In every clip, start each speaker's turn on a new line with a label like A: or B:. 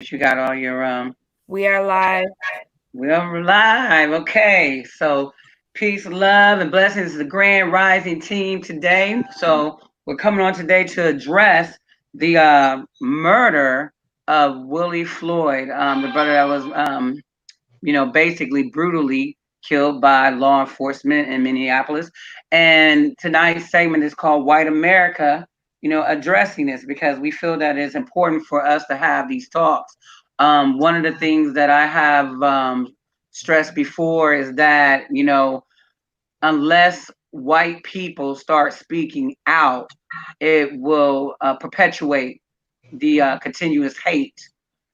A: You got all your
B: We are live.
A: we're live. Okay. So peace, love, and blessings to the Grand Rising team today. So we're coming on today to address the murder of Willie Floyd, the brother that was basically brutally killed by law enforcement in Minneapolis. And tonight's segment is called White America, addressing this because we feel that it's important for us to have these talks. One of the things that I have stressed before is that, unless white people start speaking out, it will perpetuate the continuous hate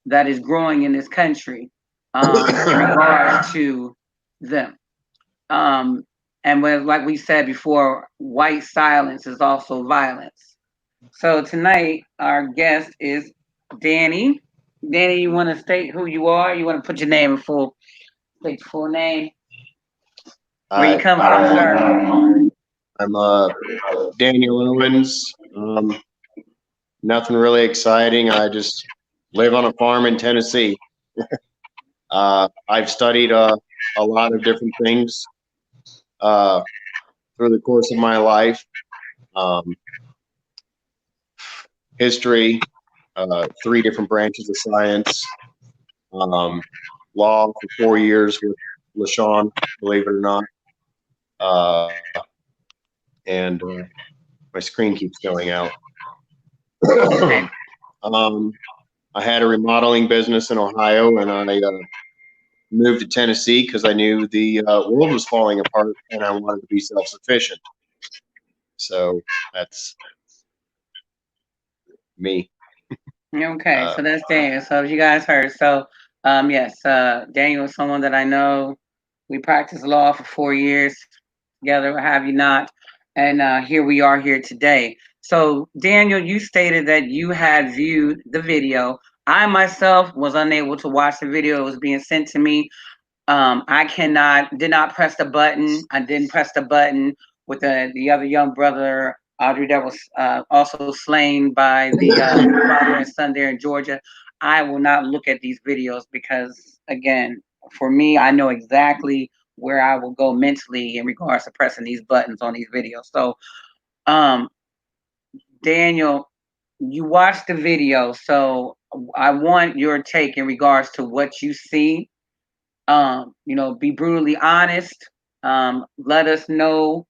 A: that is growing in this country in regards to them. Um, and when, like we said before, white silence is also violence. So tonight, our guest is Danny. Danny, you want to state who you are? You want to put your name in full, state your full name, where you come from, sir?
C: I'm Daniel Owens. Nothing really exciting. I just live on a farm in Tennessee. I've studied a lot of different things uh, through the course of my life. Um, History, three different branches of science, um, law for 4 years with LaShawn, believe it or not. Uh, and my screen keeps going out.
A: Okay.
C: um, I had a remodeling business in Ohio, and I moved to Tennessee because I knew the world was falling apart, and I wanted to be self-sufficient. So that's me.
A: Okay,
C: Uh,
A: so that's Daniel. So as you guys heard, so yes, Daniel is someone that I know. We practiced law for 4 years together, what have you not, and here we are here today. So Daniel, you stated that you had viewed the video. I myself was unable to watch the video. It was being sent to me. Did not press the button. I didn't press the button with the other young brother, Audrey, that was also slain by the father and son there in Georgia. I will not look at these videos because, again, for me, I know exactly where I will go mentally in regards to pressing these buttons on these videos. So, um, Daniel, you watched the video, so I want your take in regards to what you see. Be brutally honest. Let us know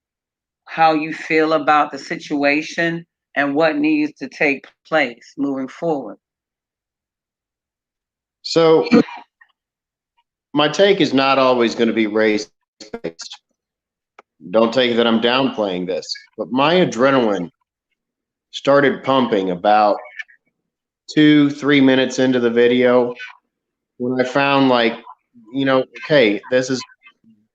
A: how you feel about the situation and what needs to take place moving forward.
C: so my take is not always going to be race-based. Don't take it that I'm downplaying this, but my adrenaline started pumping about 2, 3 minutes into the video when I found okay, this is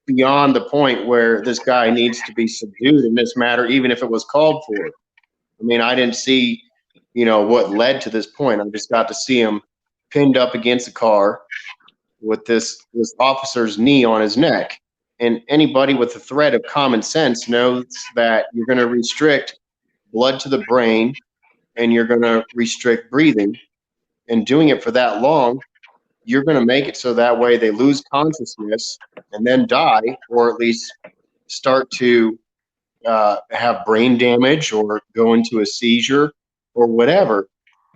C: beyond the point where this guy needs to be subdued in this matter, even if it was called for. I mean, I didn't see, what led to this point. I just got to see him pinned up against a car with this officer's knee on his neck. And anybody with a thread of common sense knows that you're going to restrict blood to the brain and you're going to restrict breathing. And doing it for that long, you're going to make it so that way they lose consciousness and then die, or at least start to have brain damage or go into a seizure or whatever.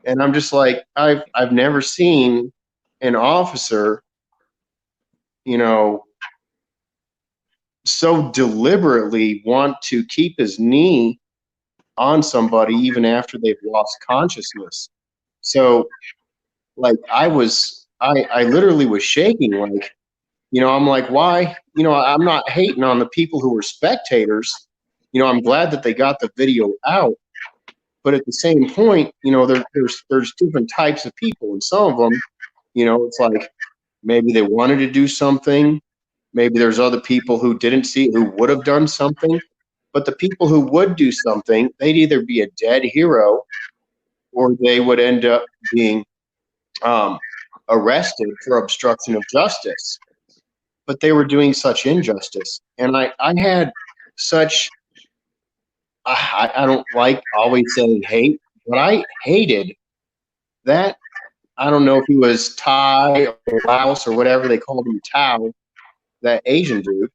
C: And I'm just like, I've never seen an officer, you know, so deliberately want to keep his knee on somebody even after they've lost consciousness. So like I literally was shaking, like, I'm like, why? I'm not hating on the people who were spectators. I'm glad that they got the video out. But at the same point, there's different types of people, and some of them, it's like maybe they wanted to do something. Maybe there's other people who didn't see it, who would have done something. But the people who would do something, they'd either be a dead hero or they would end up being um, arrested for obstruction of justice. But they were doing such injustice, and I had such I don't like always saying hate, but I hated that. I don't know if he was Thai or Laos or whatever they called him, Tao, that Asian dude.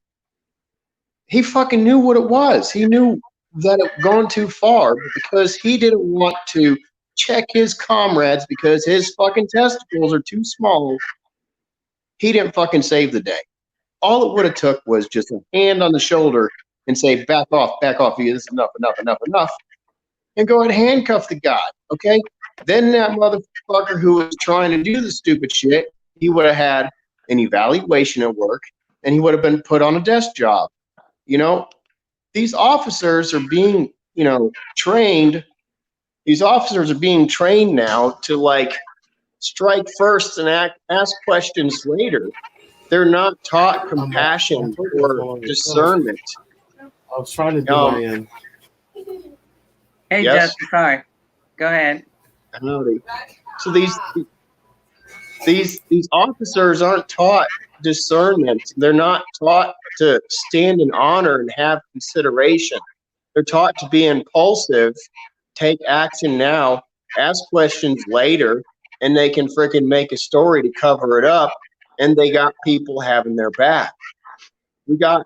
C: He fucking knew what it was. He knew that it gone too far because he didn't want to check his comrades because his fucking testicles are too small. He didn't fucking save the day. All it would have took was just a hand on the shoulder and say, back off, this is enough, and go ahead and handcuff the guy, okay? Then that motherfucker who was trying to do the stupid shit, he would have had an evaluation at work, and he would have been put on a desk job. You know, these officers are being, trained. These officers are being trained now to, like, strike first and ask questions later. They're not taught compassion or discernment.
D: I was trying to do my end.
A: Hey,
C: Yes?
A: Justin, sorry. Go ahead.
C: Howdy. So these officers aren't taught discernment. They're not taught to stand in honor and have consideration. They're taught to be impulsive, take action now, ask questions later, and they can freaking make a story to cover it up, and they got people having their back. We got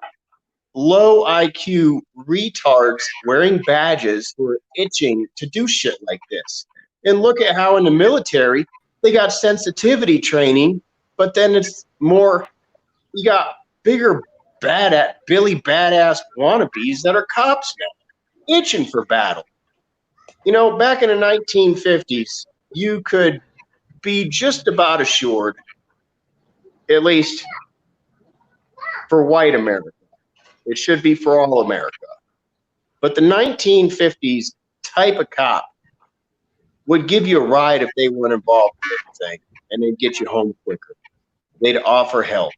C: low IQ retards wearing badges who are itching to do shit like this. And look at how in the military, they got sensitivity training, but then it's more, you got bigger Billy badass wannabes that are cops now, itching for battle. Back in the 1950s, you could be just about assured, at least for white America. It should be for all America. But the 1950s type of cop would give you a ride if they weren't involved in anything, and they'd get you home quicker. They'd offer help.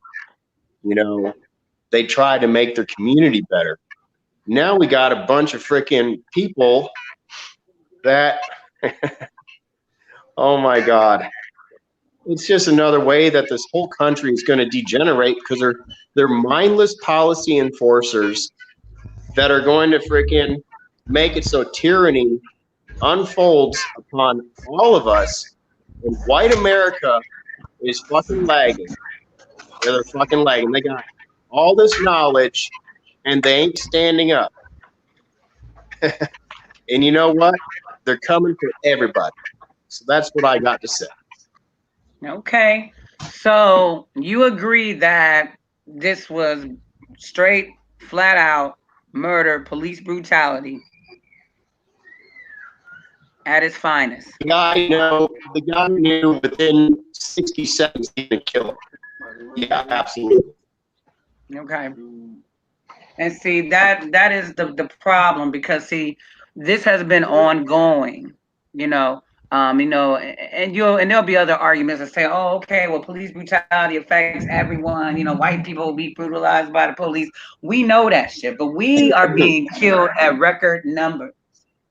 C: They try to make their community better. Now we got a bunch of freaking people that, oh my God, it's just another way that this whole country is going to degenerate because they're mindless policy enforcers that are going to freaking make it so tyranny unfolds upon all of us, and white America is fucking lagging. They're fucking lagging. They got all this knowledge, and they ain't standing up. And you know what? They're coming for everybody. So that's what I got to say.
A: Okay. So you agree that this was straight, flat out murder, police brutality at its finest.
C: The guy knew within 60 seconds he could kill him. Yeah, absolutely.
A: Okay. And see, that is the problem, because see, this has been ongoing, and there'll be other arguments that say, oh, okay, well, police brutality affects everyone. White people will be brutalized by the police. We know that shit, but we are being killed at record numbers.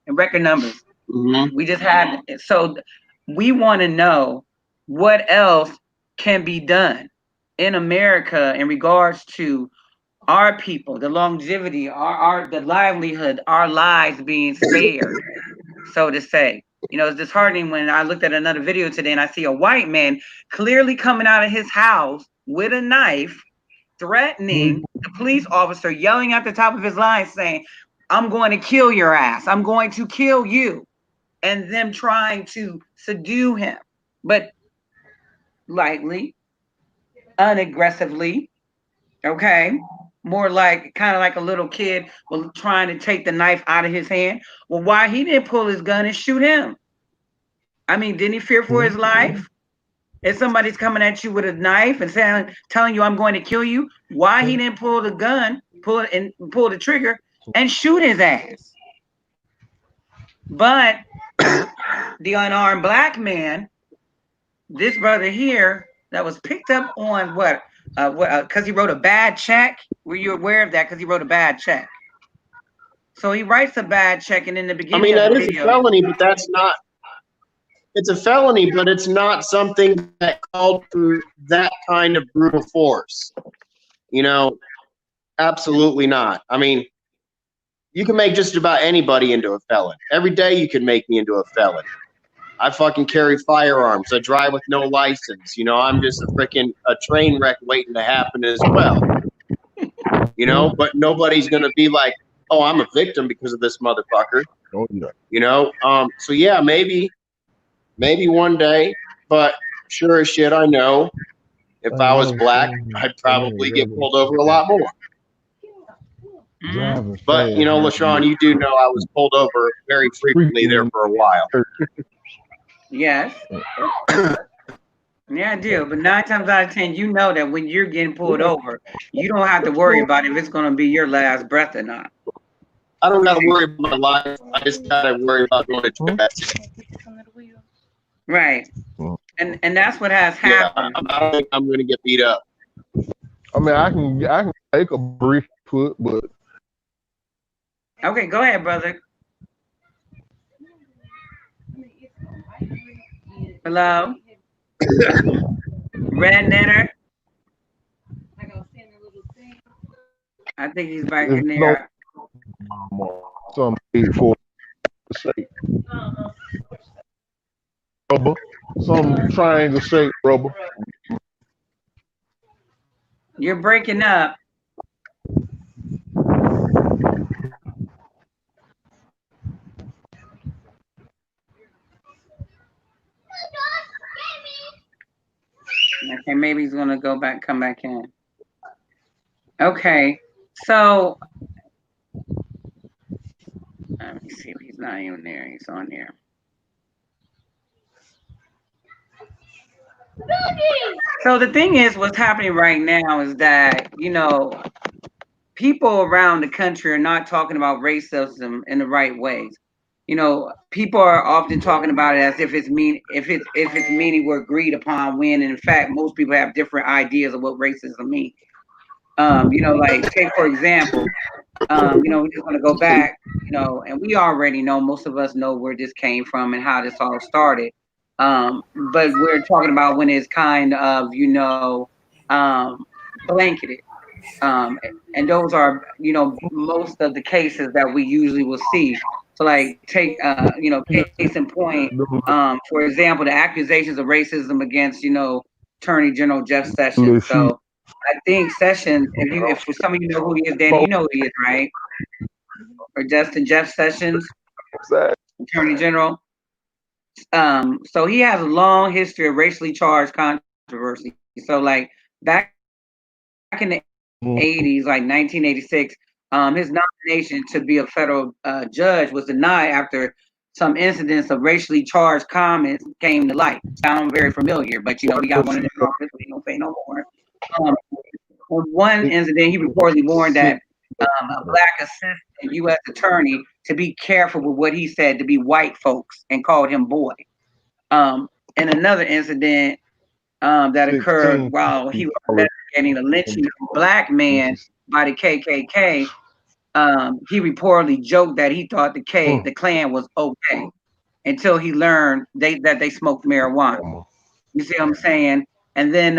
C: Mm-hmm.
A: We just had, so we want to know what else can be done in America in regards to our people, the longevity, the livelihood, our lives being spared, so to say. It's disheartening when I looked at another video today and I see a white man clearly coming out of his house with a knife, threatening the police officer, yelling at the top of his lungs, saying, I'm going to kill your ass. I'm going to kill you. And them trying to subdue him, but lightly, unaggressively, okay? More like, kind of like a little kid was trying to take the knife out of his hand. Well, why he didn't pull his gun and shoot him? I mean, didn't he fear for his life? If somebody's coming at you with a knife and telling you I'm going to kill you, why he didn't pull the gun, pull the trigger and shoot his ass? But the unarmed black man, this brother here, that was picked up on what? Because he wrote a bad check. Were you aware of that? Because he wrote a bad check. So he writes a bad check, and in the beginning of the video,
C: that is a felony, but that's not. It's a felony, but it's not something that called for that kind of brutal force. Absolutely not. I mean, you can make just about anybody into a felon. Every day you can make me into a felon. I fucking carry firearms. I drive with no license. You know, I'm just a train wreck waiting to happen as well. You know, but nobody's gonna be like, oh, I'm a victim because of this motherfucker.
E: Oh yeah.
C: You know, so yeah, maybe one day, but sure as shit, I know if I was black, I'd probably get pulled over a lot more.
E: Driving
C: But you know, LaShawn, you do know I was pulled over very frequently there for a while.
A: Yes. Yeah, I do. But 9 times out of 10, you know that when you're getting pulled over, you don't have to worry about if it's going to be your last breath or not.
C: I don't got to worry about my life. I just got to worry about going to dress.
A: Right. And that's what has happened.
C: I don't think I'm going to get beat up.
E: I mean, I can take a brief put, but
A: Okay, go ahead, brother. Hello? Red Netter? I think he's back in there.
E: some paid for shape rubber, some triangle shape rubber.
A: You're breaking up. Okay, maybe he's gonna come back in. Okay, so let me see. He's not even there. He's on there. So the thing is, what's happening right now is that, you know, people around the country are not talking about racism in the right ways. You know, people are often talking about it as if it's meaning were agreed upon, when in fact most people have different ideas of what racism means. You know, like take for example, you know, we just want to go back, you know, and we already know, most of us know where this came from and how this all started. But we're talking about when it's kind of, you know, blanketed. And those are, you know, most of the cases that we usually will see. So like take, you know, case in point, for example, the accusations of racism against, you know, Attorney General Jeff Sessions. So I think Sessions, if for some of you know who he is, Danny, you know who he is, right? Or Jeff Sessions, Attorney General. So he has a long history of racially charged controversy. So like back in the 80s, like 1986, his nomination to be a federal judge was denied after some incidents of racially charged comments came to light. Sound very familiar, but you know, we got one of them office, we don't say no more. On one incident, he reportedly warned that a black assistant U.S. attorney to be careful with what he said to be white folks and called him boy. In another incident that occurred while he was investigating the lynching of a black man by the KKK, he reportedly joked that he thought the Klan was okay until he learned that they smoked marijuana. You see what I'm saying? And then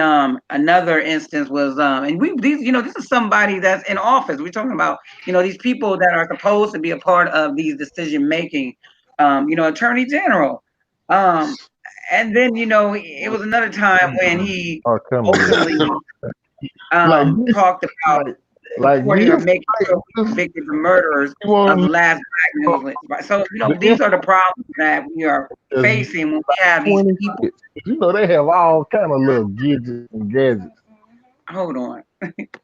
A: another instance was, you know, this is somebody that's in office. We're talking about, you know, these people that are supposed to be a part of these decision making, you know, Attorney General. And then, you know, it was another time when he openly talked about supporting or making sure we convicted the murderers of the last black man. So, you know, these are the problems that we are facing when we have these people.
E: You know, they have all kind of little gadgets and gadgets.
A: Hold on.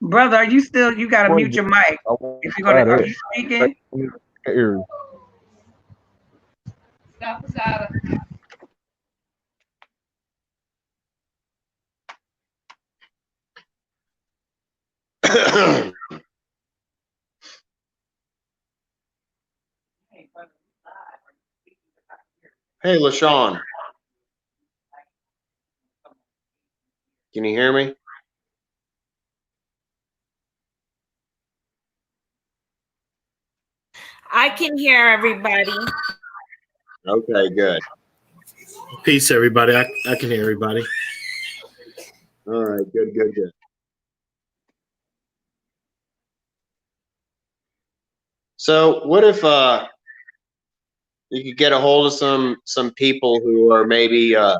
A: Brother, you gotta mute your mic. If you're gonna, are you speaking?
C: Hey, LaShawn. Can you hear me?
B: I can hear everybody.
C: Okay, good.
D: Peace, everybody. I can hear everybody.
C: All right, good. So what if You could get a hold of some people who are maybe
A: I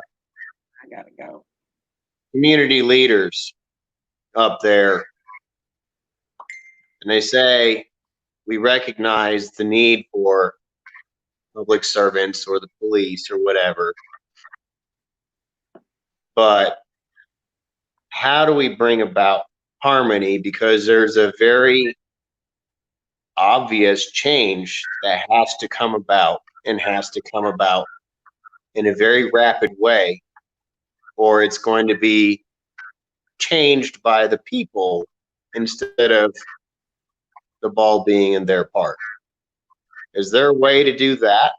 A: gotta go.
C: community leaders up there, and they say we recognize the need for public servants or the police or whatever, but how do we bring about harmony? Because there's a very obvious change that has to come about and has to come about in a very rapid way, or it's going to be changed by the people instead of the ball being in their park. Is there a way to do that?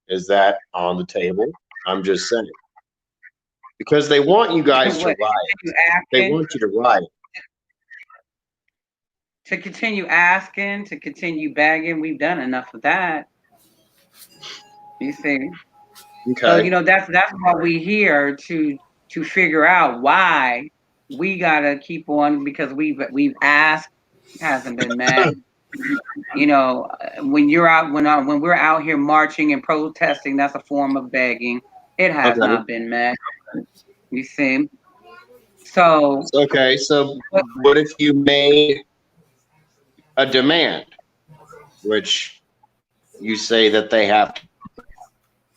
C: Is that on the table? I'm just saying. Because they want you guys to
A: What,
C: riot. They want you to riot.
A: to continue asking, to continue begging. We've done enough of that. You see. So
C: Okay.
A: that's why we're here to figure out why we gotta keep on, because we've asked, hasn't been met. When you're out when we're out here marching and protesting, that's a form of begging. It has
C: Okay.
A: not been met. You see. So
C: Okay. So what if you made a demand, which you say that they have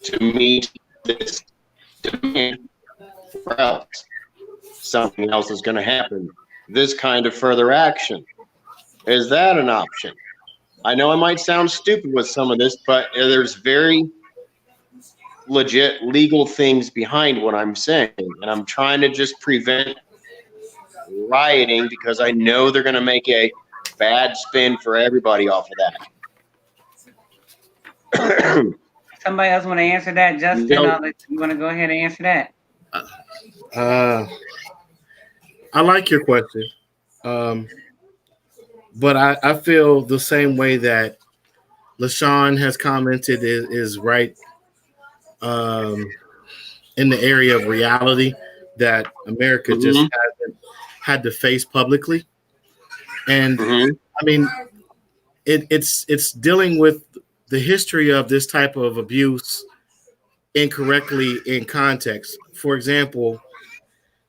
C: to meet this demand, or else something else is going to happen? This kind of further action. Is that an option? I know I might sound stupid with some of this, but there's very legit legal things behind what I'm saying. And I'm trying to just prevent rioting because I know they're going to make a bad spin for everybody off of that.
A: somebody else want to answer that? Justin, you want to go ahead and answer that?
D: I like your question, but I feel the same way that LaShawn has commented is right, in the area of reality that America just hasn't had to face publicly. And I mean, it's dealing with the history of this type of abuse incorrectly in context. For example,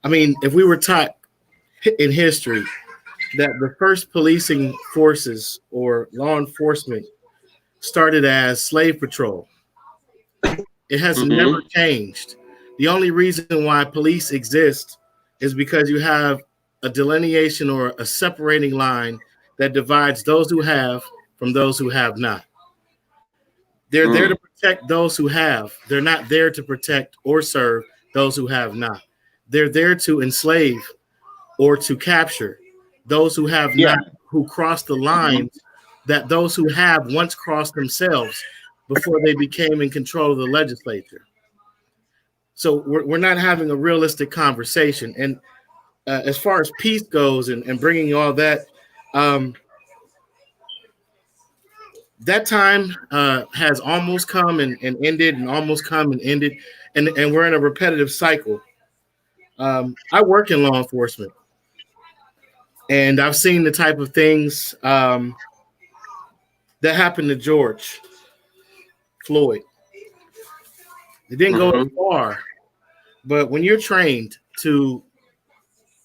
D: I mean, if we were taught in history that the first policing forces or law enforcement started as slave patrol, it has never changed. The only reason why police exist is because you have a delineation or a separating line that divides those who have from those who have not. They're there to protect those who have. They're not there to protect or serve those who have not. They're there to enslave or to capture those who have not, who cross the lines that those who have once crossed themselves before they became in control of the legislature. So we're not having a realistic conversation. And as far as peace goes and bringing all that, that time has almost come and ended, and almost come and ended, and we're in a repetitive cycle. I work in law enforcement, and I've seen the type of things that happened to George Floyd. It didn't go as far, but when you're trained to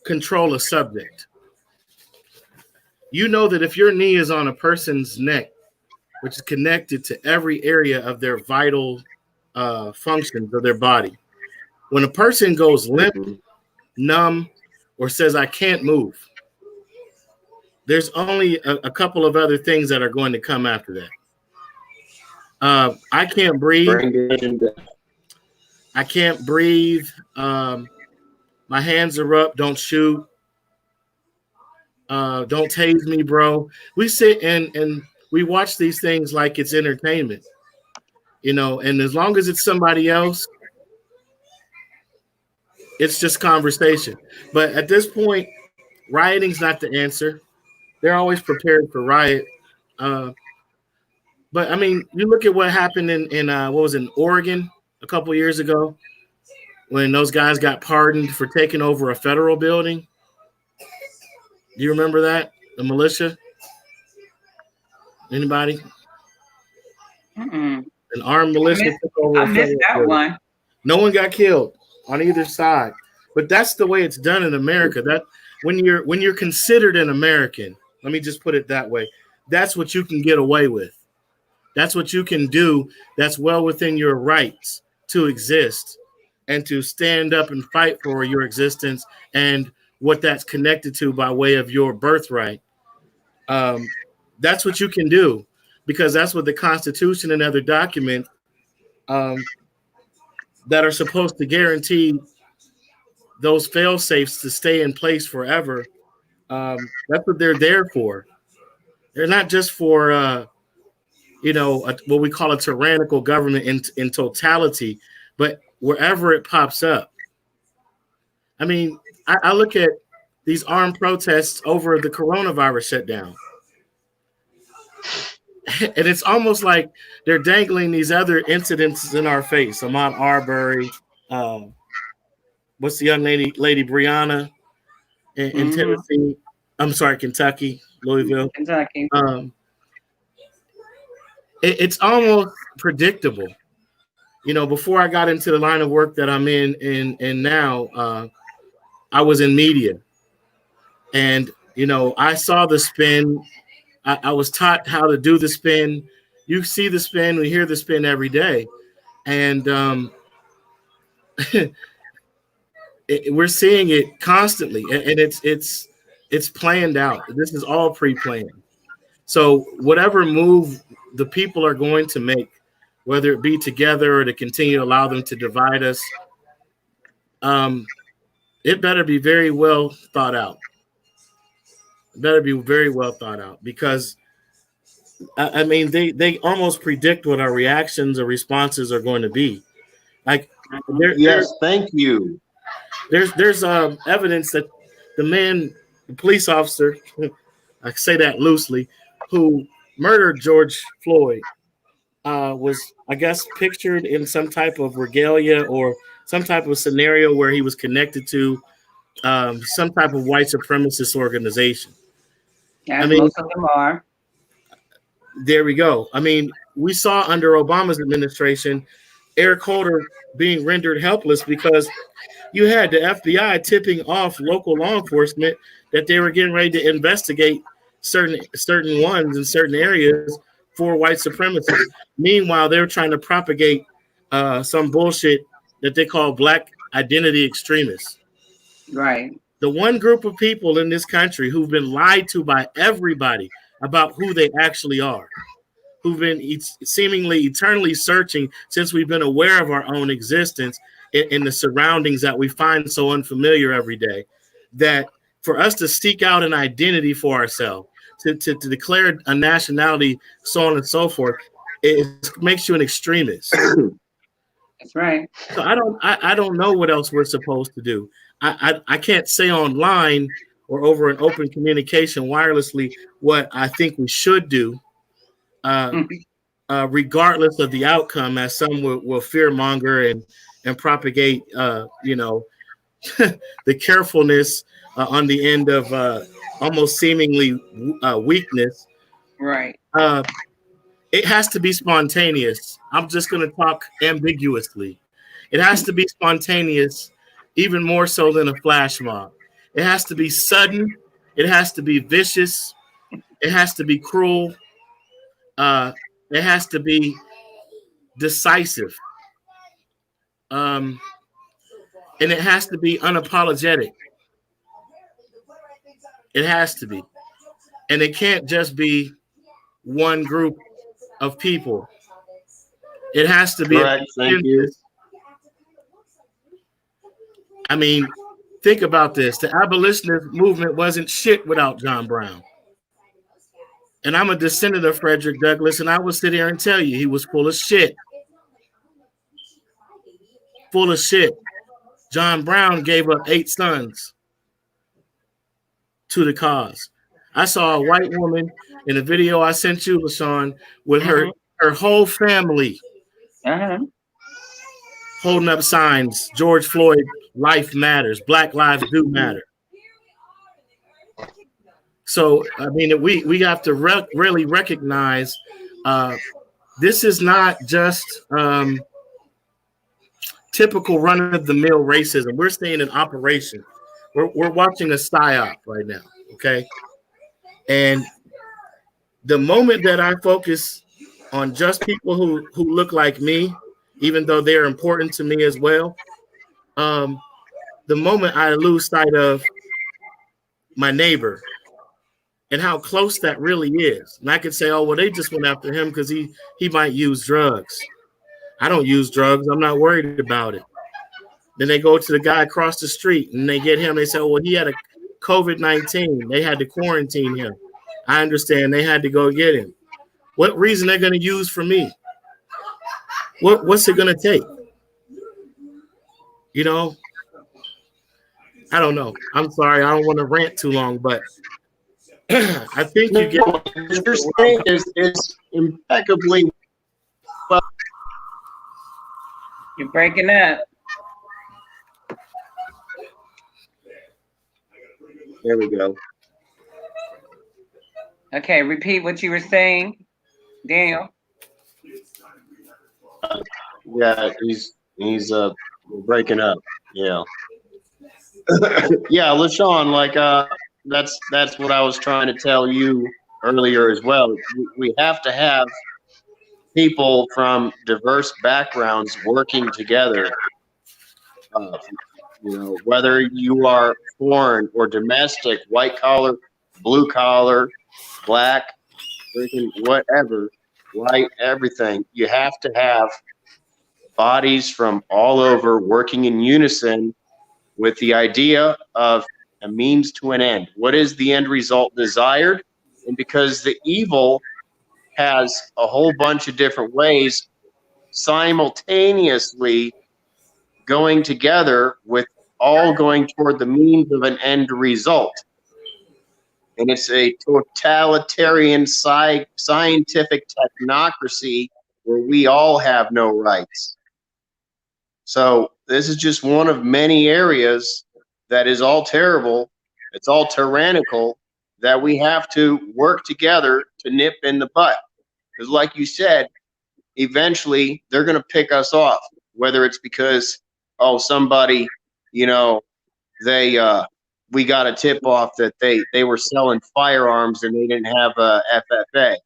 D: control a subject, you know that if your knee is on a person's neck, which is connected to every area of their vital functions of their body, when a person goes limp, numb, or says, I can't move, there's only a couple of other things that are going to come after that. I can't breathe. I can't breathe. My hands are up. Don't shoot. Don't tase me, bro. We sit and we watch these things like it's entertainment, and as long as it's somebody else, it's just conversation. But at this point, rioting's not the answer. They're always prepared for riot. But I mean, you look at what happened in what was it, in Oregon a couple years ago when those guys got pardoned for taking over a federal building. Do you remember that? The militia? Anybody?
A: Mm-mm.
D: An armed militia took over
A: I
D: a
A: missed
D: federal
A: that
D: building.
A: one.
D: No one got killed on either side. But that's the way it's done in America. That when you're considered an American, let me just put it that way, that's what you can get away with. That's what you can do. That's well within your rights to exist and to stand up and fight for your existence and what that's connected to by way of your birthright. That's what you can do because that's what the Constitution and other documents um, that are supposed to guarantee those fail safes to stay in place forever. That's what they're there for. They're not just for what we call a tyrannical government in totality, but wherever it pops up. I mean, I look at these armed protests over the coronavirus shutdown, and it's almost like they're dangling these other incidents in our face. Ahmaud Arbery, what's the young lady Brianna in Tennessee? I'm sorry, Kentucky, Louisville.
A: Kentucky.
D: It's almost predictable. Before I got into the line of work that I'm in now, I was in media, and I saw the spin. I was taught how to do the spin. You see the spin, we hear the spin every day, and we're seeing it constantly, and it's planned out. This is all pre-planned. So whatever move the people are going to make, whether it be together or to continue to allow them to divide us, it better be very well thought out. It better be very well thought out because, I mean, they almost predict what our reactions or responses are going to be. Like,
C: thank you.
D: There's evidence that the police officer, I say that loosely, who murdered George Floyd, was, I guess, pictured in some type of regalia or some type of scenario where he was connected to some type of white supremacist organization.
A: As most of them are.
D: There we go. I mean, we saw under Obama's administration, Eric Holder being rendered helpless because you had the FBI tipping off local law enforcement that they were getting ready to investigate certain ones in certain areas for white supremacists. Meanwhile, they're trying to propagate some bullshit that they call black identity extremists.
A: Right.
D: The one group of people in this country who've been lied to by everybody about who they actually are, who've been seemingly eternally searching since we've been aware of our own existence in the surroundings that we find so unfamiliar every day, that for us to seek out an identity for ourselves, to declare a nationality, so on and so forth, it makes you an extremist.
A: That's right.
D: So I don't know what else we're supposed to do. I can't say online or over an open communication wirelessly what I think we should do, regardless of the outcome, as some will fearmonger and propagate, the carefulness on the end of almost seemingly weakness.
A: Right.
D: It has to be spontaneous. I'm just going to talk ambiguously. It has to be spontaneous, even more so than a flash mob. It has to be sudden. It has to be vicious. It has to be cruel. It has to be decisive. And it has to be unapologetic. It has to be. And it can't just be one group of people. It has to be.
C: Correct. Thank you.
D: I mean, think about this. The abolitionist movement wasn't shit without John Brown. And I'm a descendant of Frederick Douglass, and I will sit here and tell you he was full of shit. Full of shit. John Brown gave up 8 sons to the cause. I saw a white woman in a video I sent you, LaShawn, with her whole family holding up signs. George Floyd, life matters. Black lives do matter. So, I mean, we have to really recognize this is not just typical run-of-the-mill racism. We're seeing an operation. We're watching a psyop right now, okay? And the moment that I focus on just people who look like me, even though they're important to me as well, the moment I lose sight of my neighbor and how close that really is. And I could say, oh, well, they just went after him because he might use drugs. I don't use drugs. I'm not worried about it. Then they go to the guy across the street and they get him. They say, oh, well, he had a COVID-19. They had to quarantine him. I understand they had to go get him. What reason they're going to use for me? What's it going to take? You know, I don't know. I'm sorry. I don't want to rant too long, but I think you get
C: what you're saying is impeccably well.
A: You're breaking up.
C: There we go.
A: Okay, repeat what you were saying, Daniel.
C: Yeah, he's breaking up. Yeah. Yeah, LaShawn, like that's what I was trying to tell you earlier as well. We have to have people from diverse backgrounds working together. You know, whether you are foreign or domestic, white collar, blue collar, black, freaking whatever, white, everything. You have to have bodies from all over working in unison with the idea of a means to an end. What is the end result desired? And because the evil has a whole bunch of different ways simultaneously going together with all going toward the means of an end result. And it's a totalitarian scientific technocracy where we all have no rights. So this is just one of many areas that is all terrible. It's all tyrannical that we have to work together to nip in the butt. Because like you said, eventually they're going to pick us off, whether it's because, oh, somebody, you know, we got a tip off that they were selling firearms and they didn't have a FFA.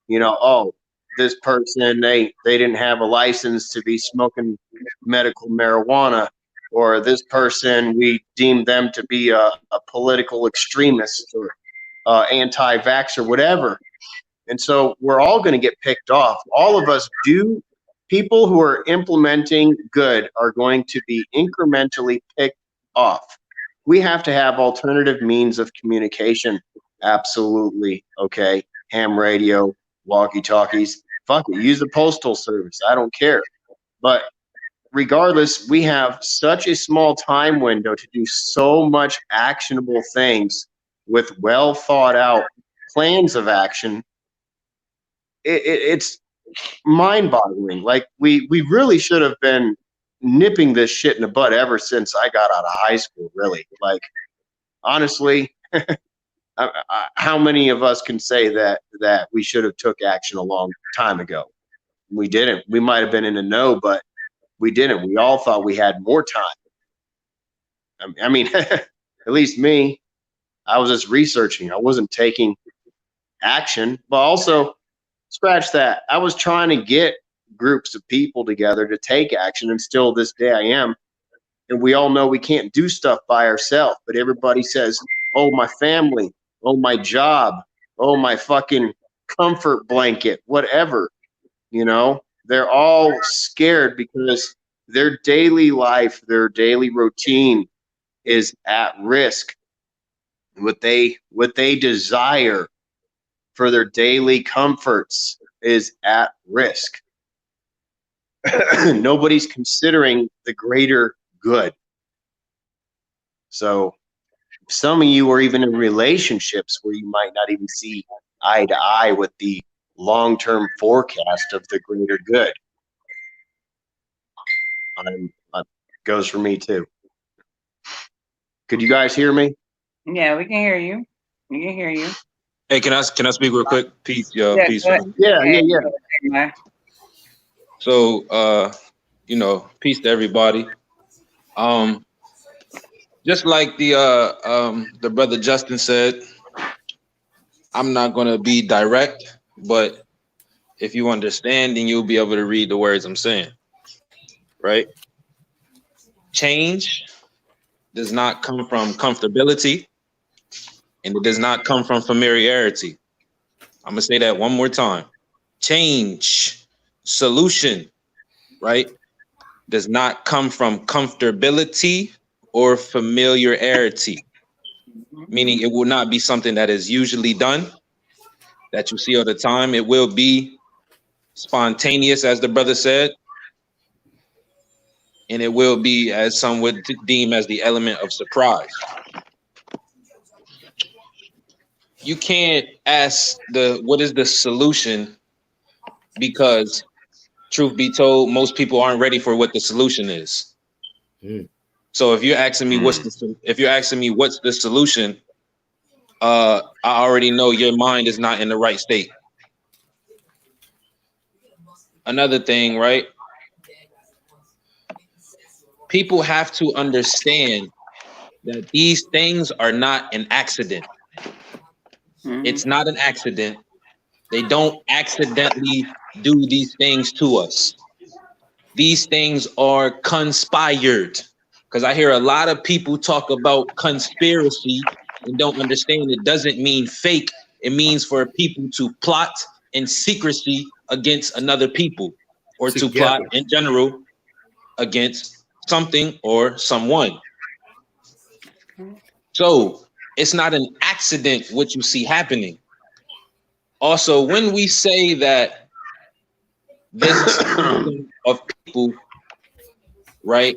C: You know, oh, this person, they didn't have a license to be smoking medical marijuana, or this person, we deemed them to be a political extremist or anti-vax or whatever. And so we're all going to get picked off. All of us do. People who are implementing good are going to be incrementally picked off. We have to have alternative means of communication. Absolutely. Okay. Ham radio, walkie-talkies. Fuck it. Use the postal service. I don't care. But regardless, we have such a small time window to do so much actionable things with well thought out plans of action. It's mind-boggling. Like we really should have been nipping this shit in the bud ever since I got out of high school. Really, like honestly, how many of us can say that we should have took action a long time ago? We didn't. We might have been in the know, but we didn't. We all thought we had more time. I mean, at least me. I was just researching. I wasn't taking action, but also. Scratch that. I was trying to get groups of people together to take action, and still this day I am. And we all know we can't do stuff by ourselves, but everybody says, oh, my family, oh, my job, oh, my fucking comfort blanket, whatever. You know, they're all scared because their daily life, their daily routine is at risk. What they desire for their daily comforts is at risk. Nobody's considering the greater good. So some of you are even in relationships where you might not even see eye to eye with the long-term forecast of the greater good. Goes for me too. Could you guys hear me?
A: Yeah, we can hear you. We can hear you.
F: Hey, can I speak real quick? Peace,
A: Yeah,
F: peace.
A: go ahead.
C: Yeah.
A: man.
F: So, peace to everybody. Just like the brother Justin said, I'm not gonna be direct, but if you understand, then you'll be able to read the words I'm saying. Right? Change does not come from comfortability, and it does not come from familiarity. I'm gonna say that one more time. Change, solution, right, does not come from comfortability or familiarity, meaning it will not be something that is usually done, that you see all the time. It will be spontaneous, as the brother said, and it will be, as some would deem, as the element of surprise. You can't ask what is the solution, because truth be told, most people aren't ready for what the solution is. So if you're asking me what's the solution, I already know your mind is not in the right state. Another thing, right? People have to understand that these things are not an accident. It's not an accident. They don't accidentally do these things to us. These things are conspired. Because I hear a lot of people talk about conspiracy and don't understand it doesn't mean fake. It means for people to plot in secrecy against another people, or to plot in general against something or someone. So it's not an accident what you see happening. Also, when we say that this of people, right,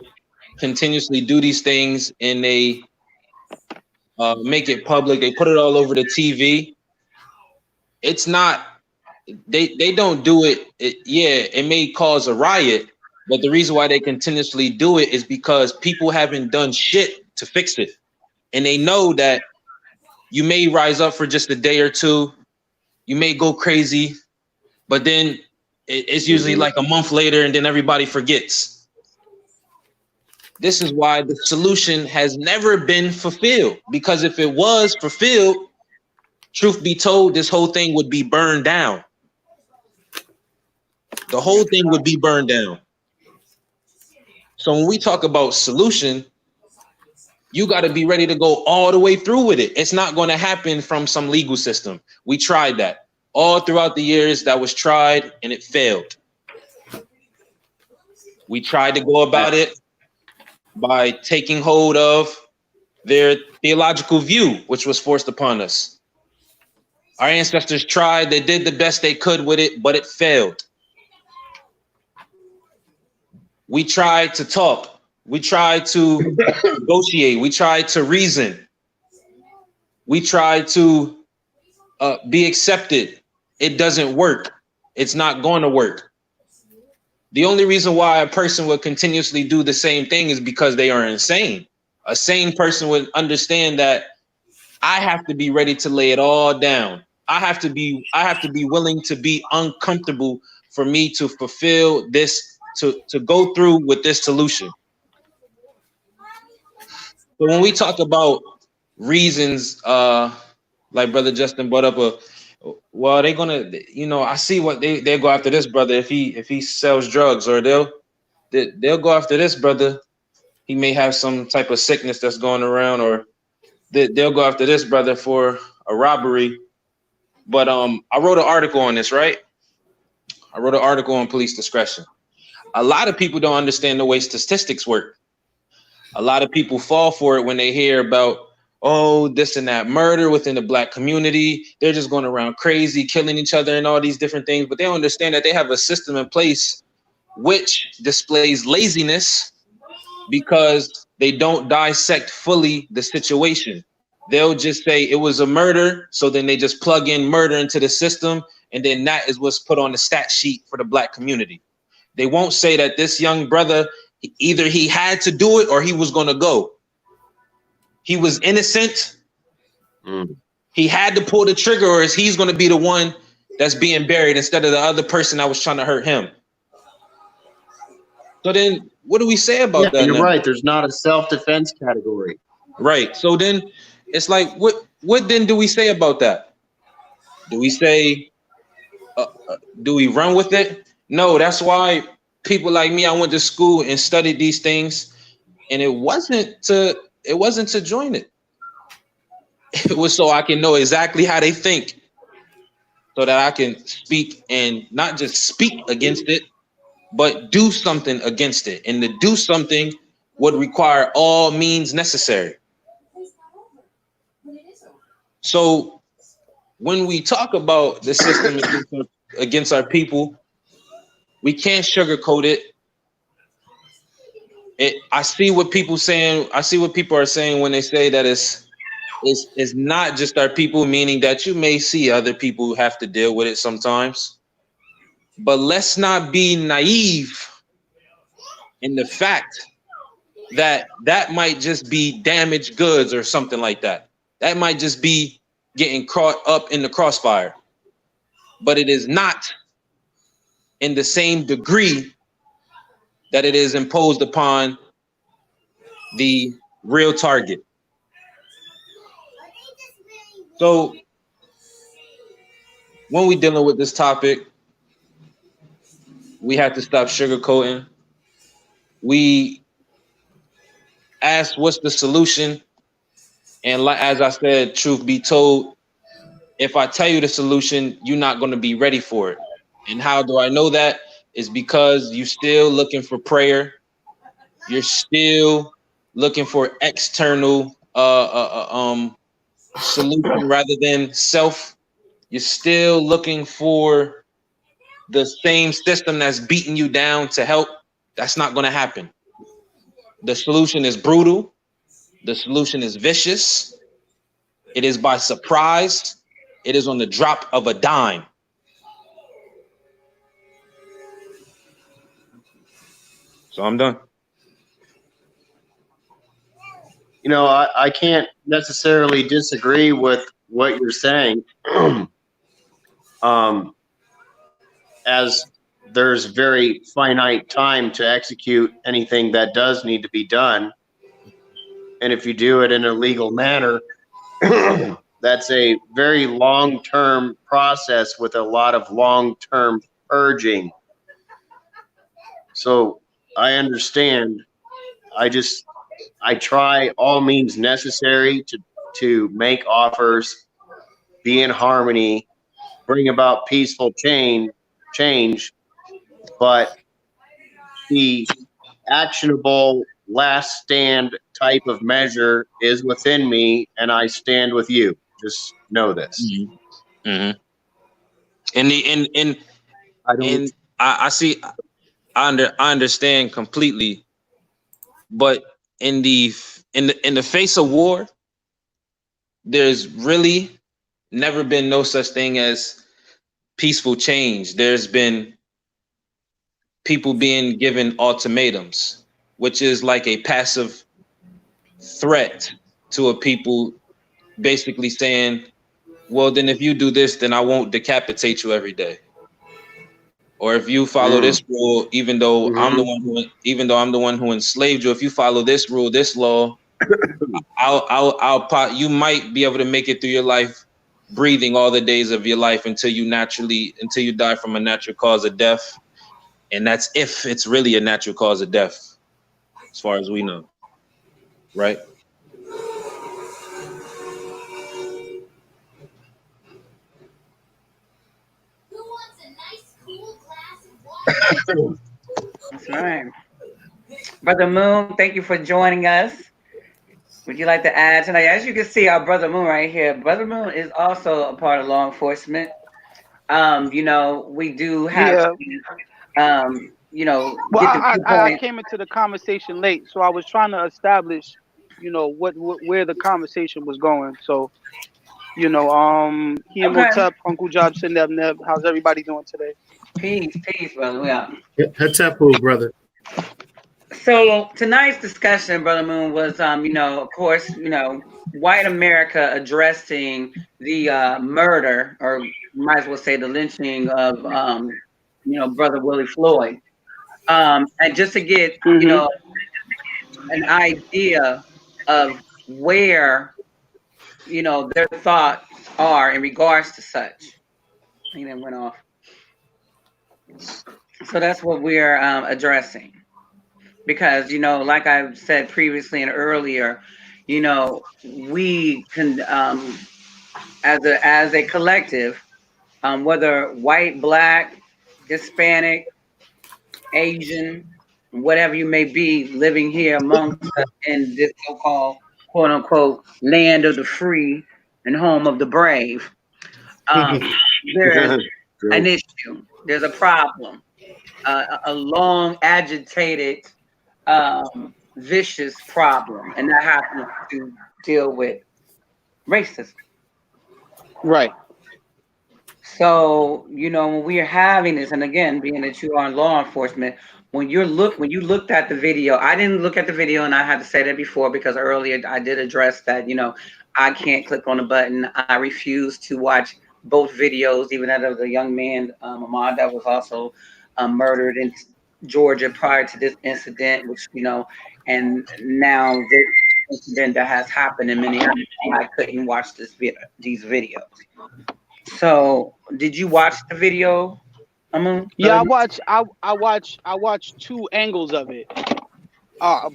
F: continuously do these things and they make it public, they put it all over the TV, it's not, they don't do it. Yeah, it may cause a riot, but the reason why they continuously do it is because people haven't done shit to fix it. And they know that you may rise up for just a day or two, you may go crazy, but then it's usually like a month later and then everybody forgets. This is why the solution has never been fulfilled, because if it was fulfilled, truth be told, this whole thing would be burned down. The whole thing would be burned down. So when we talk about solution, you got to be ready to go all the way through with it. It's not going to happen from some legal system. We tried that all throughout the years. That was tried and it failed. We tried to go about it by taking hold of their theological view, which was forced upon us. Our ancestors tried, they did the best they could with it, but it failed. We tried to talk. We tried to negotiate. We tried to reason. We tried to be accepted. It doesn't work. It's not going to work. The only reason why a person would continuously do the same thing is because they are insane. A sane person would understand that I have to be ready to lay it all down. I have to be willing to be uncomfortable for me to fulfill this, to go through with this solution. So when we talk about reasons, like Brother Justin brought up, well, they're gonna, I see what they go after this brother if he sells drugs, or they'll go after this brother. He may have some type of sickness that's going around, or they'll go after this brother for a robbery. But I wrote an article on this, right? I wrote an article on police discretion. A lot of people don't understand the way statistics work. A lot of people fall for it when they hear about, oh, this and that murder within the Black community. They're just going around crazy, killing each other and all these different things. But they don't understand that they have a system in place which displays laziness because they don't dissect fully the situation. They'll just say it was a murder. So then they just plug in murder into the system. And then that is what's put on the stat sheet for the Black community. They won't say that this young brother, either he had to do it or he was going to go. He was innocent. He had to pull the trigger, or he's going to be the one that's being buried instead of the other person that was trying to hurt him. So then what do we say about that
C: you're
F: now?
C: right. There's not a self-defense category.
F: Right. So then it's like, what then do we say about that? Do we say, do we run with it? No, that's why people like me, I went to school and studied these things, and it wasn't to join it. It was so I can know exactly how they think, so that I can speak, and not just speak against it, but do something against it. And to do something would require all means necessary. So when we talk about the system against our people, we can't sugarcoat it. I see what people saying. I see what people are saying when they say that it's not just our people, meaning that you may see other people who have to deal with it sometimes. But let's not be naive in the fact that that might just be damaged goods or something like that. That might just be getting caught up in the crossfire. But it is not in the same degree that it is imposed upon the real target. So when we dealing with this topic, we have to stop sugarcoating. We ask, what's the solution? And like, as I said, truth be told, if I tell you the solution, you're not going to be ready for it. And how do I know that? Is because you're still looking for prayer. You're still looking for external solution rather than self. You're still looking for the same system that's beating you down to help. That's not going to happen. The solution is brutal. The solution is vicious. It is by surprise. It is on the drop of a dime. So I'm done.
C: You know, I can't necessarily disagree with what you're saying. As there's very finite time to execute anything that does need to be done. And if you do it in a legal manner, that's a very long-term process with a lot of long-term purging. So I understand. I try all means necessary to make offers, be in harmony, bring about peaceful change, but the actionable last stand type of measure is within me, and I stand with you. Just know this.
F: Mm-hmm. Mm-hmm. I see. I understand completely, but in the face of war, there's really never been no such thing as peaceful change. There's been people being given ultimatums, which is like a passive threat to a people, basically saying, well, then if you do this, then I won't decapitate you every day. Or if you follow this rule, even though I'm the one who enslaved you, if you follow this rule, this law, you might be able to make it through your life breathing all the days of your life until you die from a natural cause of death. And that's if it's really a natural cause of death, as far as we know. Right?
A: That's right. Brother Moon, thank you for joining us. Would you like to add tonight? As you can see, our Brother Moon right here. Brother Moon is also a part of law enforcement. You know, we do have to, you know,
G: well,
A: get the
G: I came into the conversation late, so I was trying to establish, you know, where the conversation was going. So, you know, Hemotep, Uncle Job, Sindeb, Neb, how's everybody doing today?
A: Peace, brother. We out.
D: Hatep, brother.
A: So tonight's discussion, Brother Moon, was of course, white America addressing the murder, or might as well say the lynching of Brother Willie Floyd. And just to get,
G: Mm-hmm.
A: an idea of where, their thoughts are in regards to such. He then went off. So that's what we're addressing. Because, like I said previously and earlier, we can, as a collective, whether white, black, Hispanic, Asian, whatever you may be, living here amongst us in this so-called quote unquote land of the free and home of the brave, um, there's an issue. There's a problem, a long agitated, vicious problem, and that happens to deal with racism.
G: Right.
A: So, when we are having this, and again, being that you are in law enforcement, when you looked at the video, I didn't look at the video, and I had to say that before because earlier I did address that, I can't click on the button. I refuse to watch both videos, even that of the young man, Ahmad, that was also murdered in Georgia prior to this incident, which, and now this incident that has happened in Minneapolis, I couldn't watch these videos. So, did you watch the video, Amun?
G: Yeah, I watch two angles of it.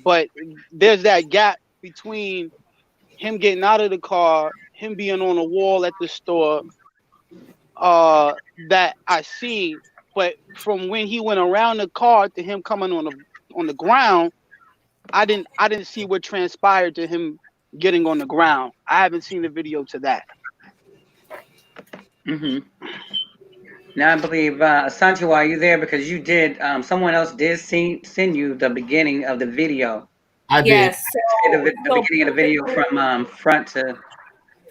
G: But there's that gap between him getting out of the car, him being on a wall at the store, that I see. But from when he went around the car to him coming on the ground, I didn't see what transpired to him getting on the ground. I haven't seen the video to that.
A: Mm-hmm. Now I believe Santiago, are you there? Because you did. Someone else did send you the beginning of the video.
D: I did.
B: Yes.
A: The beginning of the video from front to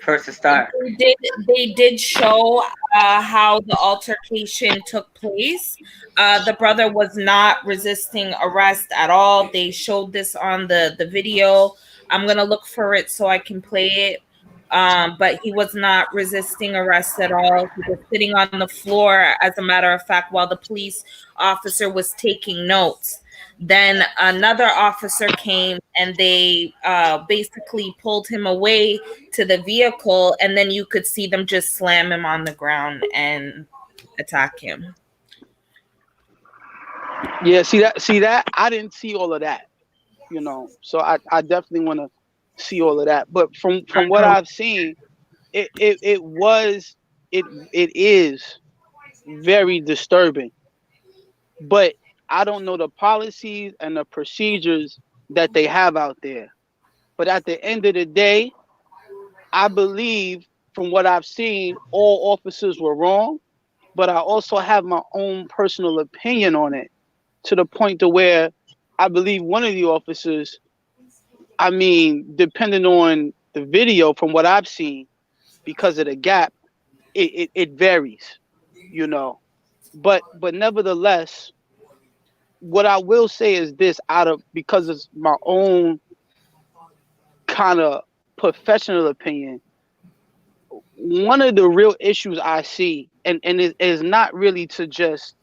A: first to start.
B: They did show how the altercation took place. The brother was not resisting arrest at all. They showed this on the video. I'm gonna look for it so I can play it. But he was not resisting arrest at all. He was sitting on the floor, as a matter of fact, while the police officer was taking notes. Then another officer came and they basically pulled him away to the vehicle, and then you could see them just slam him on the ground and attack him.
G: Yeah, see that I didn't see all of that, So I definitely want to see all of that. But from what I've seen, it is very disturbing. But I don't know the policies and the procedures that they have out there. But at the end of the day, I believe from what I've seen, all officers were wrong. But I also have my own personal opinion on it, to the point to where I believe one of the officers, depending on the video from what I've seen, because of the gap, it varies, But nevertheless, what I will say is this, because it's my own kind of professional opinion, one of the real issues I see, and it is not really to just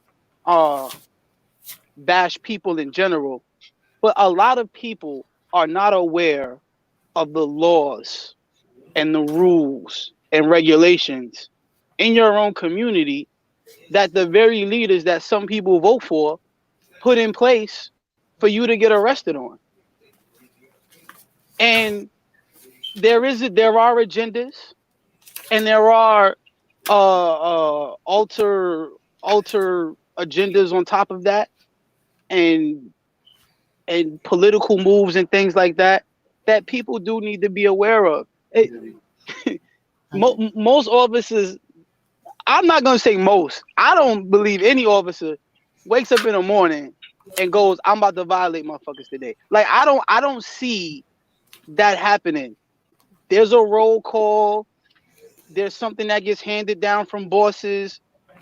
G: bash people in general, but a lot of people are not aware of the laws and the rules and regulations in your own community that the very leaders that some people vote for put in place for you to get arrested on. And there are agendas, and there are alter agendas on top of that, and political moves and things like that people do need to be aware of. Most officers, I'm not gonna say most, I don't believe any officer wakes up in the morning and goes, I'm about to violate motherfuckers today. Like, I don't see that happening. There's a roll call. There's something that gets handed down from bosses.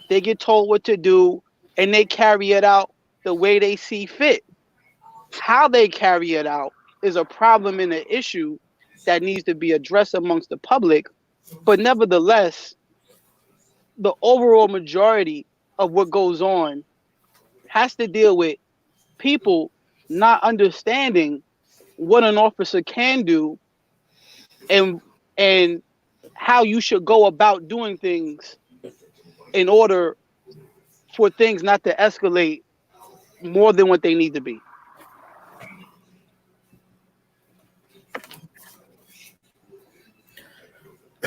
G: They get told what to do, and they carry it out the way they see fit. How they carry it out is a problem and an issue that needs to be addressed amongst the public. But nevertheless, the overall majority of what goes on has to deal with people not understanding what an officer can do and and how you should go about doing things in order for things not to escalate more than what they need to be.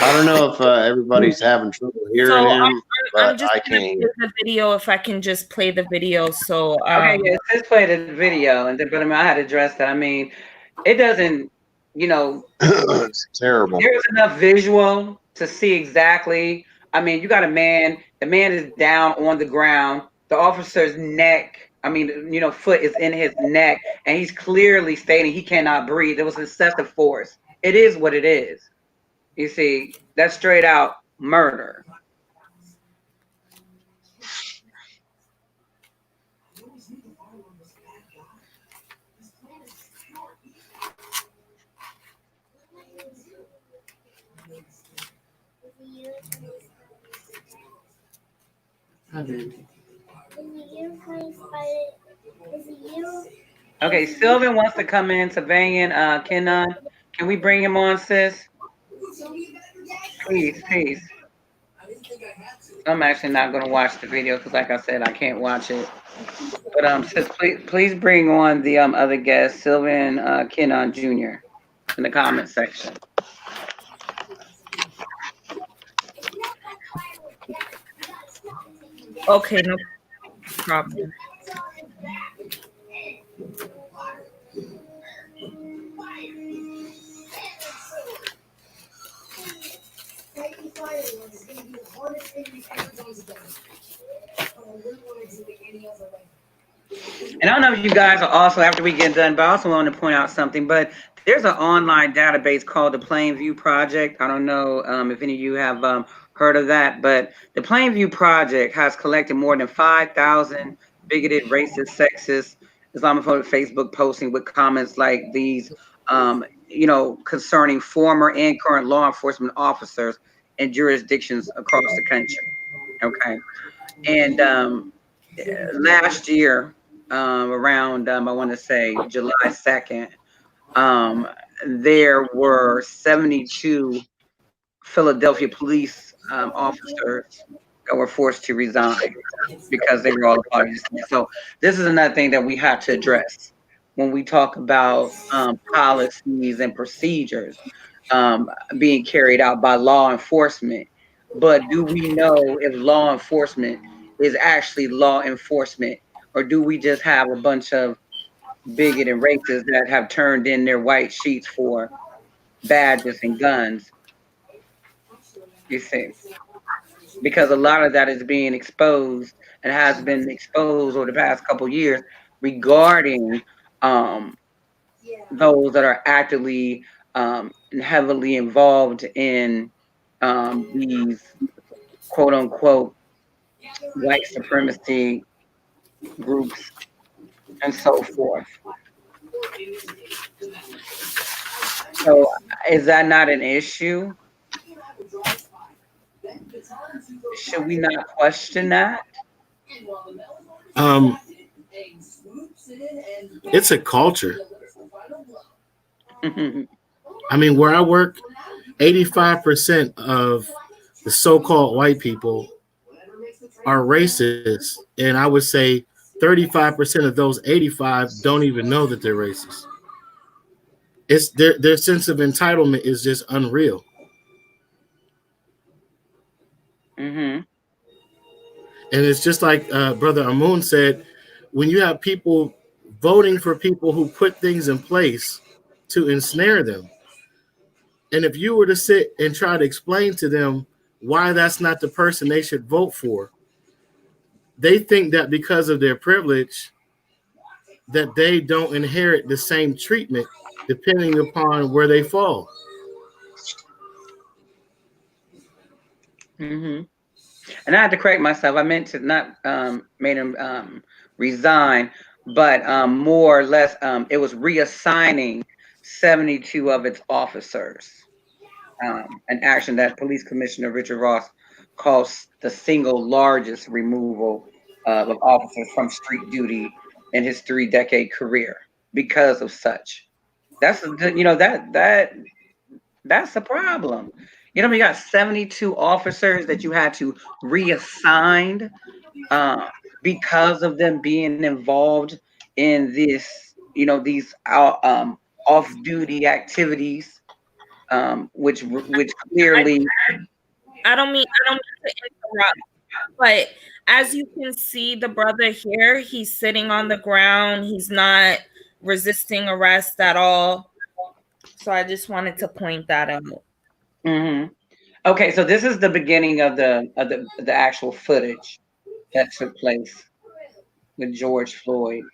C: I don't know if everybody's having trouble hearing
B: So
C: him,
B: I'm
C: but
B: just
C: I
B: gonna
C: can't
B: play
C: hear.
B: the video if I can just play the video. So
A: Okay, yes, let's play the video, and then, but I mean, I had to address that. I mean, it doesn't, you know,
C: It's terrible.
A: there's enough visual to see exactly. I mean, you got a man. The man is down on the ground. The officer's neck, I mean, foot is in his neck, and he's clearly stating he cannot breathe. It was excessive force. It is what it is. You see, that's straight out murder. Okay, Sylvan wants to come in. Savanian, can we bring him on, sis? Please, please. I'm actually not going to watch the video because, like I said, I can't watch it. But sis, please bring on the other guest, Sylvan Kenon Jr. in the comment section.
B: okay, no problem.
A: And I don't know if you guys are also, after we get done, but I also want to point out something. But there's an online database called the Plainview Project. I don't know if any of you have heard of that, but the Plainview Project has collected more than 5,000 bigoted, racist, sexist, Islamophobic Facebook posting with comments like these, concerning former and current law enforcement officers in jurisdictions across the country. Okay. And last year, around I want to say July 2nd, there were 72 Philadelphia police officers that were forced to resign because they were all a part of this. So this is another thing that we have to address when we talk about policies and procedures being carried out by law enforcement. But do we know if law enforcement is actually law enforcement, or do we just have a bunch of bigot and racists that have turned in their white sheets for badges and guns? You see, because a lot of that is being exposed and has been exposed over the past couple of years regarding um, those that are actively heavily involved in these quote unquote white supremacy groups and so forth. So is that not an issue? Should we not question that?
D: It's a culture. I mean, where I work, 85% of the so-called white people are racist, and I would say 35% of those 85 don't even know that they're racist. It's their sense of entitlement is just unreal.
A: Mm-hmm.
D: And it's just like Brother Amun said, when you have people voting for people who put things in place to ensnare them, and if you were to sit and try to explain to them why that's not the person they should vote for, they think that because of their privilege, that they don't inherit the same treatment depending upon where they fall.
A: Mm-hmm. And I had to correct myself. I meant to not made him resign, but more or less, it was reassigning 72 of its officers. An action that Police Commissioner Richard Ross calls the single largest removal of officers from street duty in his 3-decade career because of such. That's that's a problem. You got 72 officers that you had to reassign uh, because of them being involved in these off-duty activities, which clearly.
B: I don't mean to interrupt, but as you can see, the brother here, he's sitting on the ground. He's not resisting arrest at all. So I just wanted to point that out.
A: Mm-hmm. Okay, so this is the beginning of the actual footage that took place with George Floyd.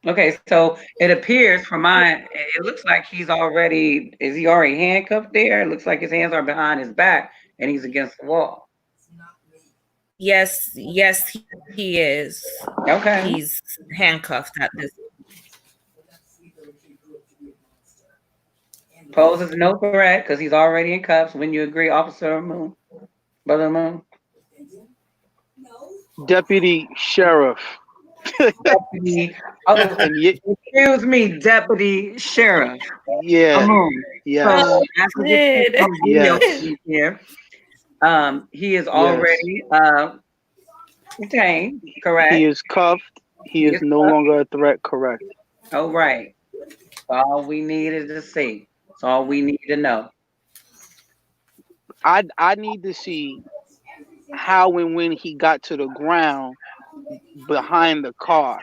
A: Okay, so it appears from it looks like is he already handcuffed there? It looks like his hands are behind his back and he's against the wall.
B: Yes, he is.
A: Okay.
B: He's handcuffed at this.
A: Poses no threat because he's already in cuffs. When you agree, Officer Moon, Brother Moon.
G: Deputy Sheriff.
A: Deputy, excuse me, Deputy Sheriff.
G: Yeah.
A: Moon.
G: Yes.
A: So as we get some video
G: Yes.
A: here, he is
G: Yes.
A: already detained, correct?
G: He is cuffed. He is no longer a threat, correct.
A: Oh, right. All we needed to see. That's all we need to know.
G: I need to see how and when he got to the ground behind the car.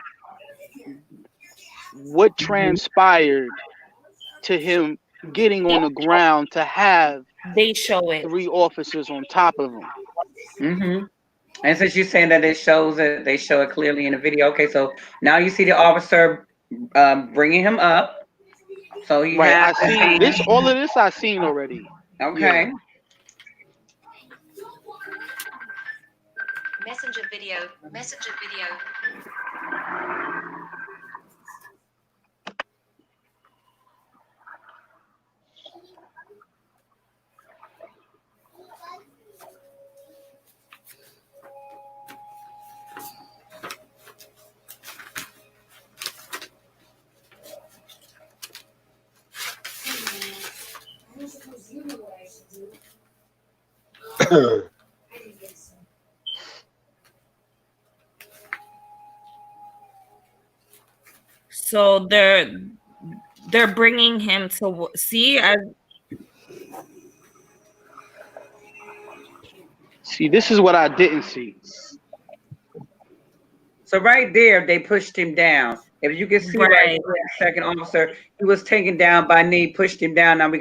G: What transpired to him getting on the ground to have
B: They show it.
G: 3 officers on top of him.
A: Mm-hmm. And since you're saying that they show it clearly in the video. Okay, so now you see the officer bringing him up. So he
G: Right,
A: has
G: I seen this. All of this I seen already.
A: Okay.
G: Yeah.
H: Messenger video. Messenger video.
B: So they're bringing him to see.
G: See, this is what I didn't see.
A: So right there, they pushed him down. If you can see right there, second officer, he was taken down by knee, pushed him down. Now we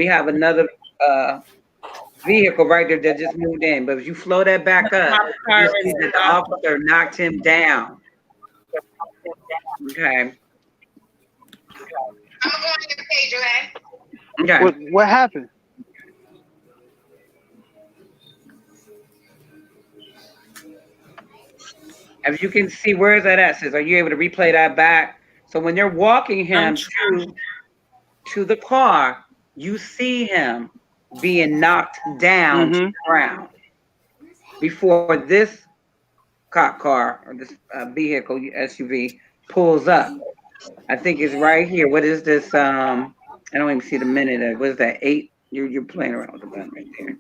A: have another vehicle right there that just moved in. But if you flow that back up, you see that the officer knocked him down. Okay.
H: I'm going to the page, okay?
A: Okay.
G: What happened?
A: If you can see, where is that at? Says, are you able to replay that back? So when they're walking him to the car, you see him being knocked down to the ground before this cop car or this vehicle SUV pulls up. I think it's right here. What is this? I don't even see the minute. What is that? 8? You're playing around with the button right there.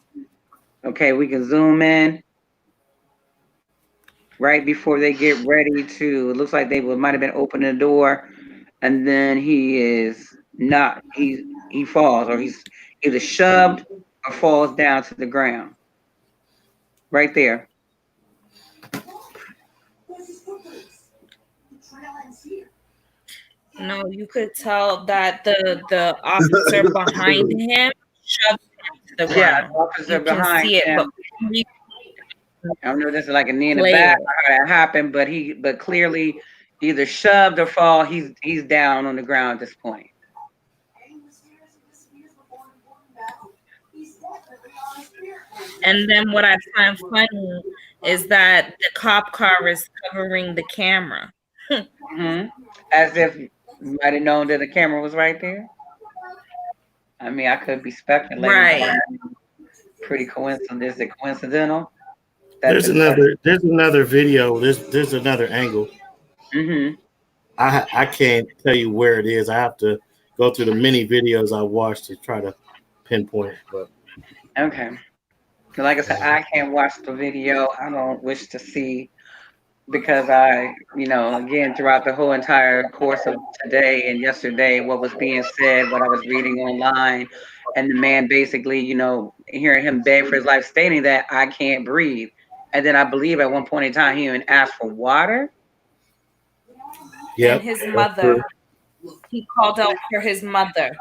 A: Okay, we can zoom in. Right before they get ready to, it looks like they might have been opening the door, and then he falls, or he's either shoved or falls down to the ground. Right there.
B: No, you could tell that the officer behind him shoved him to the ground.
A: Yeah, the officer
B: you
A: behind
B: can see
A: him.
B: It,
A: I don't know if this is like a knee in the back or how that happened, but clearly either shoved or fall. He's down on the ground at this point.
B: And then what I find funny is that the cop car is covering the camera.
A: Hmm. As if you might have known that the camera was right there. I mean, I could be speculating, but
B: Right.
A: pretty coincidental. Is it coincidental that
D: There's
A: the car?
D: another video. There's another angle.
A: Mm-hmm.
D: I can't tell you where it is. I have to go through the many videos I watched to try to pinpoint. But
A: Okay. Like I said, I can't watch the video. I don't wish to see because again, throughout the whole entire course of today and yesterday, what was being said, what I was reading online, and the man basically, hearing him beg for his life, stating that I can't breathe. And then I believe at one point in time, he even asked for water.
B: And
D: yep,
B: his
D: that's true.
B: mother, he called out for his mother.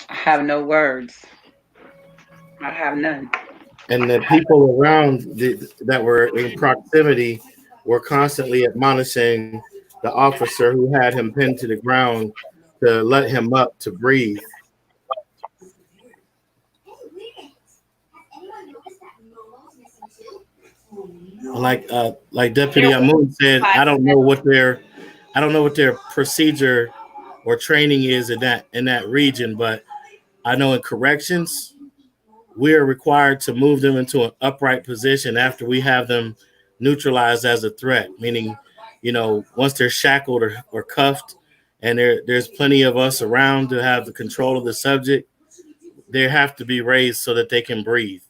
A: I have no words. I have none.
D: And the people around that were in proximity were constantly admonishing the officer who had him pinned to the ground to let him up to breathe. Like Deputy Amun said, I don't know what their procedure or training is in that region, but I know in corrections we are required to move them into an upright position after we have them neutralized as a threat, meaning, once they're shackled or cuffed and there's plenty of us around to have the control of the subject, they have to be raised so that they can breathe.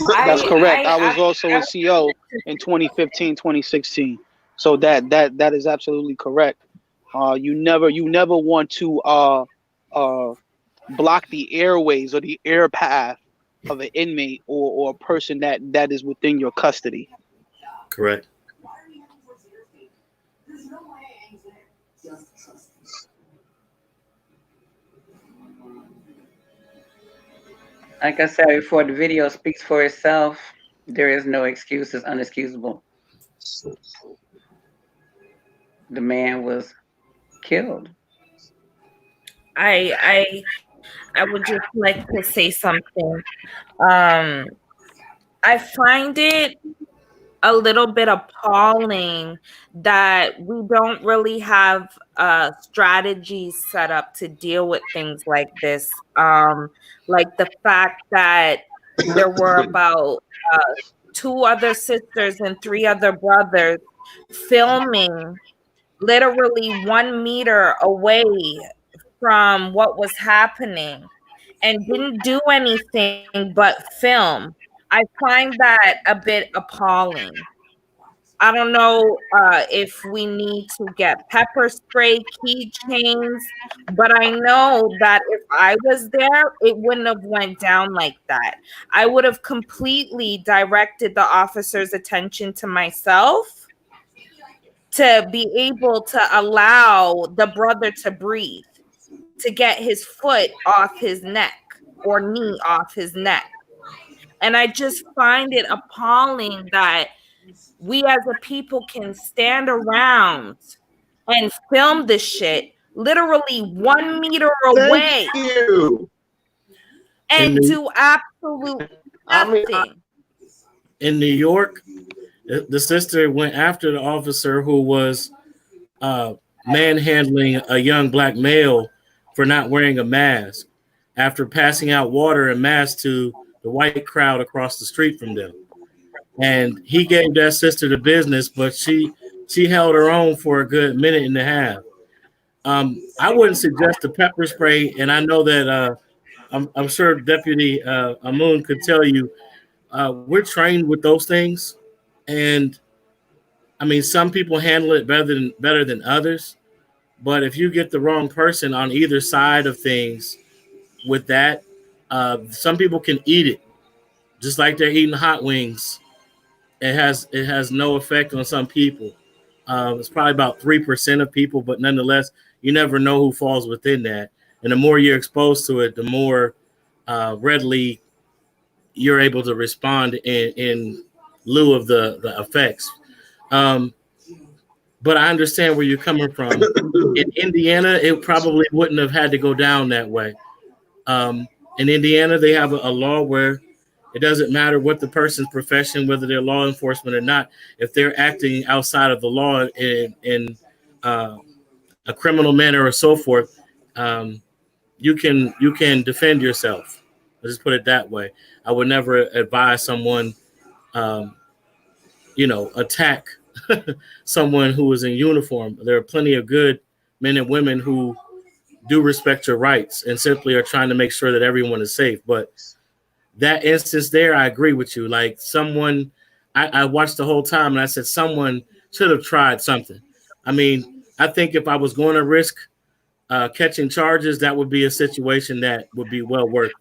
G: That's correct. I was
B: I
G: also in CO in 2015, 2016. So that is absolutely correct. You never want to uh block the airways or the air path of an inmate or a person that is within your custody.
D: Correct.
A: Like I said before, the video speaks for itself. There is no excuse. It's unexcusable. The man was killed.
B: I would just like to say something. Um, I find it a little bit appalling that we don't really have strategies set up to deal with things like this. Like the fact that there were about two other sisters and three other brothers filming literally 1 meter away from what was happening and didn't do anything but film. I find that a bit appalling. I don't know if we need to get pepper spray, keychains, but I know that if I was there, it wouldn't have went down like that. I would have completely directed the officer's attention to myself to be able to allow the brother to breathe, to get his foot off his neck or knee off his neck. And I just find it appalling that we as a people can stand around and film this shit literally 1 meter
C: Thank
B: away
C: you.
D: In
B: and
D: New,
B: do absolute
C: I mean,
B: nothing.
D: in New York, the sister went after the officer who was manhandling a young black male for not wearing a mask after passing out water and masks to the white crowd across the street from them. And he gave that sister the business, but she held her own for a good minute and a half. I wouldn't suggest the pepper spray, and I know that I'm sure Deputy Amun could tell you we're trained with those things, and I mean some people handle it better than others. But if you get the wrong person on either side of things with that, some people can eat it just like they're eating hot wings. It has no effect on some people. It's probably about 3% of people, but nonetheless, you never know who falls within that. And the more you're exposed to it, the more readily you're able to respond in lieu of the effects. Um, but I understand where you're coming from. In Indiana, it probably wouldn't have had to go down that way. In Indiana, they have a law where it doesn't matter what the person's profession, whether they're law enforcement or not. If they're acting outside of the law in a criminal manner or so forth, you can defend yourself. Let's just put it that way. I would never advise someone, attack someone who is in uniform. There are plenty of good men and women who do respect your rights and simply are trying to make sure that everyone is safe. But that instance there, I agree with you. Like someone, I watched the whole time and I said someone should have tried something. I mean, I think if I was going to risk catching charges, that would be a situation that would be well worth.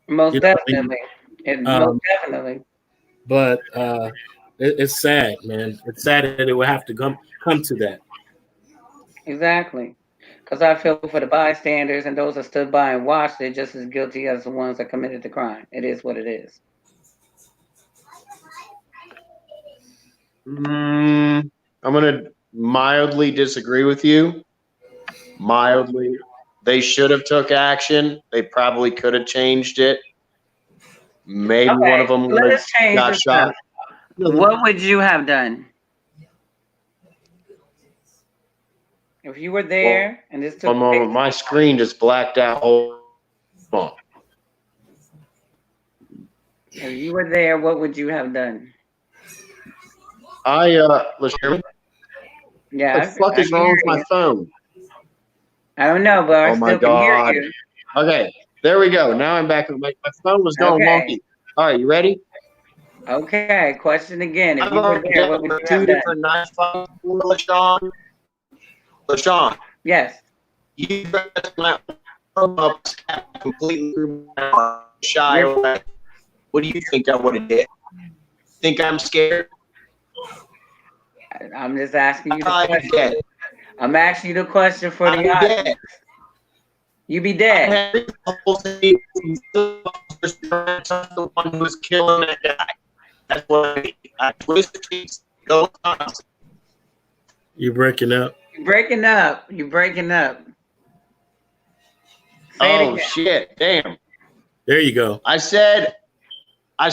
A: Most definitely. Most definitely.
D: But it's sad, man. It's sad that it would have to come to that.
A: Exactly. Because I feel for the bystanders and those that stood by and watched, they're just as guilty as the ones that committed the crime. It is what it is.
C: I'm going to mildly disagree with you. Mildly. They should have took action. They probably could have changed it. Maybe one of them would have got shot.
A: What would you have done? If you were there and this took place?
C: My screen just blacked out. Hold on.
A: If you were there, what would you have done?
C: Let's hear me.
A: Yeah.
C: What the fuck is wrong with my phone?
A: I don't know, but I still can hear you.
C: Okay, there we go. Now I'm back. My phone was going wonky. All right, you ready?
A: Okay, question again. If you were there, what would you have done?
C: Different knife fights, LaShawn.
A: Yes.
C: You got my arm up completely shy away. What do you think I would have did? Think I'm scared?
A: I'm just asking you the question. I'm asking you the question for the audience. You be dead.
C: The one who was killing that guy. That's what I twisted.
D: You're breaking up.
A: You're breaking up. You're breaking up.
C: Oh shit! Damn.
D: There you go.
C: I said I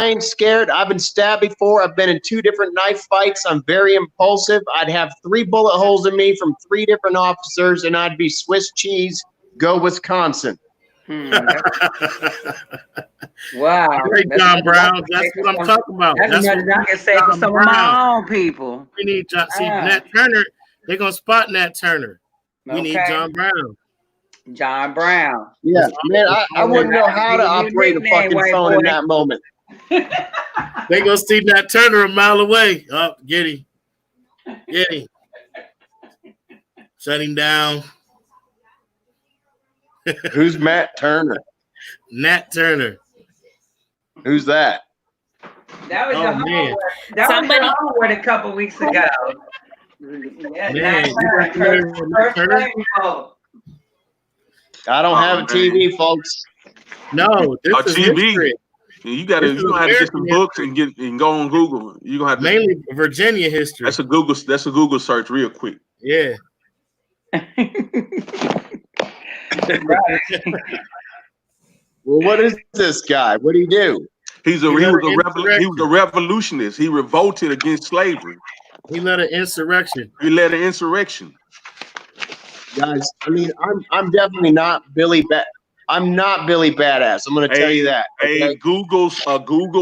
C: ain't scared. I've been stabbed before. I've been in 2 different knife fights. I'm very impulsive. I'd have 3 bullet holes in me from 3 different officers, and I'd be Swiss cheese. Go Wisconsin.
A: Wow.
D: Great, John Brown. That's what I'm talking about.
A: That's what I can say for some of my own people.
D: We need John. See, Nat Turner. They're gonna spot Nat Turner. We need John Brown.
A: John Brown.
C: Yeah, man. I wouldn't know how to operate a fucking phone in that moment.
D: They gonna see Nat Turner a mile away. Oh, get him. Get him. Shut him down.
C: Who's Matt Turner?
D: Nat Turner.
C: Who's that?
A: That was that was Hollywood a couple weeks ago. Yeah,
D: man,
C: I don't have a TV, folks.
D: No, this is
I: TV.
D: History.
I: You gonna have to get some books and go on Google. You gonna have to,
D: mainly Virginia history.
I: That's a Google search real quick.
D: Yeah.
C: Well, what is this guy? What do he do?
I: He was a revolutionist. He revolted against slavery.
D: He led an insurrection.
C: Guys, I mean, I'm definitely not Billy I'm not Billy Badass. I'm going to tell you that. Okay?
I: A Google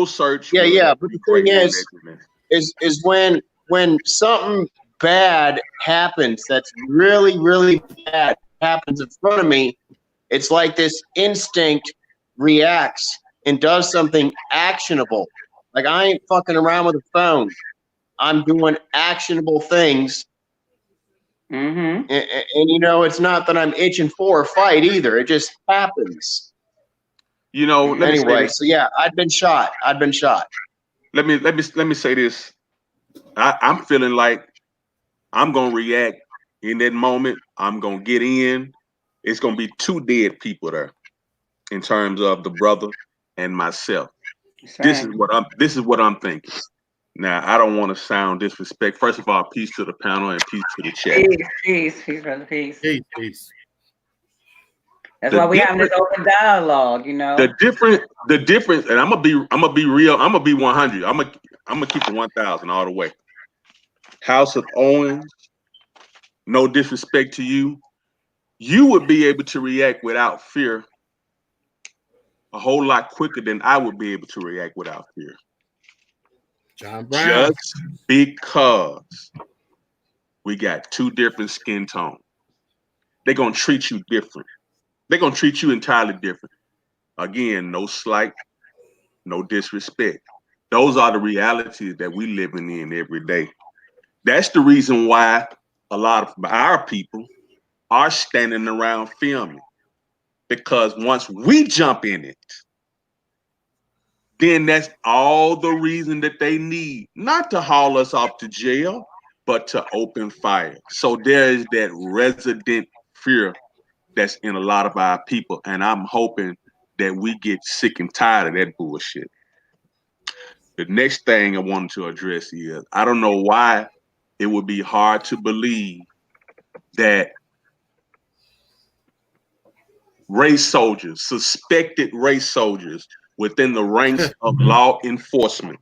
I: search.
C: Yeah. But the thing is when something bad happens, that's really, really bad, happens in front of me, it's like this instinct reacts and does something actionable. Like I ain't fucking around with a phone. I'm doing actionable things.
A: Mm-hmm.
C: And you know, it's not that I'm itching for a fight either. It just happens.
I: You know.
C: Anyway, so yeah, I've been shot.
I: Let me say this. I'm feeling like I'm gonna react in that moment. I'm gonna get in. It's gonna be 2 dead people there, in terms of the brother and myself. This is what I'm thinking. Now, I don't want to sound disrespect. First of all, peace to the panel and peace to the chat.
A: Peace, brother, peace.
D: Peace.
A: That's why we having this open dialogue,
I: The difference, and I'm gonna be real. I'm gonna be 100. I'm gonna keep it 1,000 all the way. House of Owens, no disrespect to you, you would be able to react without fear a whole lot quicker than I would be able to react without fear.
D: John Brown.
I: Just because we got two different skin tones, they're gonna treat you different. They're gonna treat you entirely different. Again, no slight, no disrespect. Those are the realities that we living in every day. That's the reason why a lot of our people are standing around filming. Because once we jump in it, then that's all the reason that they need, not to haul us off to jail, but to open fire. So there is that resident fear that's in a lot of our people. And I'm hoping that we get sick and tired of that bullshit. The next thing I wanted to address is, I don't know why it would be hard to believe that race soldiers, suspected race soldiers within the ranks of law enforcement.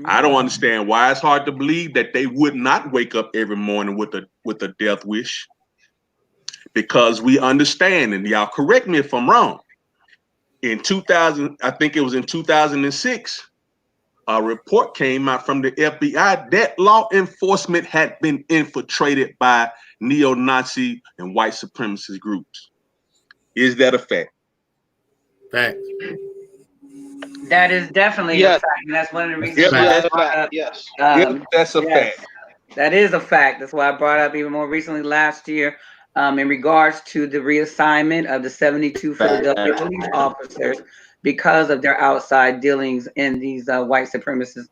I: I don't understand why it's hard to believe that they would not wake up every morning with a death wish. Because we understand, and y'all correct me if I'm wrong, in 2000, I think it was in 2006, a report came out from the FBI that law enforcement had been infiltrated by neo-Nazi and white supremacist groups. Is that a fact?
D: Fact.
A: That is definitely a fact. And that's one of the reasons why I brought up.
G: Yes.
I: That's a fact.
A: That is a fact. That's why I brought up even more recently last year in regards to the reassignment of the 72 Philadelphia police officers because of their outside dealings in these white supremacist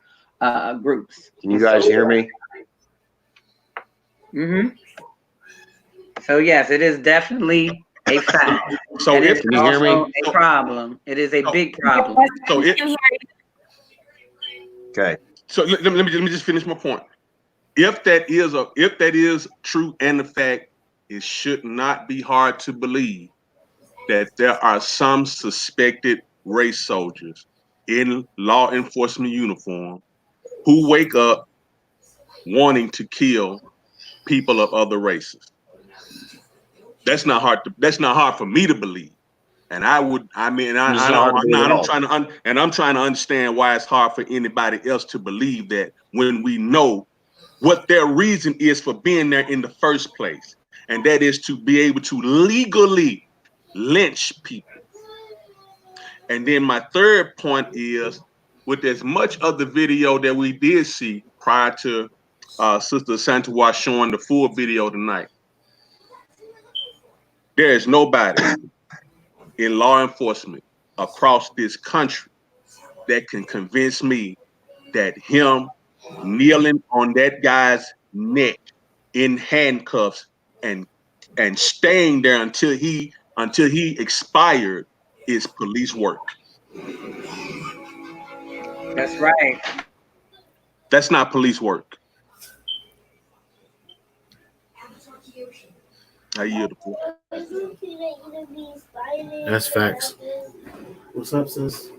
A: groups.
C: Can you guys hear me?
A: So yes, it is definitely a fact.
C: So if can you hear me?
A: A problem. It is a big problem.
I: So
C: okay.
I: So let me just finish my point. If that is true and the fact, it should not be hard to believe that there are some suspected race soldiers in law enforcement uniform who wake up wanting to kill people of other races. That's not hard for me to believe. And I'm trying to understand why it's hard for anybody else to believe that when we know what their reason is for being there in the first place. And that is to be able to legally lynch people. And then my third point is, with as much of the video that we did see prior to Sister Santawa showing the full video tonight, there is nobody in law enforcement across this country that can convince me that him kneeling on that guy's neck in handcuffs and staying there until he expired is police work.
A: That's right.
I: That's not police work. I yield the floor.
D: That's facts. What's up, sis?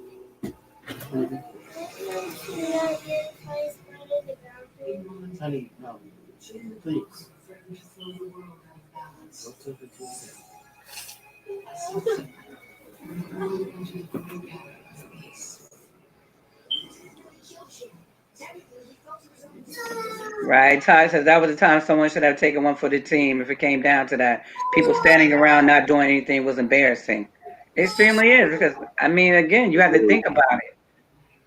D: Honey, no. Please.
A: Right. Ty says that was the time someone should have taken one for the team if it came down to that. People standing around not doing anything was embarrassing. It extremely is because, I mean, again, you have to think about it.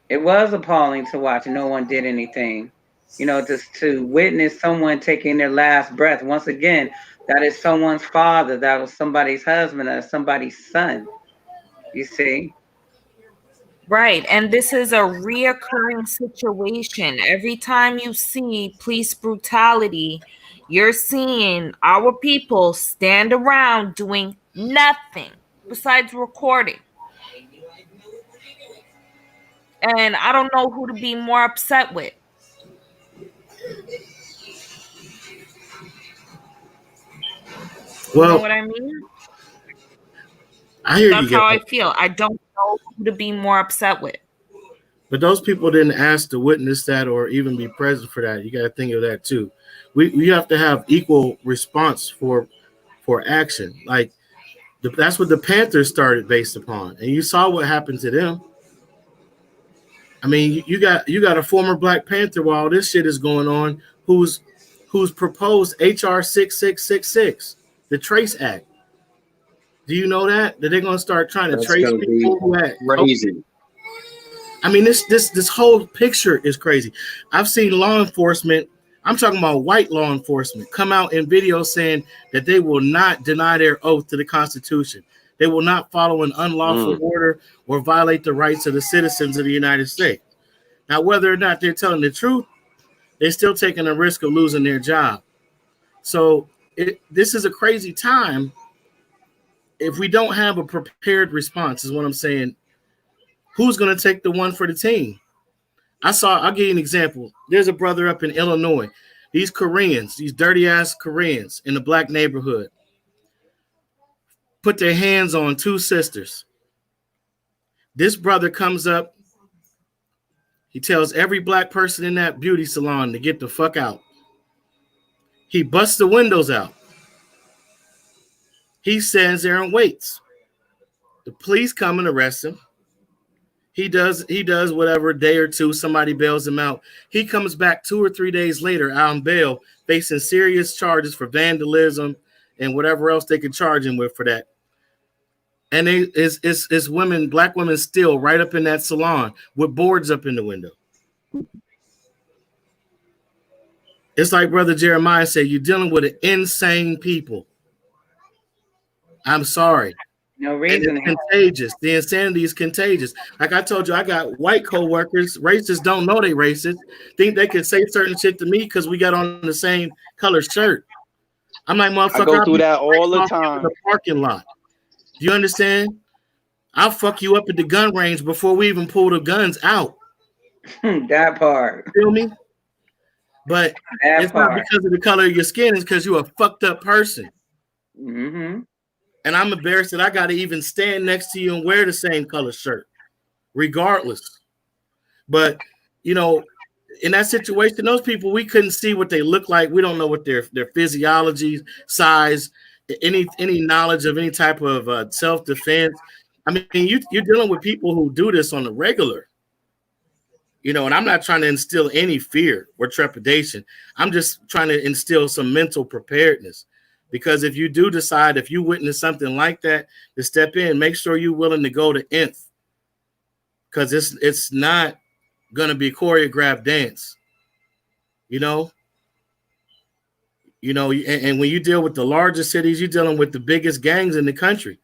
A: It was appalling to watch and no one did anything. You know, just to witness someone taking their last breath. Once again, that is someone's father. That was somebody's husband. That is somebody's son. You see?
B: Right. And this is a reoccurring situation. Every time you see police brutality, you're seeing our people stand around doing nothing besides recording. And I don't know who to be more upset with. You know
D: Well,
B: what I mean?
D: I hear
B: That's
D: you,
B: how I
D: guys.
B: feel. I don't know who to be more upset with.
D: But those people didn't ask to witness that or even be present for that. You got to think of that too. We have to have equal response for action. Like that's what the Panthers started based upon, and you saw what happened to them. I mean, you got a former Black Panther while this shit is going on, who's proposed HR 6666, the Trace Act. Do you know that they're gonna start trying to
C: That's
D: trace
C: going to be
D: people who had COVID?
C: crazy.
D: I mean, this whole picture is crazy. I've seen law enforcement. I'm talking about white law enforcement come out in videos saying that they will not deny their oath to the Constitution. They will not follow an unlawful order or violate the rights of the citizens of the United States. Now, whether or not they're telling the truth, they're still taking a risk of losing their job. So this is a crazy time. If we don't have a prepared response, is what I'm saying. Who's going to take the one for the team? I'll give you an example. There's a brother up in Illinois. These Koreans, these dirty ass Koreans in the black neighborhood, put their hands on two sisters. This brother comes up. He tells every black person in that beauty salon to get the fuck out. He busts the windows out. He stands there and waits. The police come and arrest him. He does whatever, a day or two, somebody bails him out. He comes back 2 or 3 days later out on bail, facing serious charges for vandalism and whatever else they could charge him with for that. And it's women, black women, still right up in that salon with boards up in the window. It's like Brother Jeremiah said, you're dealing with an insane people. I'm sorry.
A: No reason.
D: And it's contagious. The insanity is contagious. Like I told you, I got white co-workers. Racists don't know they racist. Think they can say certain shit to me because we got on the same color shirt. I'm like, motherfucker,
G: I go through that all the time.
D: In the parking lot. Do you understand? I'll fuck you up at the gun range before we even pull the guns out.
A: That part.
D: You feel me? But it's not because of the color of your skin. It's because you're a fucked up person.
A: Mm-hmm.
D: And I'm embarrassed that I got to even stand next to you and wear the same color shirt, regardless. But, you know, in that situation, those people, we couldn't see what they look like. We don't know what their physiology, size, any knowledge of any type of self-defense. I mean, you're dealing with people who do this on the regular. You know, and I'm not trying to instill any fear or trepidation. I'm just trying to instill some mental preparedness. Because if you do decide, if you witness something like that, to step in, make sure you're willing to go to nth. Because it's not going to be choreographed dance. You know, and when you deal with the largest cities, you're dealing with the biggest gangs in the country.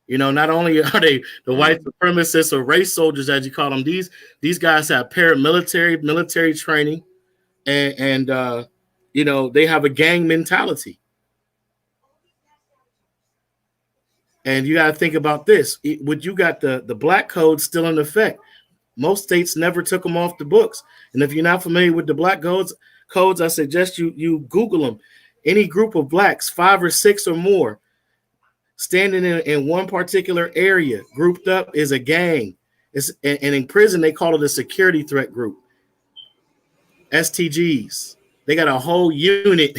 D: You know, not only are they the white supremacists or race soldiers, as you call them, these guys have military training, and you know, they have a gang mentality. And you got to think about this. When you got the black code still in effect, most states never took them off the books. And if you're not familiar with the black codes, I suggest you Google them. Any group of blacks, 5 or 6 or more, standing in one particular area, grouped up, is a gang. And in prison, they call it a security threat group, STGs. They got a whole unit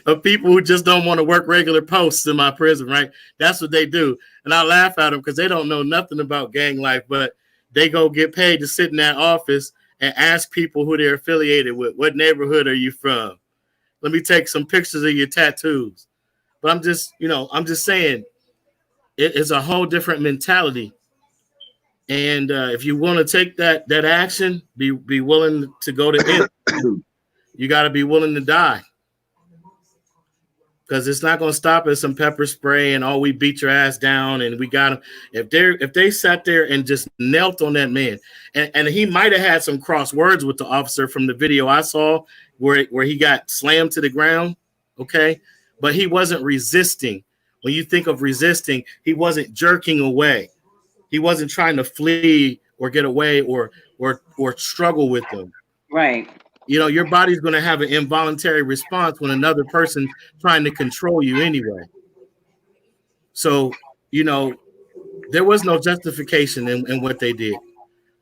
D: of people who just don't want to work regular posts in my prison, right? That's what they do. And I laugh at them because they don't know nothing about gang life, but they go get paid to sit in that office and ask people who they're affiliated with. What neighborhood are you from? Let me take some pictures of your tattoos. But I'm just saying, it's a whole different mentality. And if you want to take that action, be willing to go to it. You got to be willing to die, because it's not going to stop at some pepper spray and we beat your ass down and we got them. If they sat there and just knelt on that man, and he might have had some cross words with the officer from the video I saw where he got slammed to the ground, okay, but he wasn't resisting. When you think of resisting, he wasn't jerking away. He wasn't trying to flee or get away or struggle with them.
A: Right.
D: You know, your body's going to have an involuntary response when another person's trying to control you anyway. So, you know, there was no justification in what they did.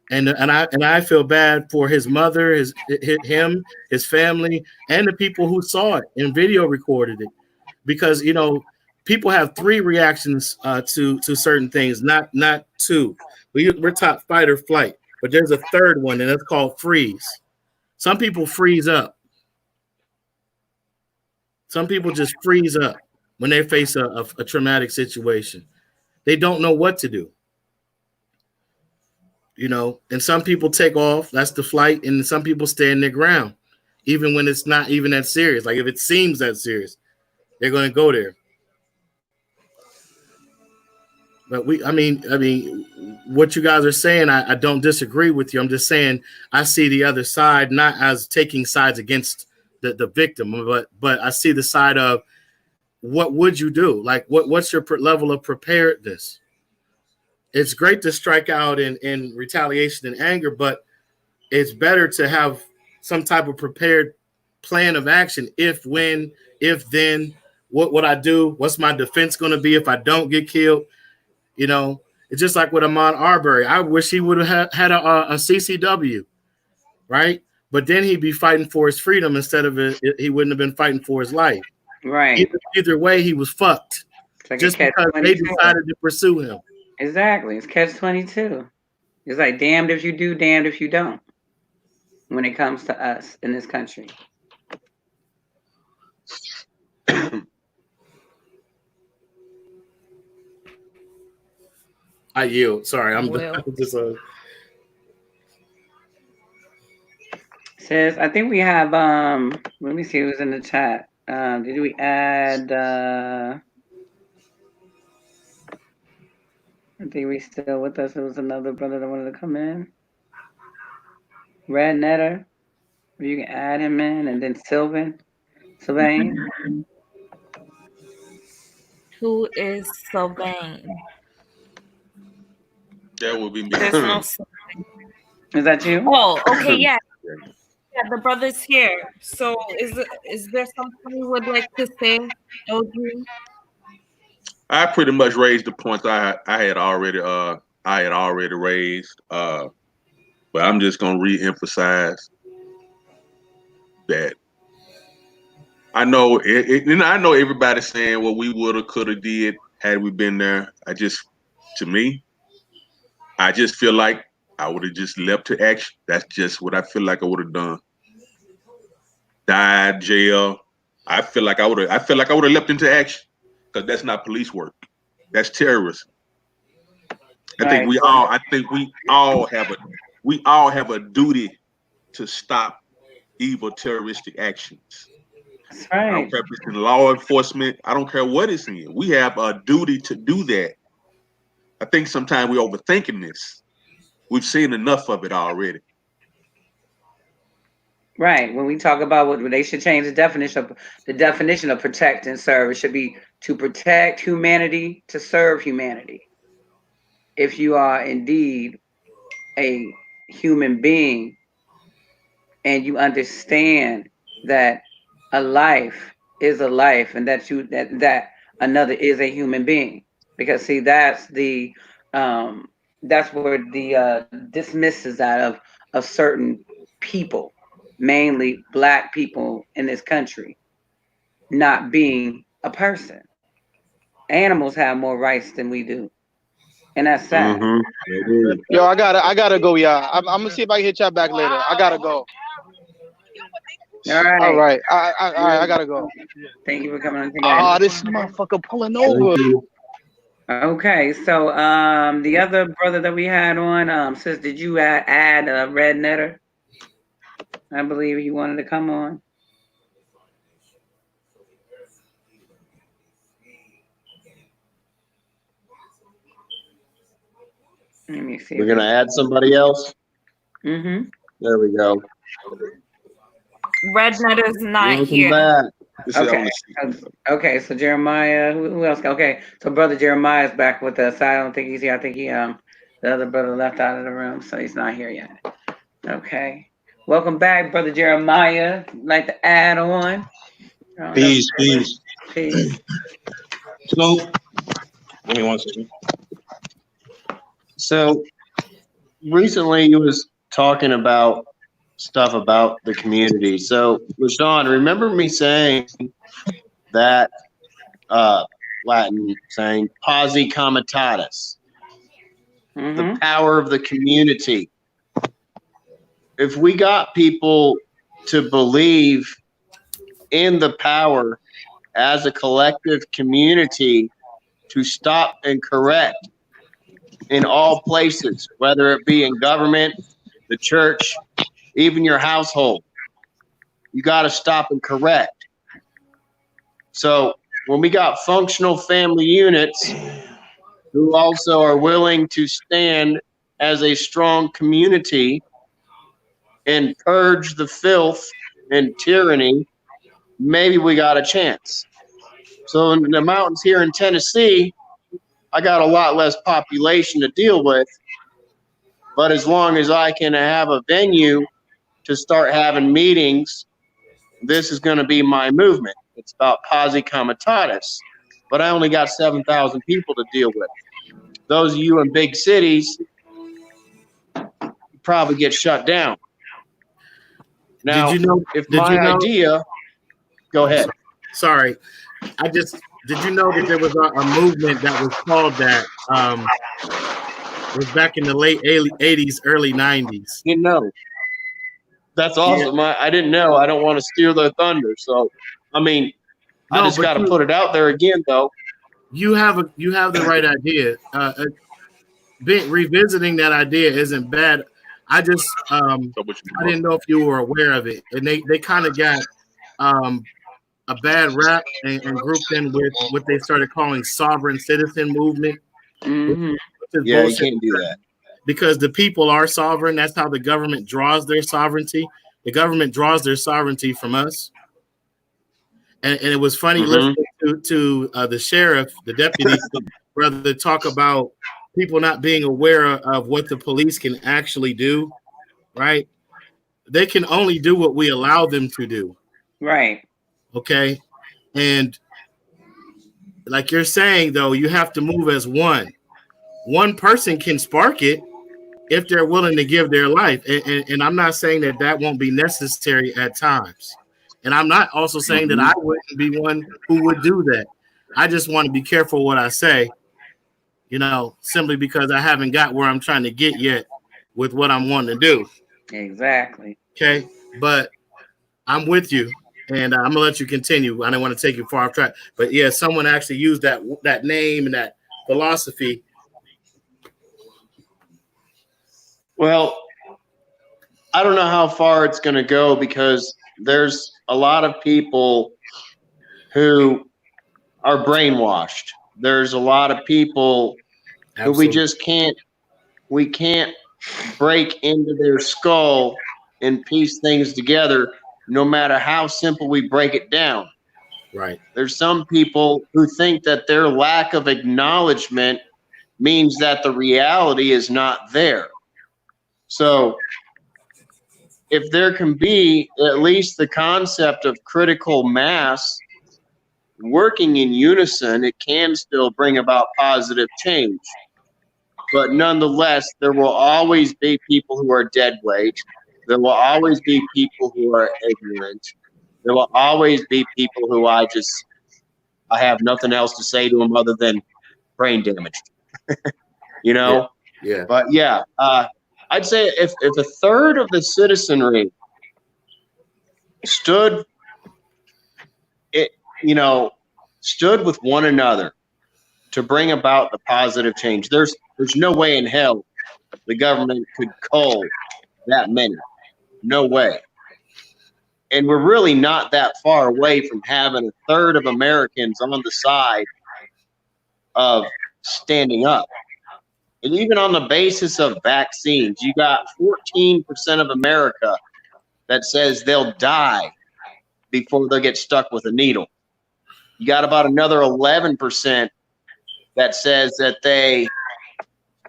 D: And I feel bad for his mother, him, his family, and the people who saw it and video recorded it, because you know people have three reactions to certain things, not two. We're taught fight or flight, but there's a third one, and it's called freeze. Some people freeze up. Some people just freeze up when they face a traumatic situation. They don't know what to do. You know, and some people take off, that's the flight, and some people stand their ground, even when it's not even that serious. Like if it seems that serious, they're going to go there. But I mean, what you guys are saying, I don't disagree with you. I'm just saying I see the other side, not as taking sides against the victim, but I see the side of what would you do? Like what's your level of preparedness? It's great to strike out in retaliation and anger, but it's better to have some type of prepared plan of action. If, when, if, then, what would I do? What's my defense going to be if I don't get killed? You know, it's just like with Ahmaud Arbery. I wish he would have had a CCW, right? But then he'd be fighting for his freedom instead of he wouldn't have been fighting for his life.
A: Right.
D: Either way, he was fucked. Like just because they decided to pursue him.
A: Exactly. It's catch-22. It's like damned if you do, damned if you don't. When it comes to us in this country.
D: I yield. Sorry, I'm just
A: Says I think we have let me see who's in the chat. Did we add I think we still with us. There was another brother that wanted to come in. Red Netter. You can add him in, and then Sylvain.
B: Who is Sylvain?
I: That would be me.
B: There's no.
A: Is that you?
B: Oh, okay, yeah. Yeah, the brother's here. So is there something you would like to say, OG?
I: I pretty much raised the points I had already raised. But I'm just gonna re-emphasize that I know I know everybody's saying what we would have, could have did had we been there. I just feel like I would have just leapt to action. That's just what I feel like I would have done. Died, jail. I feel like I would have leapt into action, because that's not police work. That's terrorism. I think we all have a duty to stop evil terroristic actions.
A: That's right.
I: I don't care if it's in law enforcement. I don't care what it's in. We have a duty to do that. I think sometimes we're overthinking this. We've seen enough of it already.
A: Right. When we talk about what they should change the definition of protect and serve, it should be to protect humanity, to serve humanity. If you are indeed a human being and you understand that a life is a life, and that another is a human being, because see, that's where the dismisses out of certain people, mainly Black people in this country, not being a person. Animals have more rights than we do, and that's sad.
C: Mm-hmm.
G: Yo, I gotta go, y'all. I'm gonna see if I can hit y'all back later. I gotta go.
A: All right.
G: All right. I gotta go.
A: Thank you for coming on today.
G: Oh, this motherfucker pulling over.
A: Okay, so the other brother that we had on, sis, did you add Red Netter? I believe he wanted to come on. Let me see.
C: We're gonna add somebody else.
A: Mm-hmm.
C: There we go.
B: Red Netter's not
C: Welcome
B: here.
C: back.
A: Okay. So Jeremiah, who else? Okay, so brother Jeremiah is back with us. I don't think he's here. I think he The other brother left out of the room, so he's not here yet. Okay. Welcome back, Brother Jeremiah. Like to add on?
F: Peace, peace.
A: Peace.
F: So, give me 1 second.
C: So recently you was talking about stuff about the community. So LaShawn, remember me saying that Latin saying posse comitatus, the power of the community. If we got people to believe in the power as a collective community to stop and correct in all places, whether it be in government, the church, even your household, you got to stop and correct. So when we got functional family units who also are willing to stand as a strong community and purge the filth and tyranny, maybe we got a chance. So in the mountains here in Tennessee, I got a lot less population to deal with, but as long as I can have a venue to start having meetings, this is going to be my movement. It's about posse comitatus, but I only got 7,000 people to deal with. Those of you in big cities probably get shut down. Now, idea, go ahead.
D: Sorry. Did you know that there was a movement that was called that was back in the late 80s, early 90s?
C: You know. That's awesome. Yeah. I didn't know. I don't want to steal their thunder. So, I mean, I just got to put it out there again, though.
D: You have the right idea. Revisiting that idea isn't bad. I just I didn't know if you were aware of it, and they kind of got a bad rap and grouped in with what they started calling sovereign citizen movement.
C: Mm-hmm. Yeah, you can't do that.
D: Because the people are sovereign. That's how the government draws their sovereignty. The government draws their sovereignty from us. And it was funny listening to the sheriff, the deputy, brother, talk about people not being aware of what the police can actually do, right? They can only do what we allow them to do.
A: Right.
D: Okay. And like you're saying, though, you have to move as one. One person can spark it if they're willing to give their life. And I'm not saying that won't be necessary at times. And I'm not also saying that I wouldn't be one who would do that. I just want to be careful what I say, simply because I haven't got where I'm trying to get yet with what I'm wanting to do.
A: Exactly.
D: Okay. But I'm with you. And I'm going to let you continue. I don't want to take you far off track. But, yeah, someone actually used that name and that philosophy.
C: Well, I don't know how far it's going to go because there's a lot of people who are brainwashed. There's a lot of people who we just can't break into their skull and piece things together no matter how simple we break it down.
D: Right.
C: There's some people who think that their lack of acknowledgement means that the reality is not there. So if there can be at least the concept of critical mass working in unison, it can still bring about positive change. But nonetheless, there will always be people who are dead weight. There will always be people who are ignorant. There will always be people who I have nothing else to say to them other than brain damage.
D: Yeah.
C: But yeah, I'd say if a third of the citizenry stood with one another to bring about the positive change, there's no way in hell the government could cull that many. No way. And we're really not that far away from having a third of Americans on the side of standing up. And even on the basis of vaccines, you got 14% of America that says they'll die before they'll get stuck with a needle. You got about another 11% that says that they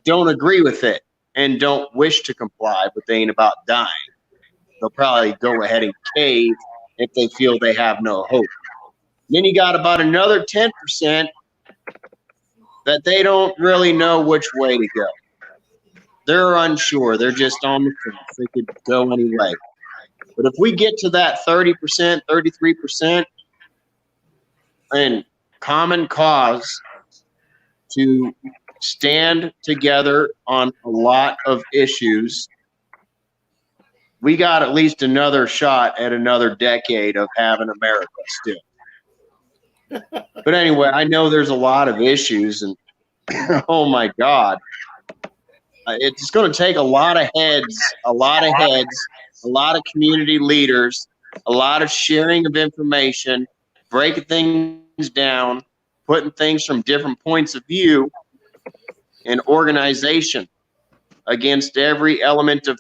C: don't agree with it and don't wish to comply, but they ain't about dying. They'll probably go ahead and cave if they feel they have no hope. Then you got about another 10% that they don't really know which way to go. They're unsure. They're just on the fence. They could go any way. But if we get to that 30%, 33%, and common cause to stand together on a lot of issues, we got at least another shot at another decade of having America still. But anyway, I know there's a lot of issues, and oh my God, it's going to take a lot of heads, a lot of community leaders, a lot of sharing of information, breaking things down, putting things from different points of view, and organization against every element of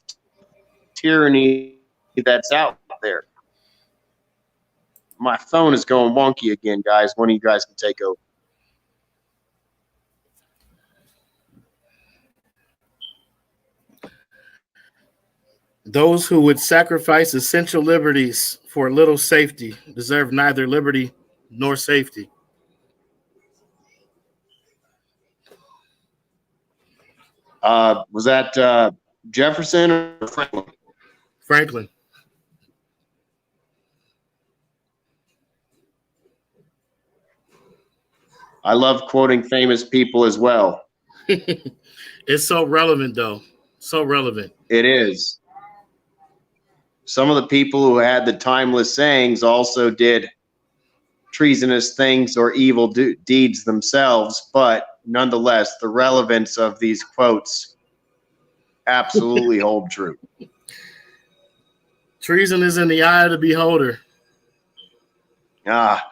C: tyranny that's out there. My phone is going wonky again, guys. One of you guys can take over.
D: Those who would sacrifice essential liberties for a little safety deserve neither liberty nor safety.
C: Was that Jefferson or Franklin?
D: Franklin.
C: I love quoting famous people as well.
D: It's so relevant, though. So relevant.
C: It is. Some of the people who had the timeless sayings also did treasonous things or evil deeds themselves, but nonetheless, the relevance of these quotes absolutely hold true.
D: Treason is in the eye of the beholder.
C: Ah,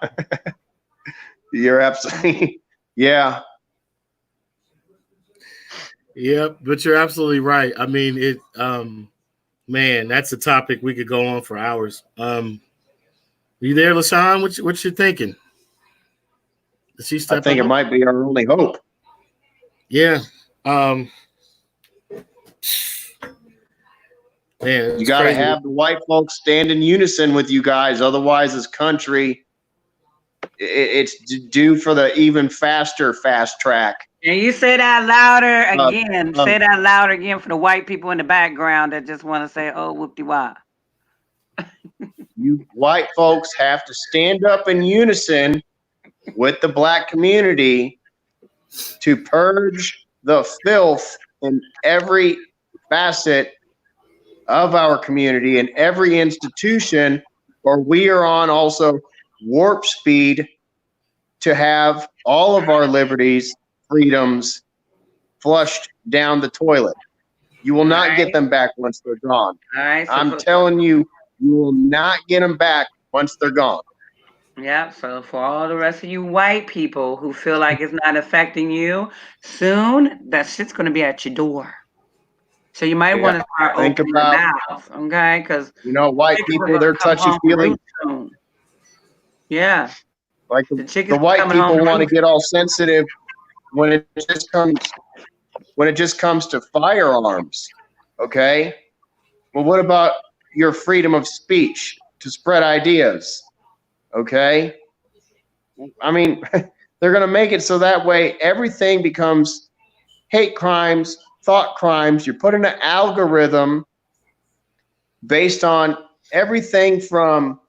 C: you're absolutely, yeah.
D: Yep, but you're absolutely right. I mean, man, that's a topic we could go on for hours. You there, LaShawn? What you thinking? Did she step
C: I think
D: up?
C: it might be our only hope.
D: Yeah. Man,
C: you got to have the white folks stand in unison with you guys. Otherwise, this country, it's due for the even faster fast track.
A: And you say that louder again. Say that louder again for the white people in the background that just want to say, oh, whoop-de-wah.
C: You white folks have to stand up in unison with the black community to purge the filth in every facet of our community and every institution, or we are on also warp speed to have all of our liberties, freedoms flushed down the toilet. You will not get them back once they're gone.
A: All right. So
C: I'm telling you, you will not get them back once they're gone.
A: Yeah, so for all the rest of you white people who feel like it's not affecting you, soon that shit's going to be at your door. So you might want to start opening your mouth, okay? Because
C: white people, they're touchy-feely.
A: Yeah.
C: Like the white people want to get all sensitive when it just comes to firearms, okay? Well, what about your freedom of speech to spread ideas? Okay. I mean, they're going to make it so that way everything becomes hate crimes, thought crimes. You're putting an algorithm based on everything from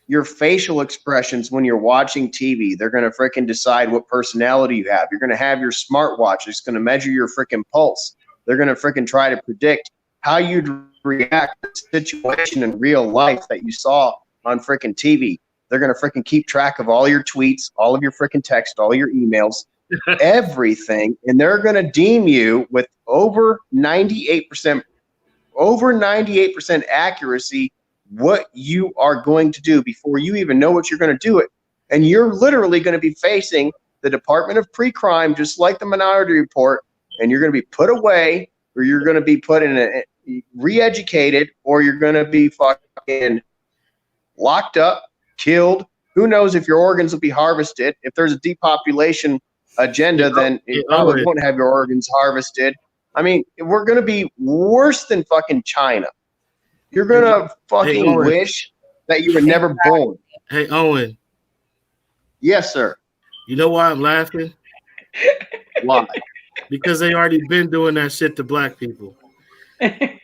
C: your facial expressions when you're watching TV. They're going to freaking decide what personality you have. You're going to have your smartwatch. It's going to measure your freaking pulse. They're going to freaking try to predict how you'd react to the situation in real life that you saw on freaking TV. They're going to freaking keep track of all your tweets, all of your freaking text, all your emails, everything. And they're going to deem you with over 98% accuracy what you are going to do before you even know what you're going to do it. And you're literally going to be facing the Department of Pre-Crime, just like the Minority Report, and you're going to be put away, or you're going to be put in re-educated, or you're going to be fucking locked up, killed. Who knows if your organs will be harvested? If there's a depopulation agenda, then you probably won't have your organs harvested. I mean, we're going to be worse than fucking China. You're going to fucking wish that you were never born.
D: Hey, Owen.
C: Yes, sir.
D: You know why I'm laughing?
C: Why?
D: Because they already been doing that shit to black people.
C: Dick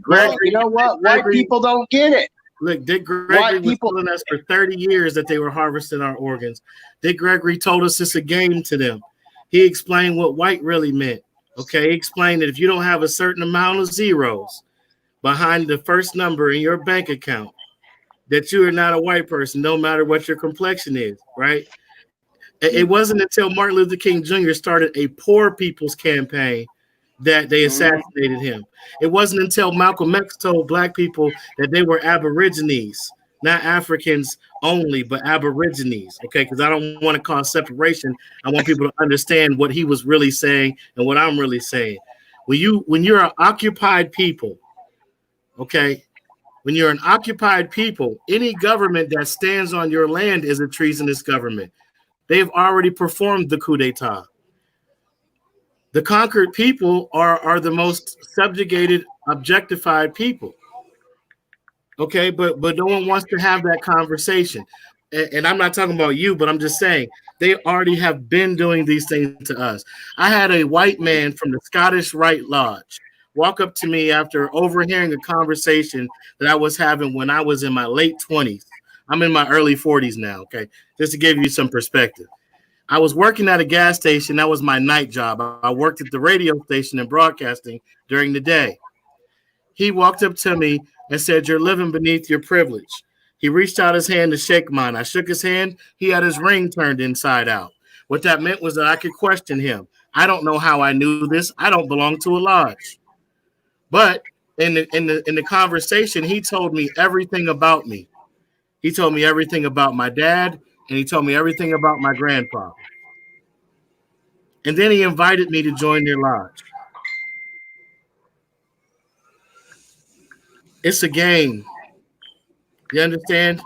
C: Gregory, you know what? White people don't get it.
D: Look, Dick Gregory was telling us for 30 years that they were harvesting our organs. Dick Gregory told us it's a game to them. He explained what white really meant. Okay, he explained that if you don't have a certain amount of zeros behind the first number in your bank account, that you are not a white person, no matter what your complexion is, right? It wasn't until Martin Luther King Jr. started a poor people's campaign that they assassinated him. It wasn't until Malcolm X told black people that they were Aborigines, not Africans only, but Aborigines, okay? Because I don't want to cause separation. I want people to understand what he was really saying and what I'm really saying. When you're an occupied people, okay, when you're an occupied people, any government that stands on your land is a treasonous government. They've already performed the coup d'etat. The conquered people are the most subjugated, objectified people. Okay, but no one wants to have that conversation. And I'm not talking about you, but I'm just saying they already have been doing these things to us. I had a white man from the Scottish Rite Lodge walk up to me after overhearing a conversation that I was having when I was in my late 20s. I'm in my early 40s now, okay? Just to give you some perspective. I was working at a gas station. That was my night job. I worked at the radio station and broadcasting during the day. He walked up to me and said, "You're living beneath your privilege." He reached out his hand to shake mine. I shook his hand. He had his ring turned inside out. What that meant was that I could question him. I don't know how I knew this. I don't belong to a lodge. But in the conversation, he told me everything about me. He told me everything about my dad, and he told me everything about my grandfather. And then he invited me to join their lodge. It's a game. You understand?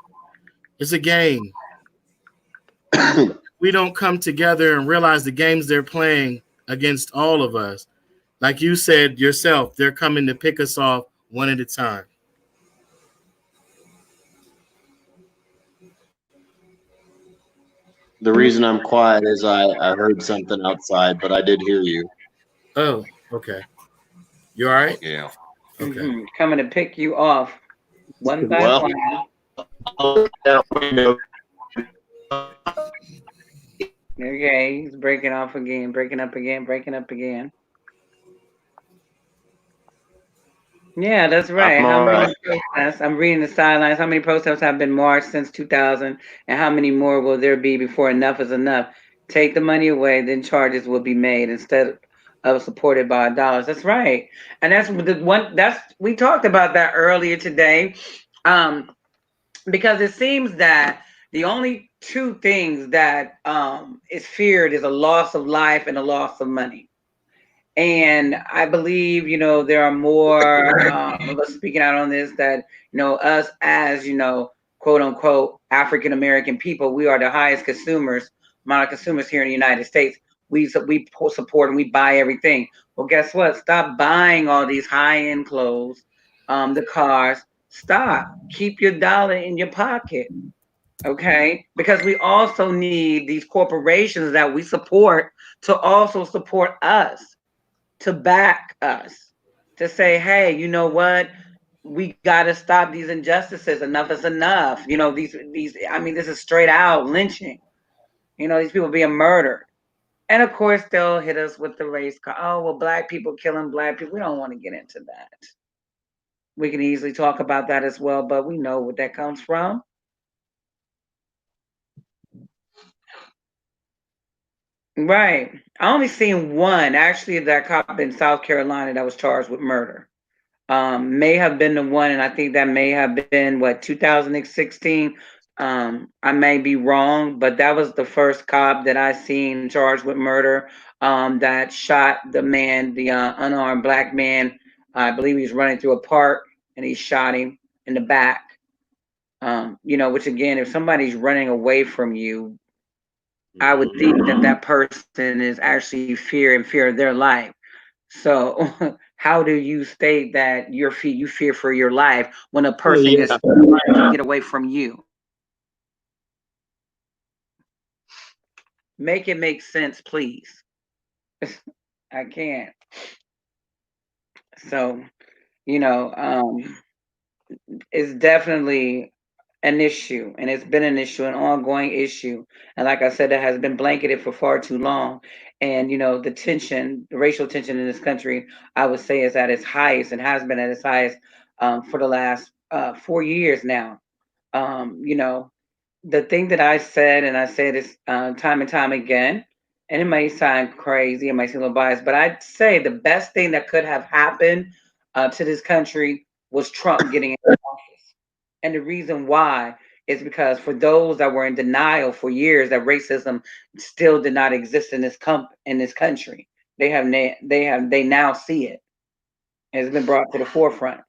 D: It's a game. We don't come together and realize the games they're playing against all of us. Like you said yourself, they're coming to pick us off one at a time.
C: The reason I'm quiet is I heard something outside, but I did hear you.
D: Oh, okay. You all right?
C: Yeah.
D: Okay.
A: Coming to pick you off one by one. Okay, he's breaking off again, breaking up again, breaking up again. Yeah, that's right. How many protests? I'm reading the sidelines. How many protests have been marched since 2000, and how many more will there be before enough is enough? Take the money away, then charges will be made instead of supported by dollars. That's right, and that's the one. That's we talked about that earlier today, because it seems that the only two things that is feared is a loss of life and a loss of money. And I believe, there are more of us speaking out on this that, us as, quote unquote, African American people, we are the highest consumers, amount of consumers here in the United States. We support and we buy everything. Well, guess what? Stop buying all these high end clothes, the cars. Stop. Keep your dollar in your pocket. Okay, because we also need these corporations that we support to also support us, to back us, to say, hey, you know what? We got to stop these injustices. Enough is enough. These. I mean, this is straight out lynching. These people being murdered, and of course they'll hit us with the race card. Oh well, black people killing black people. We don't want to get into that. We can easily talk about that as well, but we know what that comes from. Right. I only seen one actually, that cop in South Carolina that was charged with murder. May have been the one, and I think that may have been what 2016. I may be wrong, but that was the first cop that I seen charged with murder. That shot the man, the unarmed black man. I believe he was running through a park, and he shot him in the back. Which again, if somebody's running away from you, I would think that that person is actually fear of their life. So how do you state that you fear for your life when a
C: Oh
A: person is
C: yeah.
A: trying to get away from you? Make it make sense, please. I can't. So, you know, it's definitely an issue, and it's been an issue, an ongoing issue. And like I said, it has been blanketed for far too long. And the tension, the racial tension in this country, I would say, is at its highest and has been at its highest for the last 4 years now. You know, the thing that I said, and I say this time and time again, and it might sound crazy, it might seem a little biased, but I'd say the best thing that could have happened to this country was Trump getting in office. And the reason why is because for those that were in denial for years that racism still did not exist in this country, they now see it. It's been brought to the forefront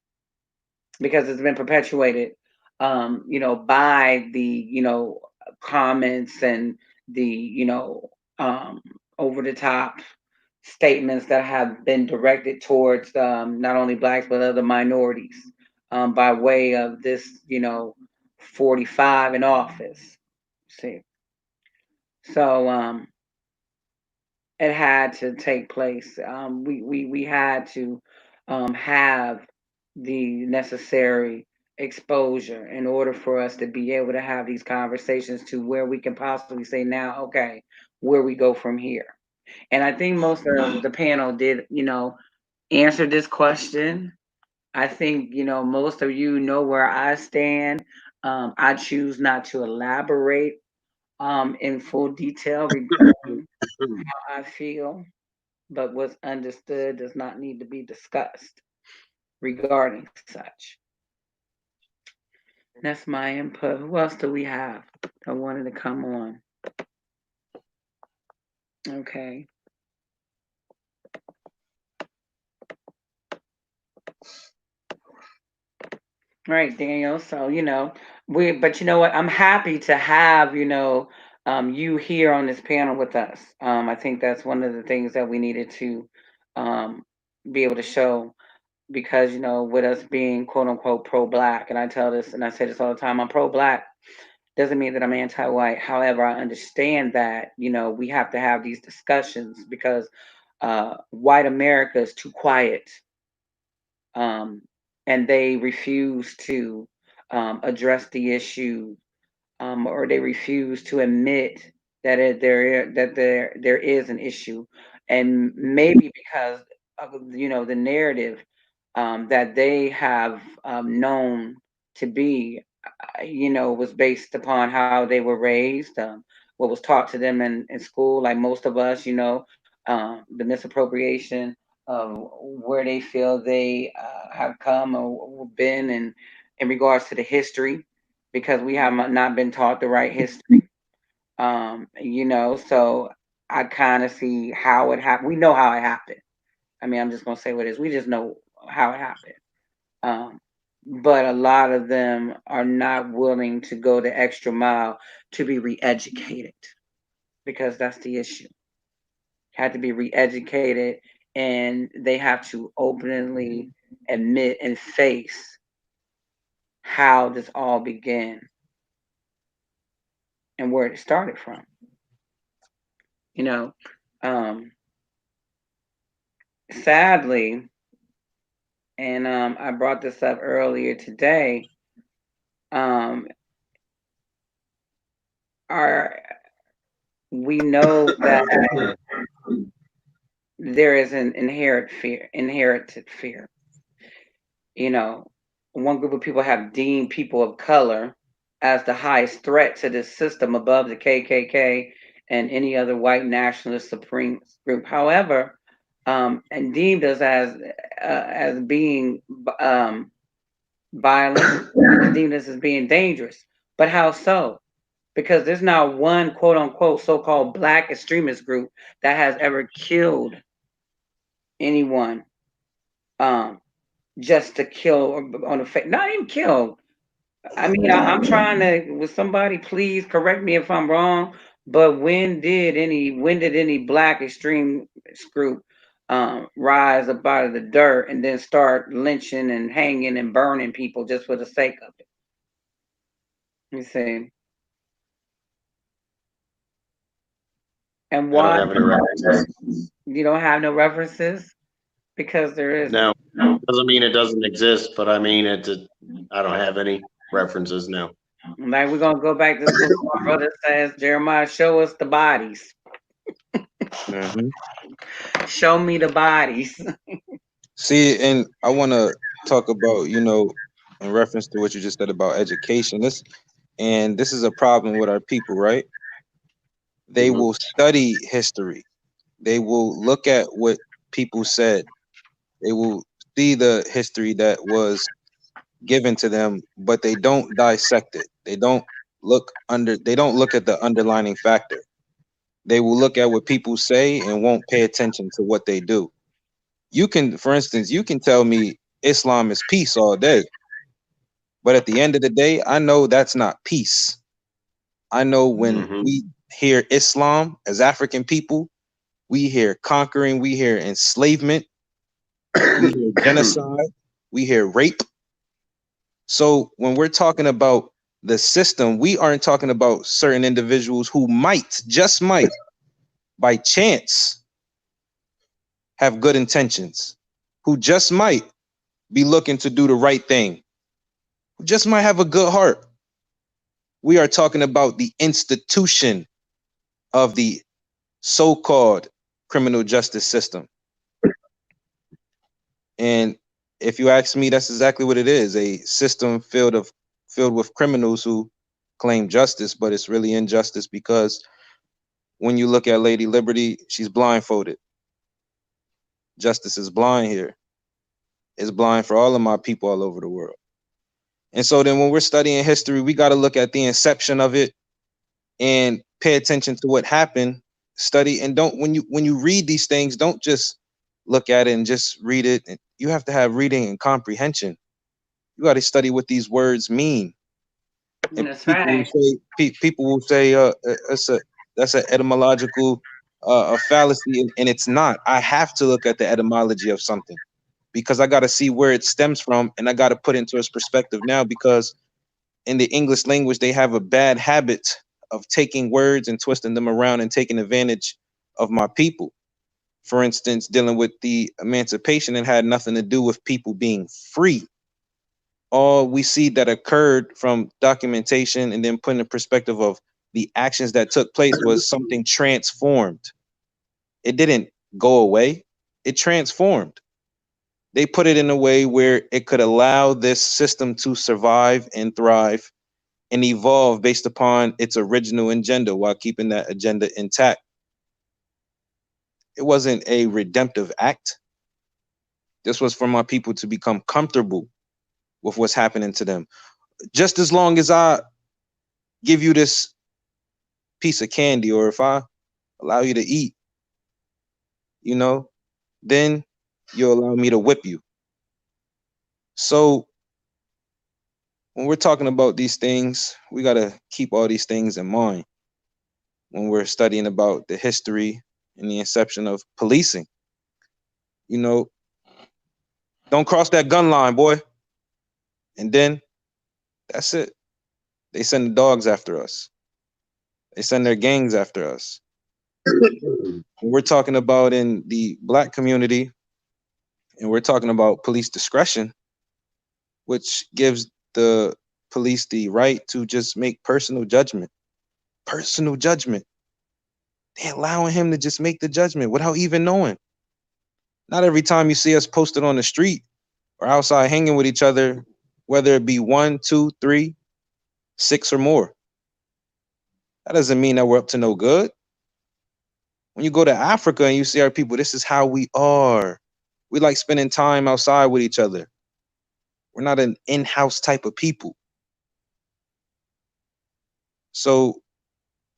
A: because it's been perpetuated, by the, comments and the, um, over the top statements that have been directed towards not only blacks but other minorities by way of this, 45 in office. See, so it had to take place. We had to have the necessary exposure in order for us to be able to have these conversations to where we can possibly say now, okay, where we go from here. And I think most of the panel did, answer this question. I think, most of you know where I stand. I choose not to elaborate in full detail regarding how I feel, but what's understood does not need to be discussed regarding such. That's my input. Who else do we have that wanted to come on? Okay. Right, Daniel. So, but you know what? I'm happy to have, you here on this panel with us. I think that's one of the things that we needed to um, be able to show because, with us being quote unquote pro black, and I tell this and I say this all the time, I'm pro black. Doesn't mean that I'm anti white. However, I understand that, we have to have these discussions because white America is too quiet, um, and they refuse to address the issue, or they refuse to admit that there is an issue, and maybe because of the narrative that they have known to be, was based upon how they were raised, what was taught to them in school, like most of us, the misappropriation of where they feel they have come or been in regards to the history, because we have not been taught the right history. So I kind of see how it happened. We know how it happened. I mean, I'm just gonna say what it is. We just know how it happened. Um, but a lot of them are not willing to go the extra mile to be re-educated because that's the issue. Had to be re-educated, and they have to openly admit and face how this all began and where it started from. You know, um, sadly, and I brought this up earlier today. Um, our We know that there is an inherited fear. You know, one group of people have deemed people of color as the highest threat to this system above the KKK and any other white nationalist supreme group. However, and deemed us as being um, violent, deemed us as being dangerous. But how so? Because there's not one quote unquote so-called black extremist group that has ever killed anyone, um, just to kill or on the face. Not even kill. I mean, I'm trying to. Would somebody please correct me if I'm wrong? But when did any black extremist group rise up out of the dirt and then start lynching and hanging and burning people just for the sake of it. You see. And
C: I don't
A: why
C: have any references.
A: you don't have no references? Because there isn't.
C: No, doesn't mean it doesn't exist, but I mean I don't have any references now.
A: Like we're gonna go back to the book. My brother says, Jeremiah, show us the bodies.
F: Mhm.
A: Show me the bodies.
F: See, and I want to talk about, in reference to what you just said about education. This is a problem with our people, right? They
C: Mhm.
F: will study history. They will look at what people said. They will see the history that was given to them, but they don't dissect it. They don't look at the underlining factor. They will look at what people say and won't pay attention to what they do. For instance, you can tell me Islam is peace all day, but at the end of the day, I know that's not peace. I know when
C: Mhm.
F: we hear Islam as African people, we hear conquering, we hear enslavement, we hear genocide, we hear rape. So when we're talking about the system, we aren't talking about certain individuals who just might, by chance, have good intentions, who just might be looking to do the right thing, who just might have a good heart. We are talking about the institution of the so-called criminal justice system. And if you ask me, that's exactly what it is, a system filled with criminals who claim justice, but it's really injustice because when you look at Lady Liberty, she's blindfolded. Justice is blind here. It's blind for all of my people all over the world. And so then when we're studying history, we got to look at the inception of it and pay attention to what happened. Study and don't when you read these things, don't just look at it and just read it. You have to have reading and comprehension. You got to study what these words mean. And
A: That's right.
F: people will say that's an etymological a fallacy, and it's not. I have to look at the etymology of something because I got to see where it stems from, and I got to put into its perspective now because in the English language they have a bad habit of taking words and twisting them around and taking advantage of my people. For instance, dealing with the emancipation, it had nothing to do with people being free. All we see that occurred from documentation and then put in the perspective of the actions that took place was something transformed. It didn't go away, it transformed. They put it in a way where it could allow this system to survive and thrive and evolve based upon its original agenda while keeping that agenda intact. It wasn't a redemptive act. This was for my people to become comfortable with what's happening to them. Just as long as I give you this piece of candy or if I allow you to eat, then you'll allow me to whip you. So when we're talking about these things, we got to keep all these things in mind when we're studying about the history and the inception of policing. Don't cross that gun line, boy. And then that's it. They send the dogs after us. They send their gangs after us. We're talking about in the Black community, and we're talking about police discretion, which gives the police the right to just make personal judgment. Personal judgment. They're allowing him to just make the judgment without even knowing. Not every time you see us posted on the street or outside hanging with each other, whether it be 1, 2, 3, 6, or more. That doesn't mean that we're up to no good. When you go to Africa and you see our people, this is how we are. We like spending time outside with each other. We're not an in-house type of people. So,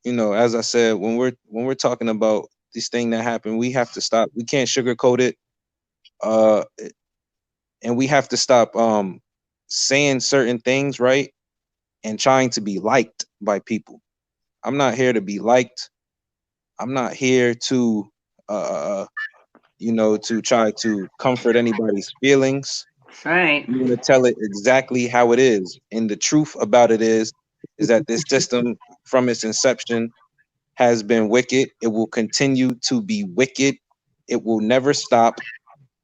F: as I said, when we're talking about this thing that happened, we have to stop. We can't sugarcoat it. Uh, and we have to stop saying certain things, right? And trying to be liked by people. I'm not here to be liked. I'm not here to to try to comfort anybody's feelings.
A: Right.
F: You want to tell it exactly how it is. And the truth about it is that this system from its inception has been wicked. It will continue to be wicked. It will never stop.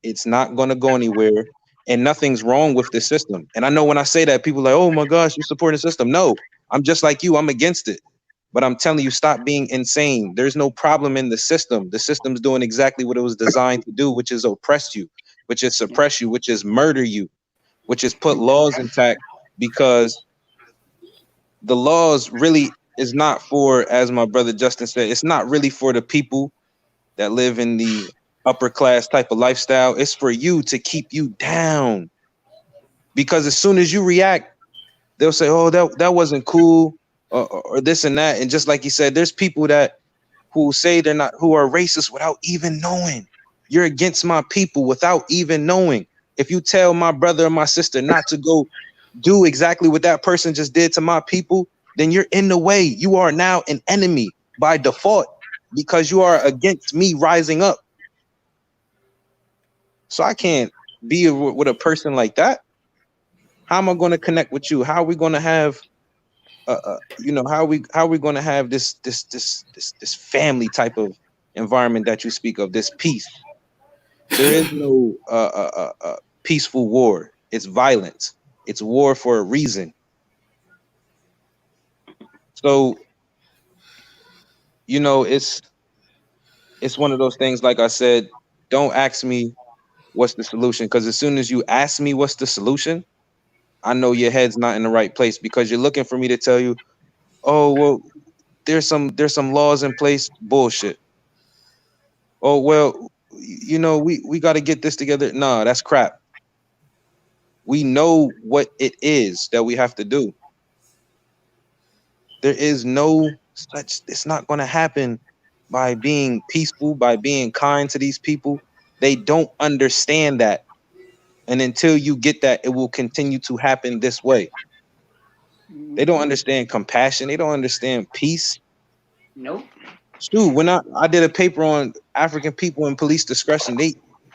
F: It's not going to go anywhere. And nothing's wrong with the system. And I know when I say that, people are like, oh my gosh, you're supporting the system. No, I'm just like you. I'm against it. But I'm telling you, stop being insane. There's no problem in the system. The system's doing exactly what it was designed to do, which is oppress you, which is suppress you, which is murder you, which is put laws intact, because the laws really is not for, as my brother Justin said, it's not really for the people that live in the upper class type of lifestyle. It's for you to keep you down. Because as soon as you react, they'll say, oh, that wasn't cool, or this and that. And just like he said, there's people that who say they're not, who are racist without even knowing. You're against my people without even knowing. If you tell my brother or my sister not to go do exactly what that person just did to my people, then you're in the way. You are now an enemy by default because you are against me rising up. So I can't be with a person like that. How am I going to connect with you? How are we going to have, how are we going to have this family type of environment that you speak of, this peace? There is no peaceful war. It's violence. It's war for a reason. So, it's one of those things, like I said, don't ask me what's the solution, because as soon as you ask me what's the solution, I know your head's not in the right place, because you're looking for me to tell you, oh, well, there's some laws in place. Bullshit. Oh, well, we got to get this together. Nah, that's crap. We know what it is that we have to do. There is no such, it's not going to happen by being peaceful, by being kind to these people. They don't understand that. And until you get that, it will continue to happen this way. They don't understand compassion. They don't understand peace.
A: Nope.
F: Dude, when I did a paper on African people and police discretion,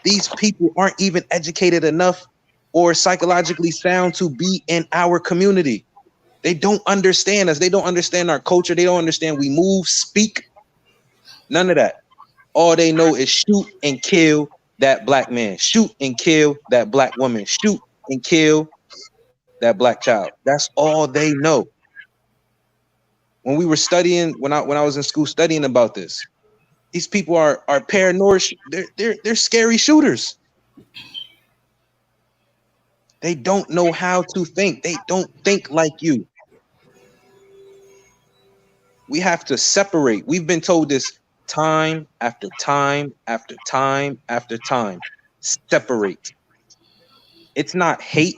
F: these people aren't even educated enough or psychologically sound to be in our community. They don't understand us. They don't understand our culture. They don't understand we move, speak. None of that. All they know is shoot and kill that black man. Shoot and kill that black woman. Shoot and kill that black child. That's all they know. When we were studying, when I was in school studying about this, these people are paranoid. They're scary shooters. They don't know how to think. They don't think like you. We have to separate. We've been told this time after time after time after time. Separate. It's not hate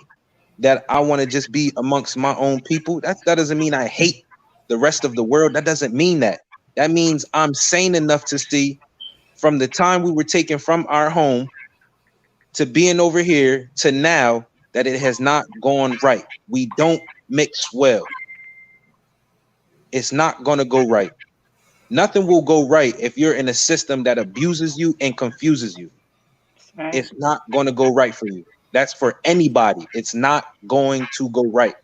F: that I want to just be amongst my own people. That doesn't mean I hate the rest of the world. That doesn't mean that. That means I'm sane enough to see, from the time we were taken from our home to being over here to now, that it has not gone right. We don't mix well. It's not going to go right. Nothing will go right if you're in a system that abuses you and confuses you. Right. It's not going to go right for you. That's for anybody. It's not going to go right.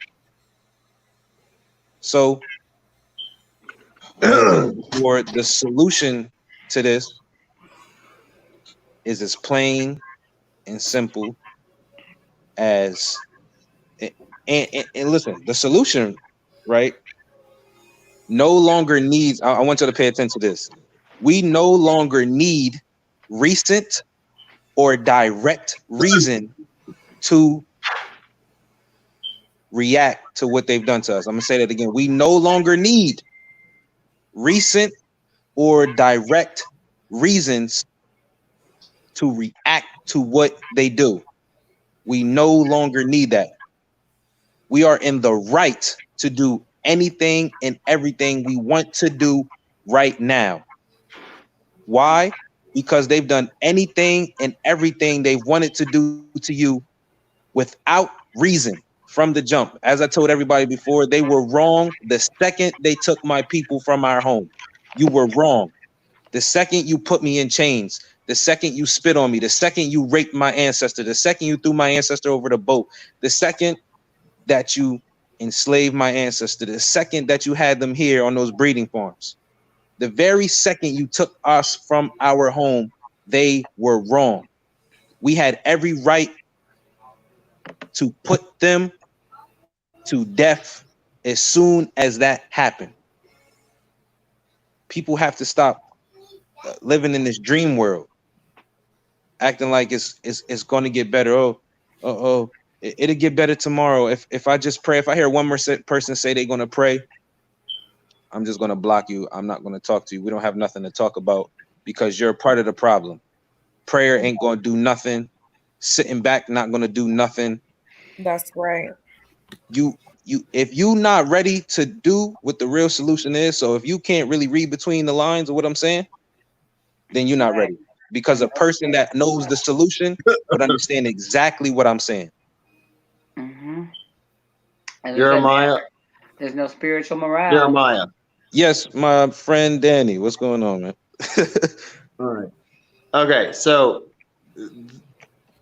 F: So, for the solution to this is as plain and simple as, and listen, the solution, right, no longer needs, I want you to pay attention to this. We no longer need recent or direct reason to react to what they've done to us. I'm gonna say that again. We no longer need recent or direct reasons to react to what they do. We no longer need that. We are in the right to do anything and everything we want to do right now. Why? Because they've done anything and everything they've wanted to do to you without reason from the jump. As I told everybody before, they were wrong the second they took my people from our home. You were wrong. The second you put me in chains, the second you spit on me, the second you raped my ancestor, the second you threw my ancestor over the boat, the second that you enslaved my ancestor, the second that you had them here on those breeding farms, the very second you took us from our home, they were wrong. We had every right to put them to death as soon as that happened. People have to stop living in this dream world, acting like it's going to get better. It'll get better tomorrow. If I just pray, if I hear one more person say they're going to pray, I'm just going to block you. I'm not going to talk to you. We don't have nothing to talk about because you're a part of the problem. Prayer ain't going to do nothing. Sitting back, not going to do nothing.
B: That's right.
F: If you not ready to do what the real solution is, so if you can't really read between the lines of what I'm saying, then you're not ready. Because a person that knows the solution would understand exactly what I'm saying.
A: Mm-hmm.
C: Jeremiah.
A: There's no spiritual morale.
C: Jeremiah.
F: Yes, my friend Danny. What's going on, man?
C: All right. Okay, so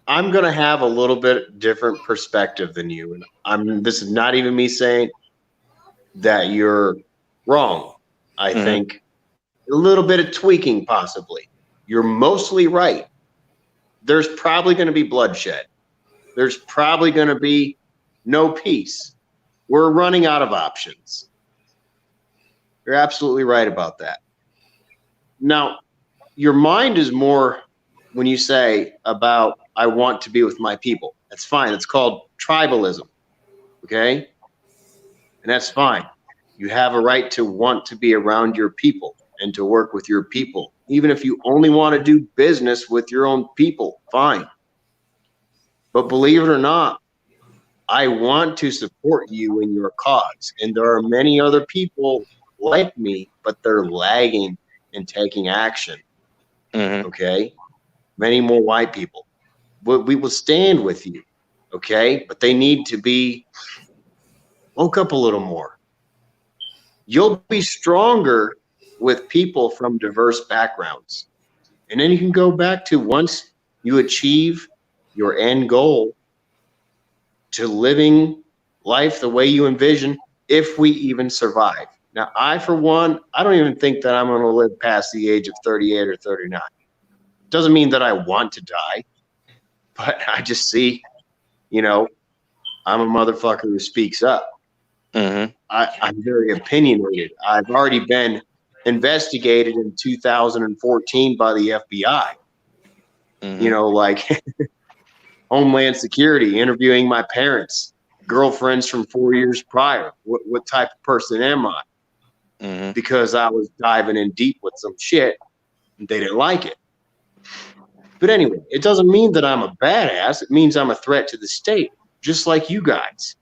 C: I'm gonna have a little bit different perspective than you, and this is not even me saying that you're wrong. I think a little bit of tweaking, possibly. You're mostly right. There's probably going to be bloodshed. There's probably going to be no peace. We're running out of options. You're absolutely right about that. Now, your mind is more when you say about, I want to be with my people. That's fine. It's called tribalism. Okay? And that's fine. You have a right to want to be around your people and to work with your people. Even if you only want to do business with your own people, fine. But believe it or not, I want to support you in your cause. And there are many other people like me, but they're lagging in taking action. Okay? Many more white people. But we will stand with you. Okay? But they need to be woke up a little more. You'll be stronger with people from diverse backgrounds. And then you can go back to once you achieve your end goal to living life the way you envision, if we even survive. Now, I, for one, I don't even think that I'm going to live past the age of 38 or 39. Doesn't mean that I want to die, but I just see, I'm a motherfucker who speaks up. I'm very opinionated. I've already been investigated in 2014 by the FBI. Like Homeland Security, interviewing my parents, girlfriends from 4 years prior. What type of person am I? Because I was diving in deep with some shit and they didn't like it. But anyway, it doesn't mean that I'm a badass. It means I'm a threat to the state, just like you guys.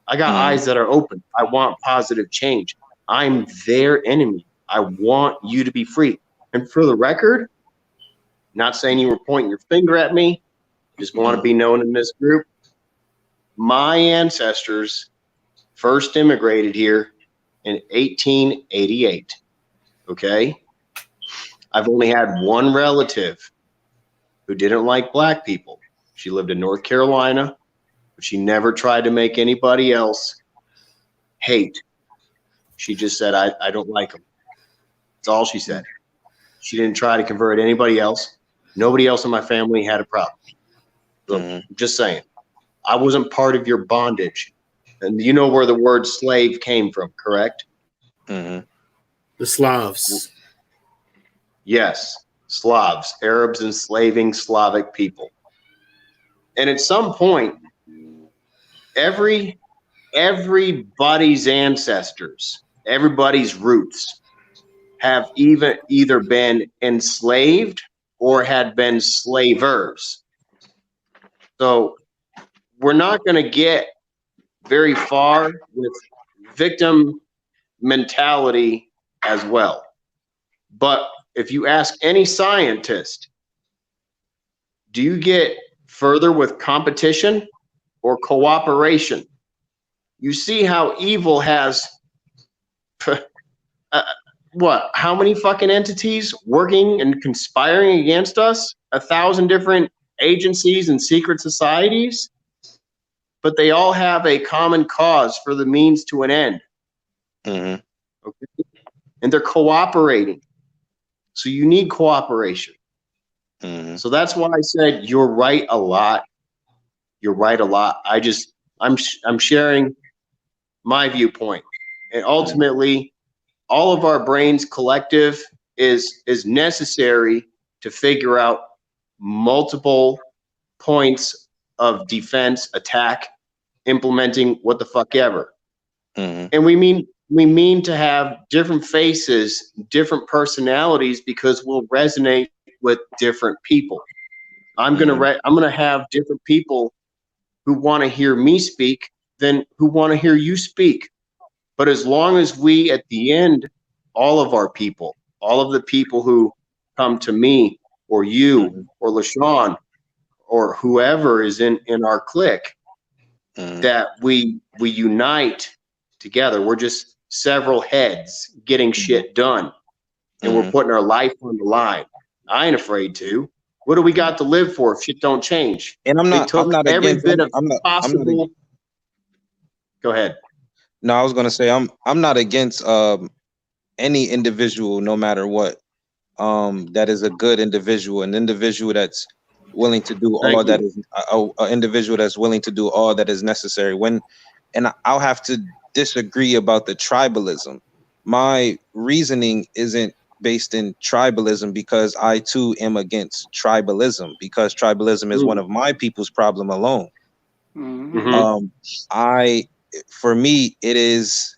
C: I got eyes that are open. I want positive change. I'm their enemy. I want you to be free. And for the record, not saying you were pointing your finger at me, just want to be known in this group. My ancestors first immigrated here in 1888. Okay? I've only had one relative who didn't like black people. She lived in North Carolina, but she never tried to make anybody else hate. She just said, I don't like them. That's all she said. She didn't try to convert anybody else. Nobody else in my family had a problem. So, just saying. I wasn't part of your bondage. And you know where the word slave came from, correct?
D: The Slavs.
C: Yes, Slavs, Arabs enslaving Slavic people. And at some point, everybody's ancestors, everybody's roots have either been enslaved or had been slavers. So we're not going to get very far with victim mentality as well. But if you ask any scientist, do you get further with competition or cooperation? You see how evil has what? How many fucking entities working and conspiring against us? 1,000 different agencies and secret societies, but they all have a common cause for the means to an end.
F: Mm-hmm.
C: Okay? And they're cooperating. So you need cooperation.
F: Mm-hmm.
C: So that's why I said you're right a lot. You're right a lot. I'm sharing my viewpoint, and ultimately, all of our brains collective is necessary to figure out multiple points of defense, attack, implementing what the fuck ever.
F: Mm-hmm.
C: And we mean to have different faces, different personalities, because we'll resonate with different people. I'm gonna have different people who want to hear me speak than who want to hear you speak. But as long as we, at the end, all of our people, all of the people who come to me or you or LaShawn or whoever is in our clique, that we unite together. We're just several heads getting shit done, and we're putting our life on the line. I ain't afraid to. What do we got to live for if shit don't change?
F: And
C: They took every bit of possible. Go ahead.
F: No, I was gonna say I'm not against any individual, no matter what. That is a good individual, an individual that's willing to do all that is a individual that's willing to do all that is necessary. And I'll have to disagree about the tribalism. My reasoning isn't based in tribalism because I too am against tribalism, because tribalism is one of my people's problem alone.
A: Mm-hmm.
F: For me, it is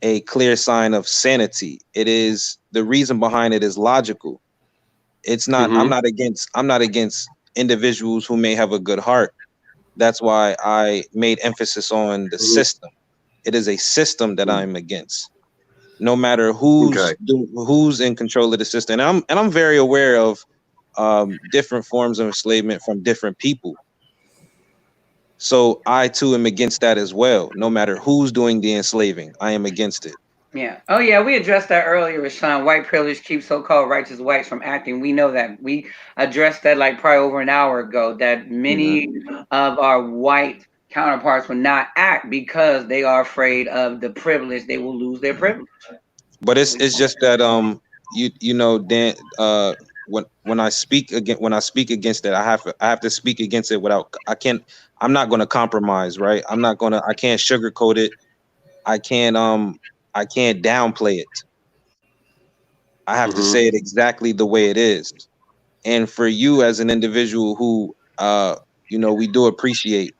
F: a clear sign of sanity. It is, the reason behind it is logical. It's not, I'm not against individuals who may have a good heart. That's why I made emphasis on the system. It is a system that I'm against. No matter who's in control of the system. And I'm very aware of different forms of enslavement from different people. So I too am against that as well. No matter who's doing the enslaving, I am against it.
A: Yeah. Oh, yeah. We addressed that earlier, Rashawn. White privilege keeps so-called righteous whites from acting. We know that. We addressed that like probably over an hour ago. That many of our white counterparts will not act because they are afraid of the privilege. They will lose their privilege.
F: But it's just that you know, Dan, when I speak against it, I have to speak against it without, I'm not gonna compromise, right? I can't sugarcoat it. I can't downplay it. I have to say it exactly the way it is. And for you as an individual who you know, we do appreciate,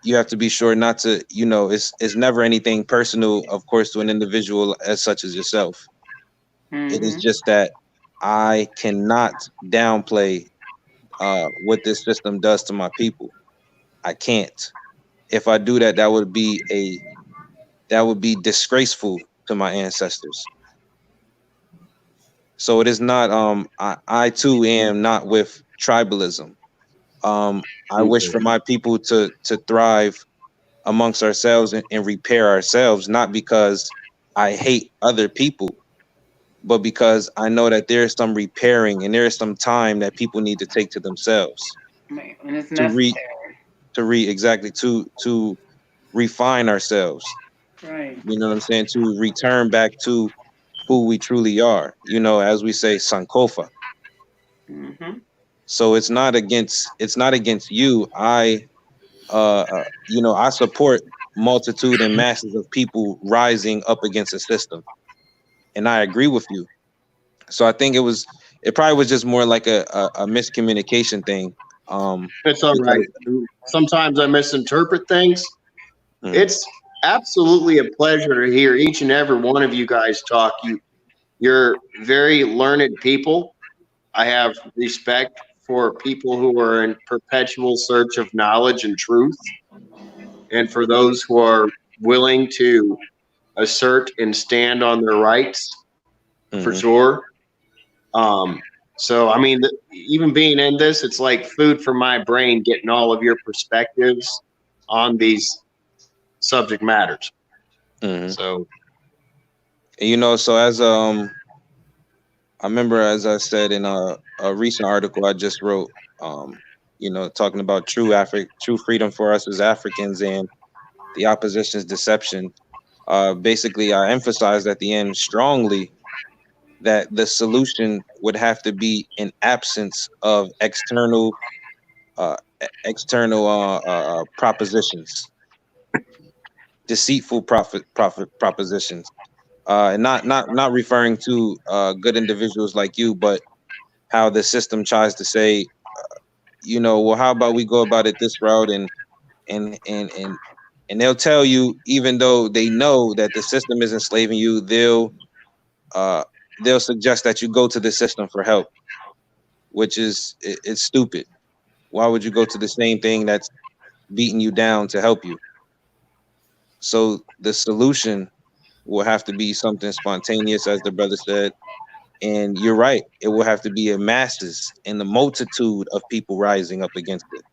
F: you have to be sure not to, you know, it's never anything personal, of course, to an individual as such as yourself. It is just that I cannot downplay what this system does to my people. I can't. If I do that, that would be disgraceful to my ancestors. So it is not. I too am not with tribalism. I wish for my people to thrive amongst ourselves and repair ourselves, not because I hate other people, but because I know that there is some repairing and there is some time that people need to take to themselves.
A: Man, and it's necessary.
F: Exactly to refine ourselves.
A: Right.
F: You know what I'm saying? To return back to who we truly are. You know, as we say, Sankofa. So it's not against you. You know, I support multitude and masses of people rising up against a system, and I agree with you. So I think it probably was just more like a miscommunication thing.
C: It's all right. Sometimes I misinterpret things. It's absolutely a pleasure to hear each and every one of you guys talk. You're very learned people. I have respect for people who are in perpetual search of knowledge and truth, and for those who are willing to assert and stand on their rights, for sure. So, I mean, even being in this, it's like food for my brain, getting all of your perspectives on these subject matters. So,
F: You know, so as I remember, as I said in a recent article I just wrote, you know, talking about true freedom for us as Africans and the opposition's deception. Basically, I emphasized at the end strongly that the solution would have to be an absence of external propositions, deceitful profit propositions, and not referring to good individuals like you, but how the system tries to say, you know, well, how about we go about it this route, and and and and they'll tell you, even though they know that the system is enslaving you, uh they'll suggest that you go to the system for help, which is it's stupid. Why would you go to the same thing that's beating you down to help you? So the solution will have to be something spontaneous, as the brother said. And you're right, it will have to be a masses and the multitude of people rising up against it.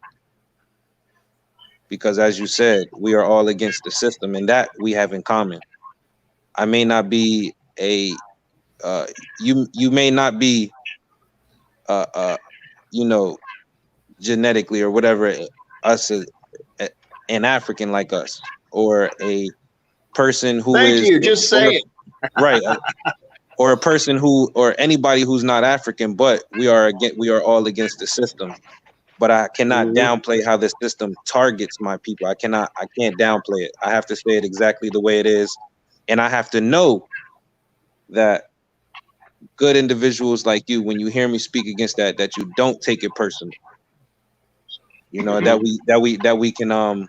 F: Because as you said, we are all against the system, and that we have in common. I may not be a uh, you may not be uh, uh, you know, genetically or whatever, us an African like us, or a person who
C: Thank
F: is,
C: you. Just say
F: or
C: it.
F: right, or a person who, or anybody who's not African, but we are all against the system. But I cannot
C: Mhm.
F: downplay how the system targets my people. I can't downplay it. I have to say it exactly the way it is, and I have to know that good individuals like you, when you hear me speak against that, that you don't take it personal. You know,
C: Mhm.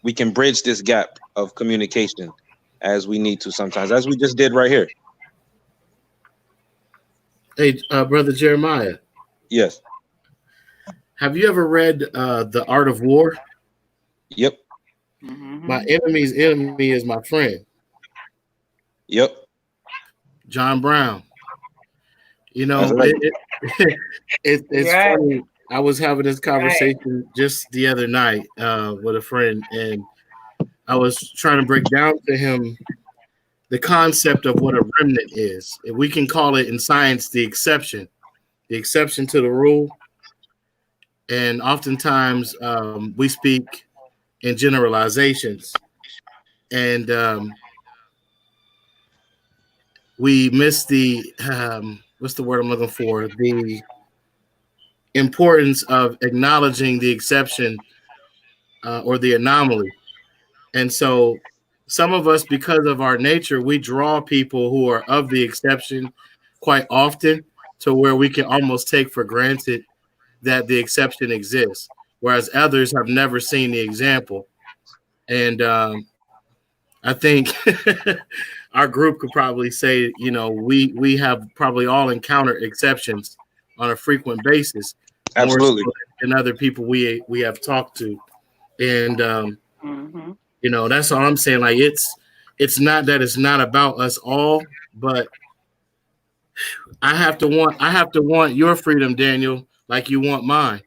F: we can bridge this gap of communication as we need to sometimes, as we just did right here.
D: Hey, brother Jeremiah,
F: Yes.
D: have you ever read The Art of War?
F: Yep.
D: My
A: Mhm.
D: enemy's enemy is my friend.
F: Yep.
D: John Brown. You
F: That's
D: know,
F: right.
D: it's
A: Right.
D: funny. I was having this
A: Right.
D: conversation just the other night with a friend, and I was trying to break down to him the concept of what a remnant is. If we can call it in science the exception to the rule. And oftentimes we speak in generalizations, and we miss the what's the word I'm looking for? The importance of acknowledging the exception or the anomaly. And so, some of us, because of our nature, we draw people who are of the exception quite often to where we can almost take for granted that the exception exists, whereas others have never seen the example. And I think our group could probably say, you know, we have probably all encountered exceptions on a frequent basis, more so
F: Absolutely.
D: than other people we have talked to. And
A: Mhm.
D: you know, that's all I'm saying. Like it's not that it's not about us all, but I have to want your freedom, Daniel, like you want mine.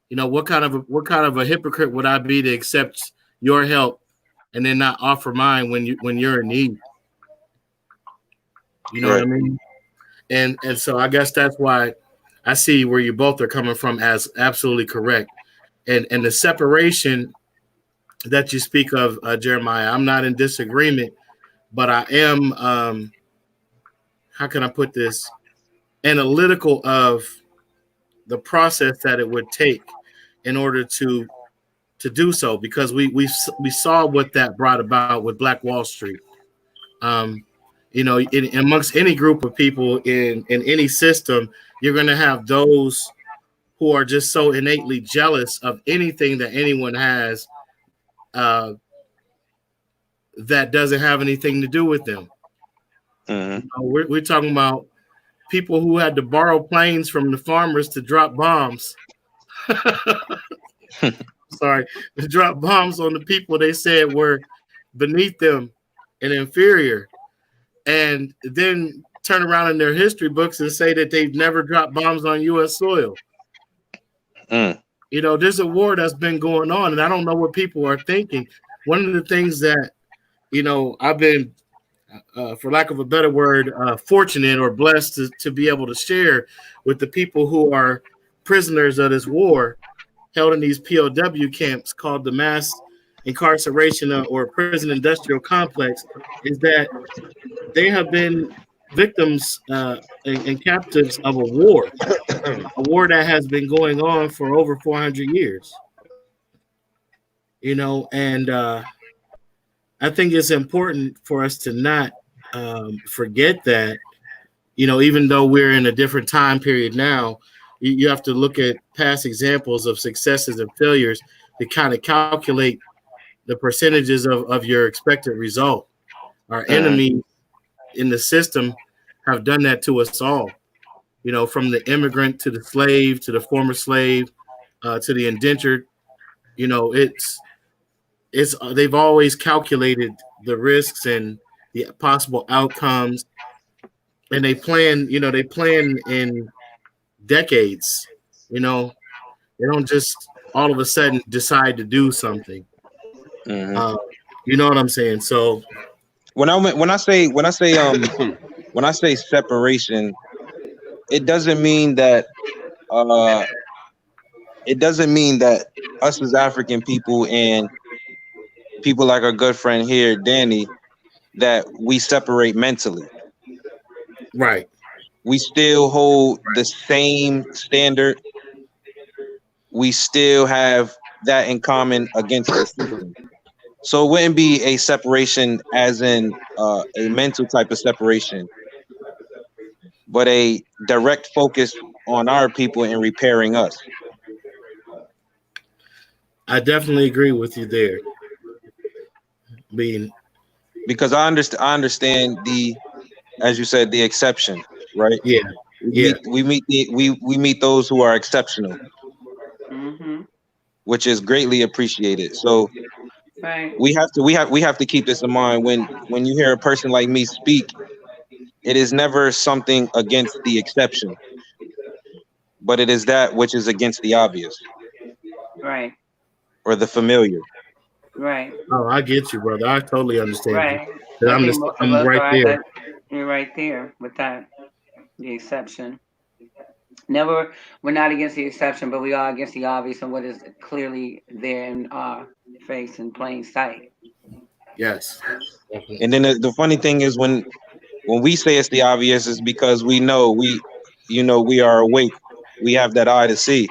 D: You know, what kind of a hypocrite would I be to accept your help and then not offer mine when you're in need? You know what I
F: Right.
D: mean? And so I guess that's why I see where you both are coming from as absolutely correct. And the separation that you speak of, Jeremiah, I'm not in disagreement, but I am how can I put this, analytical of the process that it would take in order to do so, because we saw what that brought about with Black Wall Street. Um, you know, amongst any group of people in any system, you're going to have those who are just so innately jealous of anything that anyone has uh, that doesn't have anything to do with them.
F: Hmm.
D: You know, we're talking about people who had to borrow planes from the farmers to drop bombs. Sorry, to drop bombs on the people they said were beneath them and inferior, and then turn around in their history books and say that they've never dropped bombs on U.S. soil.
F: Mm.
D: You know, there's a war that's been going on, and I don't know what people are thinking. One of the things that, you know, for lack of a better word, fortunate or blessed to be able to share with the people who are prisoners of this war held in these POW camps called the mass incarceration or prison industrial complex, is that they have been victims and captives of a war that has been going on for over 400 years. And I think it's important for us to not forget that, even though we're in a different time period now, you have to look at past examples of successes and failures to kind of calculate the percentages of your expected result. Our enemies in the system have done that to us all, from the immigrant to the slave to the former slave to the indentured. It's they've always calculated the risks and the possible outcomes, and they plan in decades. They don't just all of a sudden decide to do something. You know what I'm saying? So
F: when I say separation, it doesn't mean that us as African people and people like our good friend here, Danny, that we separate mentally.
D: Right.
F: We still hold the same standard. We still have that in common against the system. So it wouldn't be a separation as in a mental type of separation, but a direct focus on our people and repairing us.
D: I definitely agree with you there.
F: Because I understand the, as you said, the exception, right?
D: Yeah.
F: We meet those who are exceptional, which is greatly appreciated. So we have to keep this in mind when you hear a person like me speak. It is never something against the exception, but it is that which is against the obvious,
A: right,
F: or the familiar.
A: Right.
D: Oh, I get you, brother. I totally understand.
A: Right.
D: You. I'm right there.
A: You're right there with that. The exception. Never, we're not against the exception, but we are against the obvious and what is clearly there in our face in plain sight.
D: Yes.
F: And then the funny thing is when we say it's the obvious, is because we know we are awake. We have that eye to see.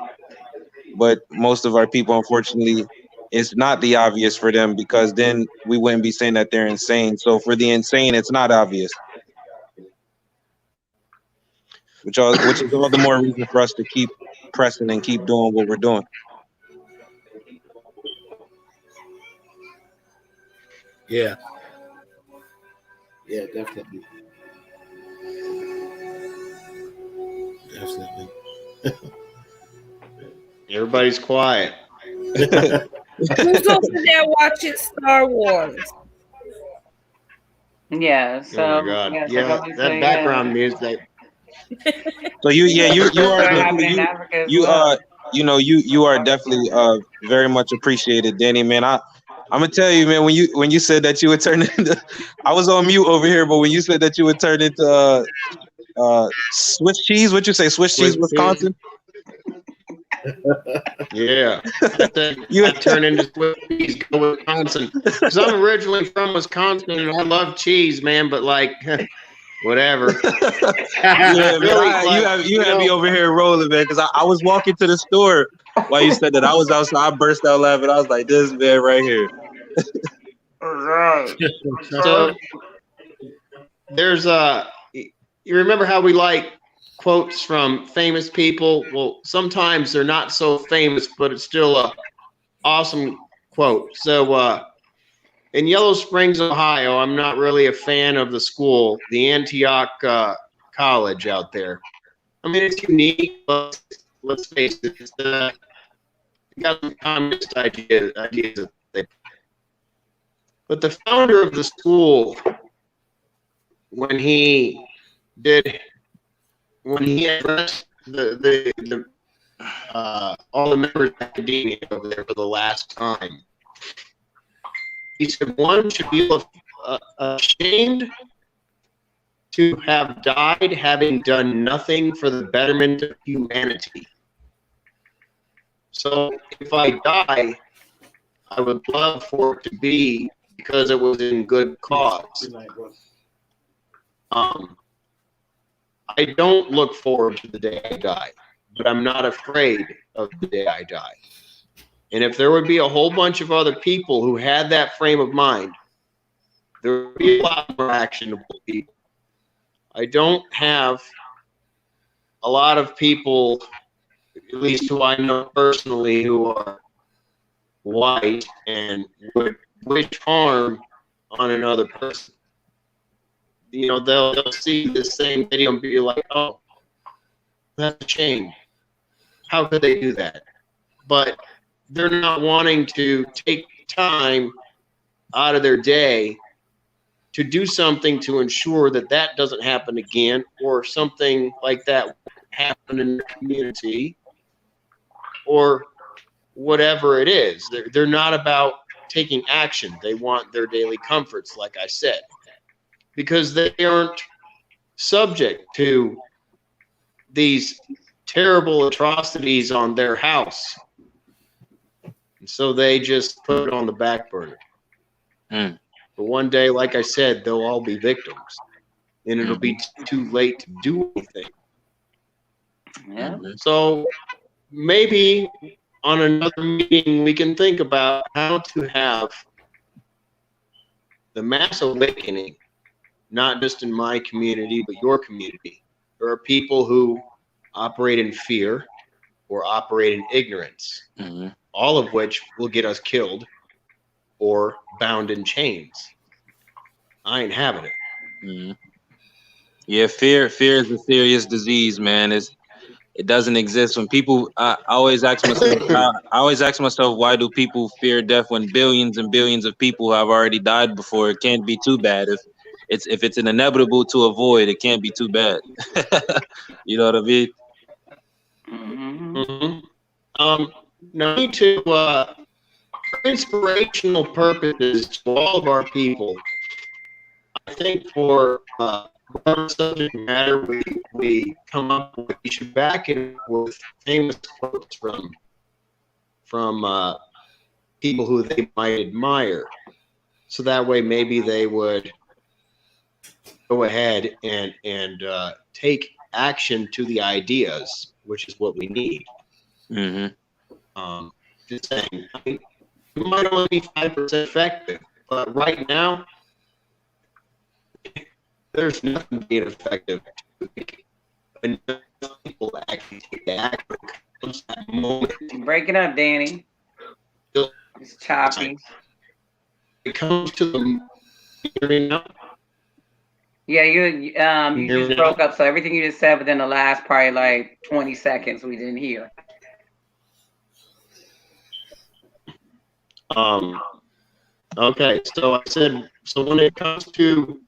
F: But most of our people, unfortunately, it's not the obvious for them, because then we wouldn't be saying that they're insane. So for the insane, it's not obvious. Which is all the more reason for us to keep pressing and keep doing what we're doing.
D: Yeah. Yeah, definitely. Definitely.
C: Everybody's quiet.
B: Who's over there watching Star Wars?
A: Yeah. So.
C: Oh my God. Yeah, that background music.
F: So you are definitely very much appreciated, Danny, man. I'm gonna tell you, man, when you said that you would turn into, I was on mute over here, but when you said that you would turn into Swiss cheese, what'd you say? Swiss cheese, Wisconsin?
C: Yeah, I turn into Swiss cheese, go Wisconsin, because I'm originally from Wisconsin and I love cheese, man. But like, whatever.
F: Yeah, really, you had me over here rolling, man. Because I was walking to the store while you said that. I was outside. I burst out laughing. I was like, "This man right here."
A: All right.
C: So there's you remember how we like quotes from famous people? Well, sometimes they're not so famous, but it's still a awesome quote. So in Yellow Springs, Ohio, I'm not really a fan of the school, the Antioch College out there. I mean, it's unique, but let's face it, it's got some communist ideas. But the founder of the school, when he addressed all the members of academia over there for the last time, he said one should be ashamed to have died having done nothing for the betterment of humanity. So if I die, I would love for it to be because it was in good cause. I don't look forward to the day I die, but I'm not afraid of the day I die. And if there would be a whole bunch of other people who had that frame of mind, there would be a lot more actionable people. I don't have a lot of people, at least who I know personally, who are white and would wish harm on another person. You know, they'll see this same video and be like, oh, that's a shame. How could they do that? But they're not wanting to take time out of their day to do something to ensure that that doesn't happen again, or something like that won't happen in the community, or whatever it is. They're not about taking action. They want their daily comforts, like I said, because they aren't subject to these terrible atrocities on their house. And so they just put it on the back burner. But one day, like I said, they'll all be victims, and it'll be too late to do anything.
A: Yeah.
C: So maybe on another meeting, we can think about how to have the mass awakening, not just in my community, but your community. There are people who operate in fear or operate in ignorance, all of which will get us killed or bound in chains. I ain't having it.
F: Yeah, fear is a serious disease, man. It doesn't exist. When people, I always ask myself, why do people fear death when billions and billions of people have already died before? It can't be too bad. If it's an inevitable to avoid, it can't be too bad. You know what I mean?
C: Now, need to, for inspirational purposes to all of our people, I think for whatever subject matter we come up with, we should back it with famous quotes from people who they might admire. So that way maybe they would go ahead and take action to the ideas, which is what we need. Just saying, I mean, it might only be 5% effective, but right now, there's nothing being effective. Enough people actually take the action. That moment.
A: Break it up, Danny. It's choppy.
C: It comes to the now.
A: Yeah, you just broke up. So everything you just said within the last probably like 20 seconds we didn't hear.
C: Okay, so I said, so when it comes to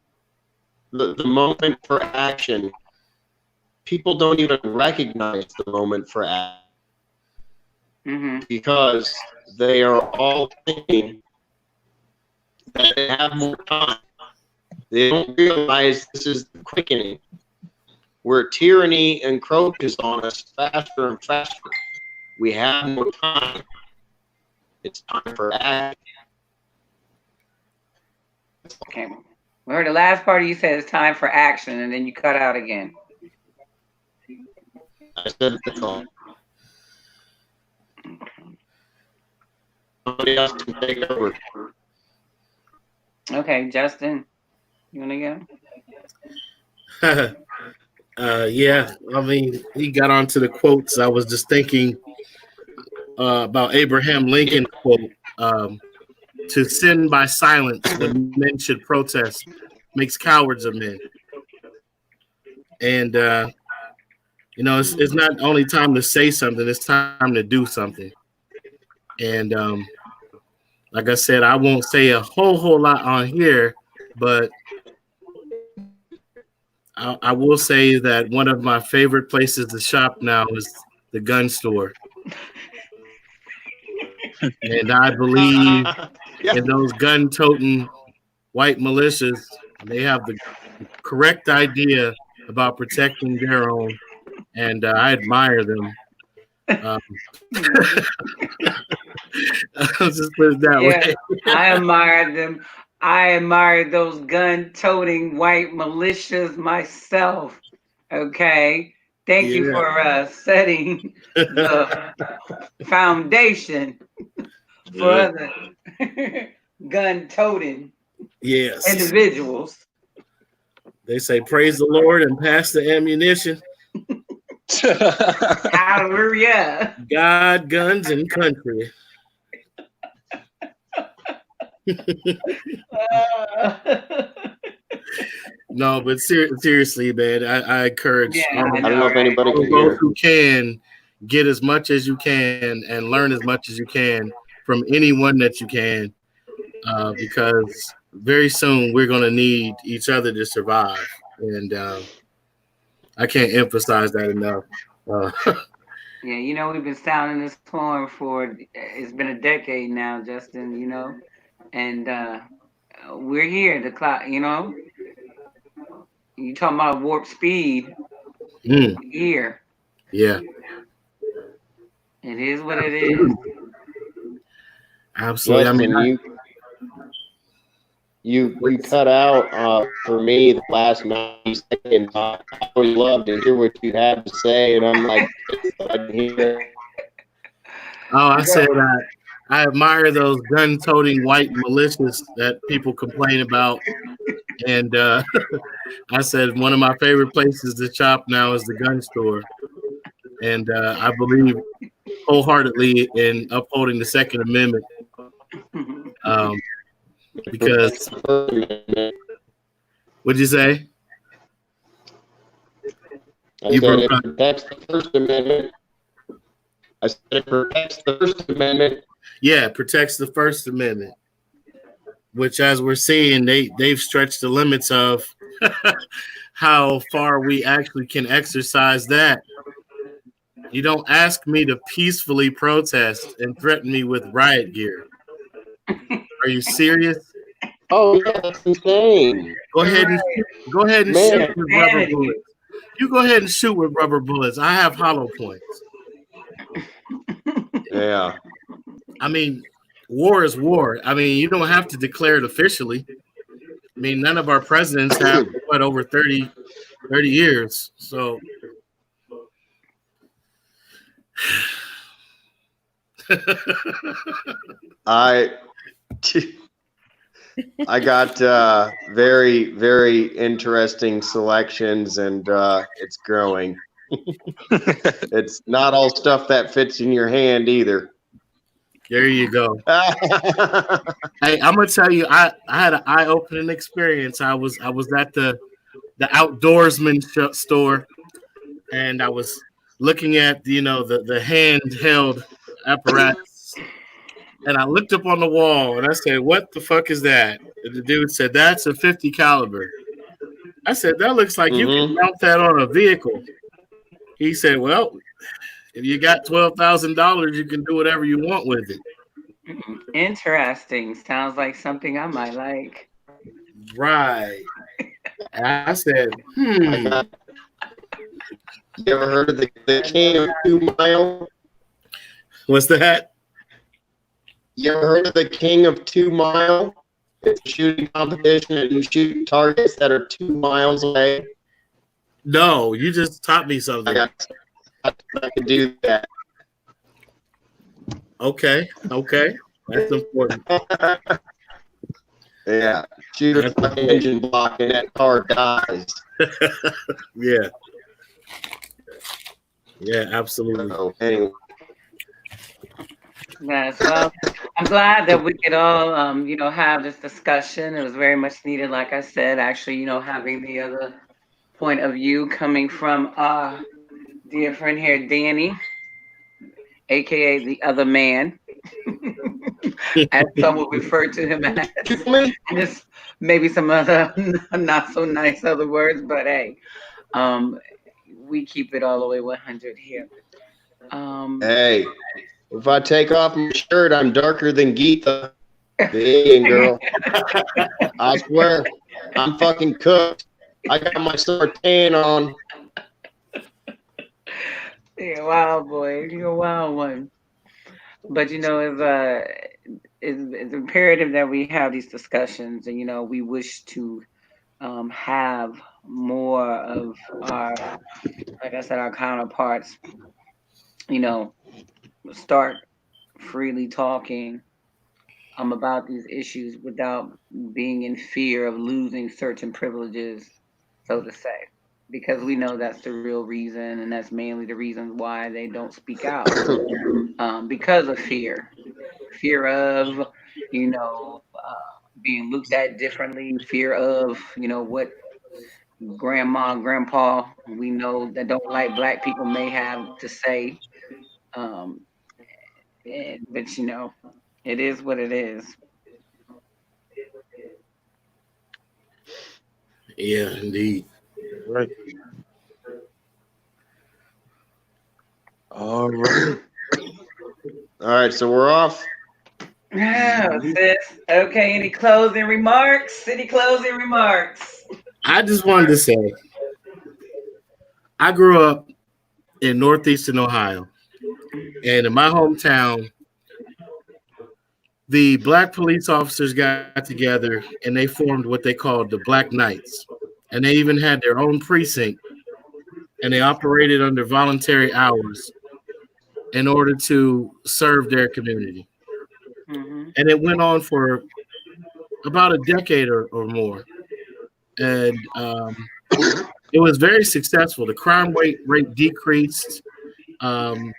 C: the moment for action, people don't even recognize the moment for action because they are all thinking that they have more time. They don't realize this is the quickening, where tyranny encroaches on us faster and faster. We have more time. It's time for action.
A: Okay. We heard the last part of you said it's time for action, and then you cut out again.
C: I said it's all. Somebody else can take over.
A: Okay, Justin, you want to
D: go? Yeah, I mean, he got onto the quotes. I was just thinking about Abraham Lincoln quote, to sin by silence when men should protest makes cowards of men. And, you know, it's not only time to say something, it's time to do something. And like I said, I won't say a whole lot on here, but I will say that one of my favorite places to shop now is the gun store. And I believe in those gun-toting white militias. They have the correct idea about protecting their own, and I admire them. I'll just put it that
A: Yeah,
D: way.
A: I admire them. I admire those gun-toting white militias myself. Okay, thank you
D: Yeah.
A: for setting the foundation for
C: Yeah.
A: other gun-toting
D: Yes.
A: individuals.
D: They say praise the Lord and pass the ammunition.
A: Hallelujah.
D: God, guns, and country. No, but seriously, man, I encourage
A: Yeah,
C: I
A: I
C: don't
A: know,
C: know if
A: right?
C: anybody
D: all
C: can
D: of those
C: hear.
D: who can get as much as you can and learn as much as you can from anyone that you can, because very soon we're going to need each other to survive, and I can't emphasize that enough.
A: Yeah, we've been sounding this horn for it's been a decade now, Justin. And we're here. The clock. You talking about warp speed? Here,
D: Yeah,
A: it is what it is.
D: absolutely. I mean,
C: Justin, you cut out for me the last 90 seconds. I always love to hear what you have to say, and I'm like, I can hear it.
D: I said I admire those gun-toting white militias that people complain about, and I said one of my favorite places to shop now is the gun store, and I believe wholeheartedly in upholding the Second Amendment, because what'd you say?
C: I said it protects the First Amendment. I said it protects the First Amendment.
D: Yeah, it protects the First Amendment, which, as we're seeing, they've stretched the limits of how far we actually can exercise that. You don't ask me to peacefully protest and threaten me with riot gear. Are you serious?
C: Oh yeah, that's insane.
D: Go ahead and
C: Man.
D: shoot with rubber bullets. You go ahead and shoot with rubber bullets. I have hollow points.
C: Yeah.
D: I mean, war is war. I mean, you don't have to declare it officially. I mean, none of our presidents have over 30 years. So
C: I got very, very interesting selections, and it's growing. It's not all stuff that fits in your hand either.
D: There you go. Hey, I'm gonna tell you, I had an eye-opening experience. I was at the outdoorsman store, and I was looking at the handheld apparatus, and I looked up on the wall and I said, "What the fuck is that?" And the dude said, "That's a 50 caliber." I said, "That looks like you can mount that on a vehicle." He said, "Well, if you got $12,000, you can do whatever you want with it."
A: Interesting. Sounds like something I might like.
D: Right. And I said,
C: You ever heard of the King of 2 Mile?
D: What's that?
C: You ever heard of the King of 2 Mile? It's a shooting competition, and you shoot targets that are 2 miles away.
D: No, you just taught me something.
C: I can do that.
D: Okay, that's important.
C: Yeah, shoot a fucking engine block and that car dies.
D: Yeah, absolutely.
C: So, anyway.
A: Yes, well, I'm glad that we could all, have this discussion. It was very much needed, like I said, actually, having the other point of view coming from our dear friend here, Danny, aka the other man, as some will refer to him as. And there's maybe some other not so nice other words, but hey, we keep it all the way 100 here.
C: Hey, if I take off my shirt, I'm darker than Geetha, the Indian girl. I swear, I'm fucking cooked. I got my sartan on.
A: You're a wild boy. You're a wild one. But it's imperative that we have these discussions, and we wish to have more of our, like I said, our counterparts, you know, start freely talking about these issues without being in fear of losing certain privileges, so to say, because we know that's the real reason, and that's mainly the reasons why they don't speak out, because of fear of, being looked at differently, fear of, what grandma, grandpa, we know that don't like black people may have to say, um, but it is what it is.
D: Yeah, indeed.
F: Right. All right.
C: All right, so we're off.
A: Oh, sis. Okay, any closing remarks? Any closing remarks?
D: I just wanted to say, I grew up in northeastern Ohio, and in my hometown, the black police officers got together and they formed what they called the Black Knights, and they even had their own precinct, and they operated under voluntary hours in order to serve their community.
A: Mm-hmm.
D: And it went on for about a decade or more, and it was very successful. The crime rate decreased. Um,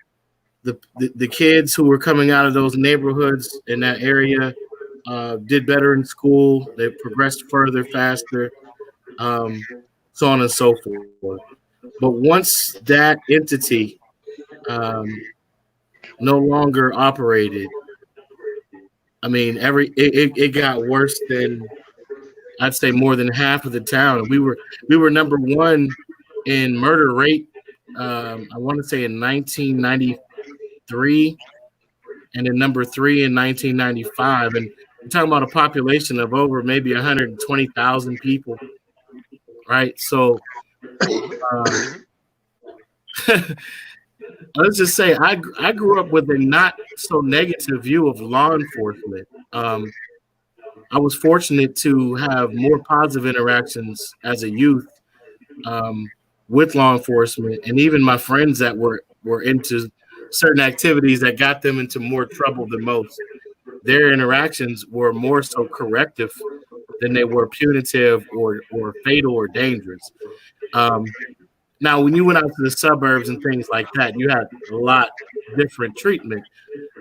D: the kids who were coming out of those neighborhoods in that area did better in school. They progressed further, faster, um, so on and so forth. But once that entity um, no longer operated, I mean, it got worse than, I'd say, more than half of the town. We were number one in murder rate. I want to say in 1993, and then number three in 1995. And you're talking about a population of over maybe 120,000 people, right? So let's just say I grew up with a not so negative view of law enforcement. I was fortunate to have more positive interactions as a youth, um, with law enforcement, and even my friends that were into certain activities that got them into more trouble than most. Their interactions were more so corrective than they were punitive or fatal or dangerous. Um, Now, when you went out to the suburbs and things like that, you had a lot different treatment.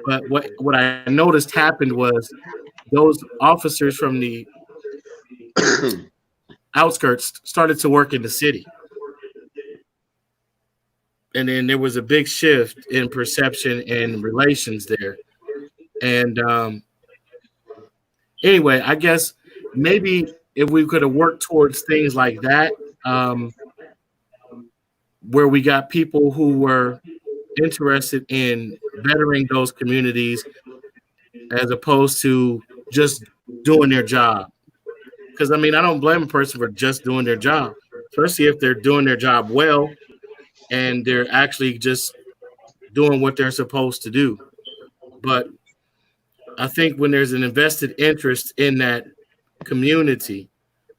D: But what I noticed happened was those officers from the outskirts started to work in the city, and then there was a big shift in perception and relations there. And anyway, I guess maybe if we could have worked towards things like that, um, where we got people who were interested in bettering those communities as opposed to just doing their job. Because I mean, I don't blame a person for just doing their job, especially if they're doing their job well and they're actually just doing what they're supposed to do. But I think when there's an invested interest in that community,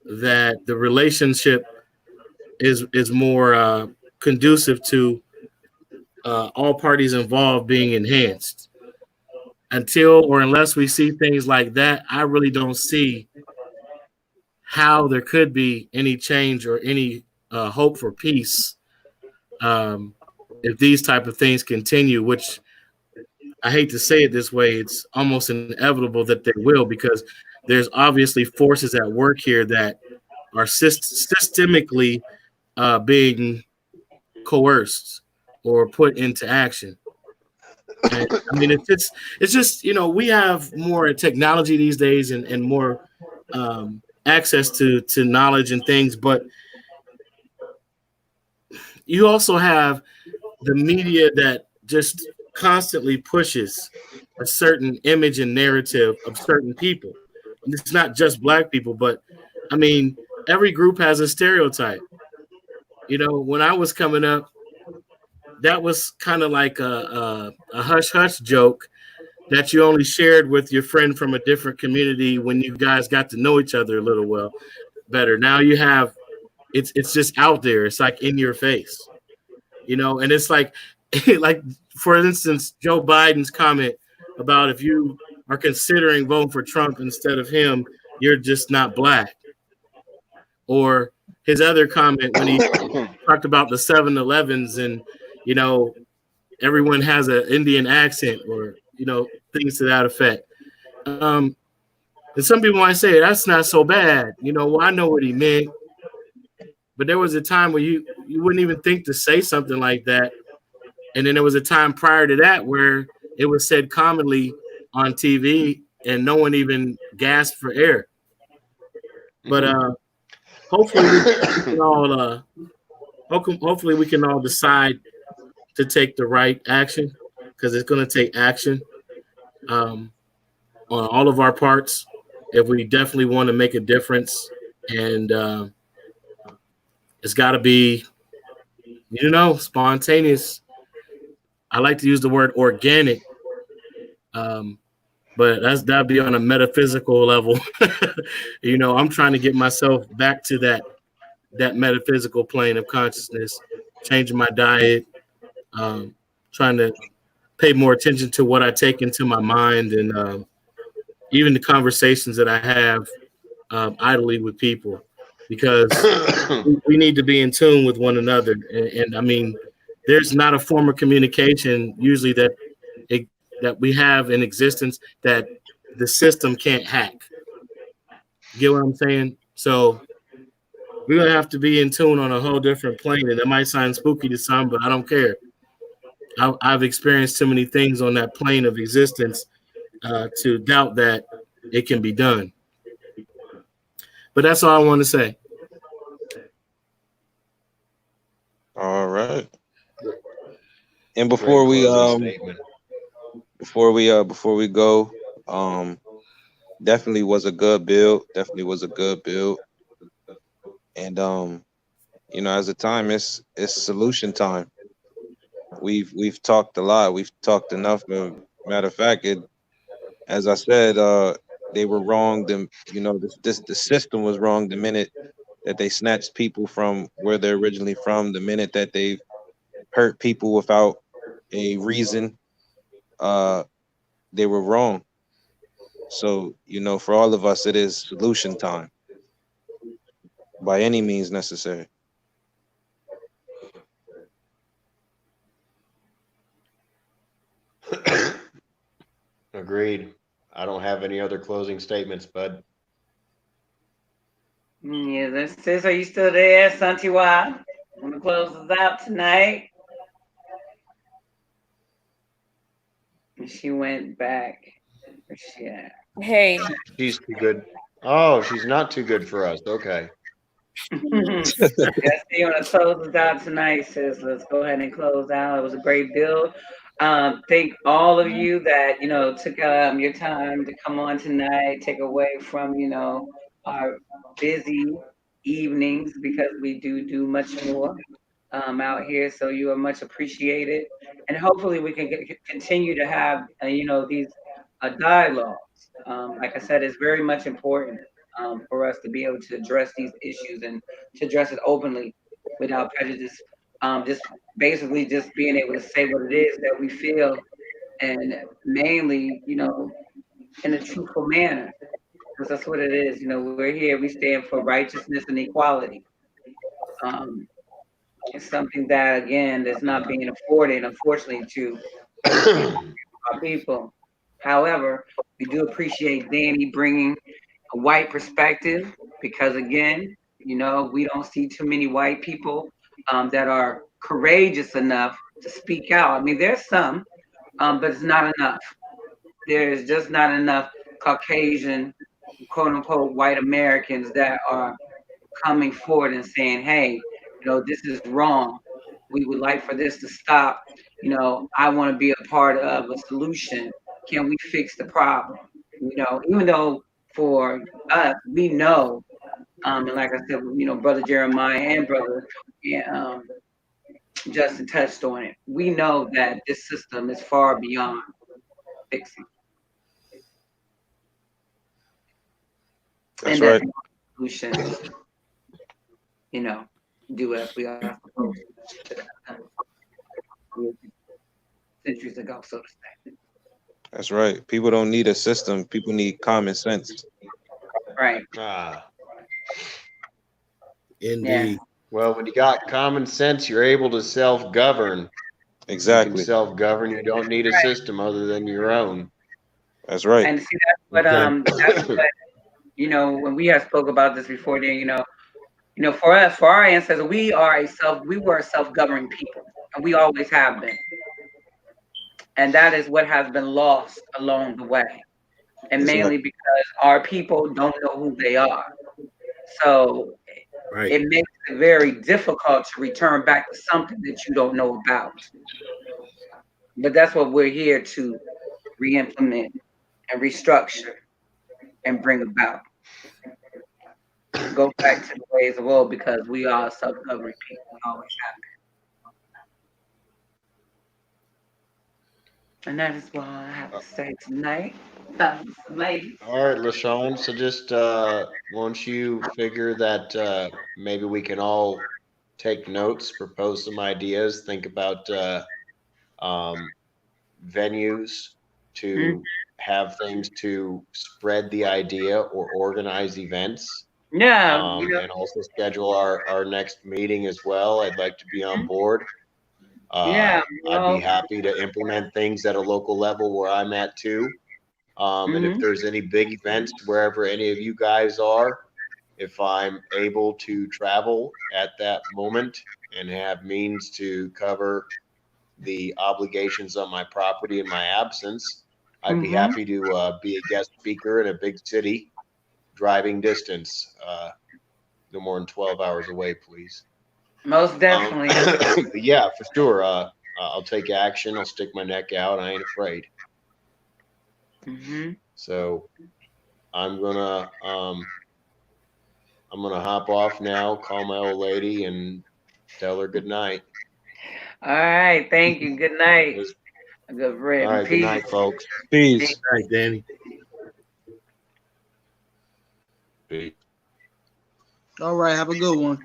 D: that the relationship is more conducive to all parties involved being enhanced. Until or unless we see things like that, I really don't see how there could be any change or any hope for peace, um, if these type of things continue, which I hate to say it this way, it's almost inevitable that they will, because there's obviously forces at work here that are systemically being coerced or put into action. And, I mean, it's just we have more technology these days and more access to knowledge and things, but you also have the media that just constantly pushes a certain image and narrative of certain people. And it's not just black people, but I mean, every group has a stereotype. When I was coming up, that was kind of like a hush hush joke that you only shared with your friend from a different community when you guys got to know each other a little better. Now you have it's just out there. It's like in your face, and it's like like for instance, Joe Biden's comment about if you are considering voting for Trump instead of him, you're just not black. Or his other comment when he talked about the 7-Elevens and everyone has an Indian accent or things to that effect. And some people might say that's not so bad. Well, I know what he meant, but there was a time where you wouldn't even think to say something like that, and then there was a time prior to that where it was said commonly on TV, and no one even gasped for air. But hopefully we can all hopefully we can all decide to take the right action, because it's going to take action on all of our parts if we definitely want to make a difference. And it's got to be, spontaneous. I like to use the word organic, but that'd be on a metaphysical level. I'm trying to get myself back to that metaphysical plane of consciousness, changing my diet, trying to pay more attention to what I take into my mind, and even the conversations that I have idly with people, because we need to be in tune with one another. And I mean, there's not a form of communication usually that we have in existence that the system can't hack. Get what I'm saying? So we're gonna have to be in tune on a whole different plane, and it might sound spooky to some, but I don't care. I've experienced too many things on that plane of existence to doubt that it can be done. But that's all I want to say.
F: All right. And before we go, definitely was a good build. And as a time, it's solution time. We've talked a lot. We've talked enough. Matter of fact, as I said, they were wrong. The system was wrong the minute that they snatched people from where they're originally from. The minute that they've hurt people without a reason, they were wrong. So for all of us, it is solution time by any means necessary.
C: Agreed. I don't have any other closing statements, bud.
A: Yeah, this is. Are you still there, Santiwa? Want to close us out tonight? She went back. Where's she at?
B: Hey.
C: She's too good. Oh, she's not too good for us. Okay.
A: Yes, you want to close us out tonight, sis. Let's go ahead and close out. It was a great build. Thank all of you that took your time to come on tonight, take away from our busy evenings, because we do much more out here. So you are much appreciated, and hopefully we can continue to have these dialogues. Like I said, it's very much important for us to be able to address these issues and to address it openly without prejudice. Just basically just being able to say what it is that we feel, and mainly, in a truthful manner, because that's what it is. We're here. We stand for righteousness and equality. It's something that, again, that's not being afforded, unfortunately, to our people. However, we do appreciate Danny bringing a white perspective, because, again, we don't see too many white people that are courageous enough to speak out. I mean, there's some, but it's not enough. There is just not enough Caucasian, quote unquote, white Americans that are coming forward and saying, hey, this is wrong. We would like for this to stop. I want to be a part of a solution. Can we fix the problem? Even though for us, we know And like I said, Brother Jeremiah and Brother Justin touched on it. We know that this system is far beyond fixing.
F: That's
A: And
F: right.
A: that solutions, do as we are supposed to centuries ago, so to say.
F: That's right. People don't need a system. People need common sense.
A: Right.
D: Indeed.
A: Yeah.
C: Well, when you got common sense, you're able to self-govern. You can
F: Exactly.
C: self-govern. You don't need a system other than your own.
F: That's right.
A: And see, that's what when we had spoke about this before, then for us, for our ancestors, we were a self-governing people, and we always have been. And that is what has been lost along the way, and
F: That's
A: mainly
F: right.
A: because our people don't know who they are. So
D: Right.
A: it makes it very difficult to return back to something that you don't know about. But that's what we're here to re-implement and restructure and bring about. Go back to the ways of old, because we are self-governing people. We always have been. And that is what I have to say tonight. Ladies.
C: All right, LaShawn. So just once you figure that maybe we can all take notes, propose some ideas, think about um, venues to have things to spread the idea or organize events.
A: Yeah,
C: And also schedule our next meeting as well. I'd like to be on board.
A: yeah,
C: I'd be happy to implement things at a local level where I'm at too. And if there's any big events wherever any of you guys are, if I'm able to travel at that moment and have means to cover the obligations on my property in my absence, I'd be happy to be a guest speaker in a big city, driving distance, no more than 12 hours away, please.
A: Most definitely.
C: Yeah, for sure. I'll take action. I'll stick my neck out. I ain't afraid. So I'm gonna hop off now, call my old lady, and tell her good night.
A: All right. Thank you. Good night. A good
C: All
A: rib.
C: right, good
A: Peace.
C: night, folks.
F: Peace.
D: All right, Danny.
C: Peace.
J: All right, have a good one.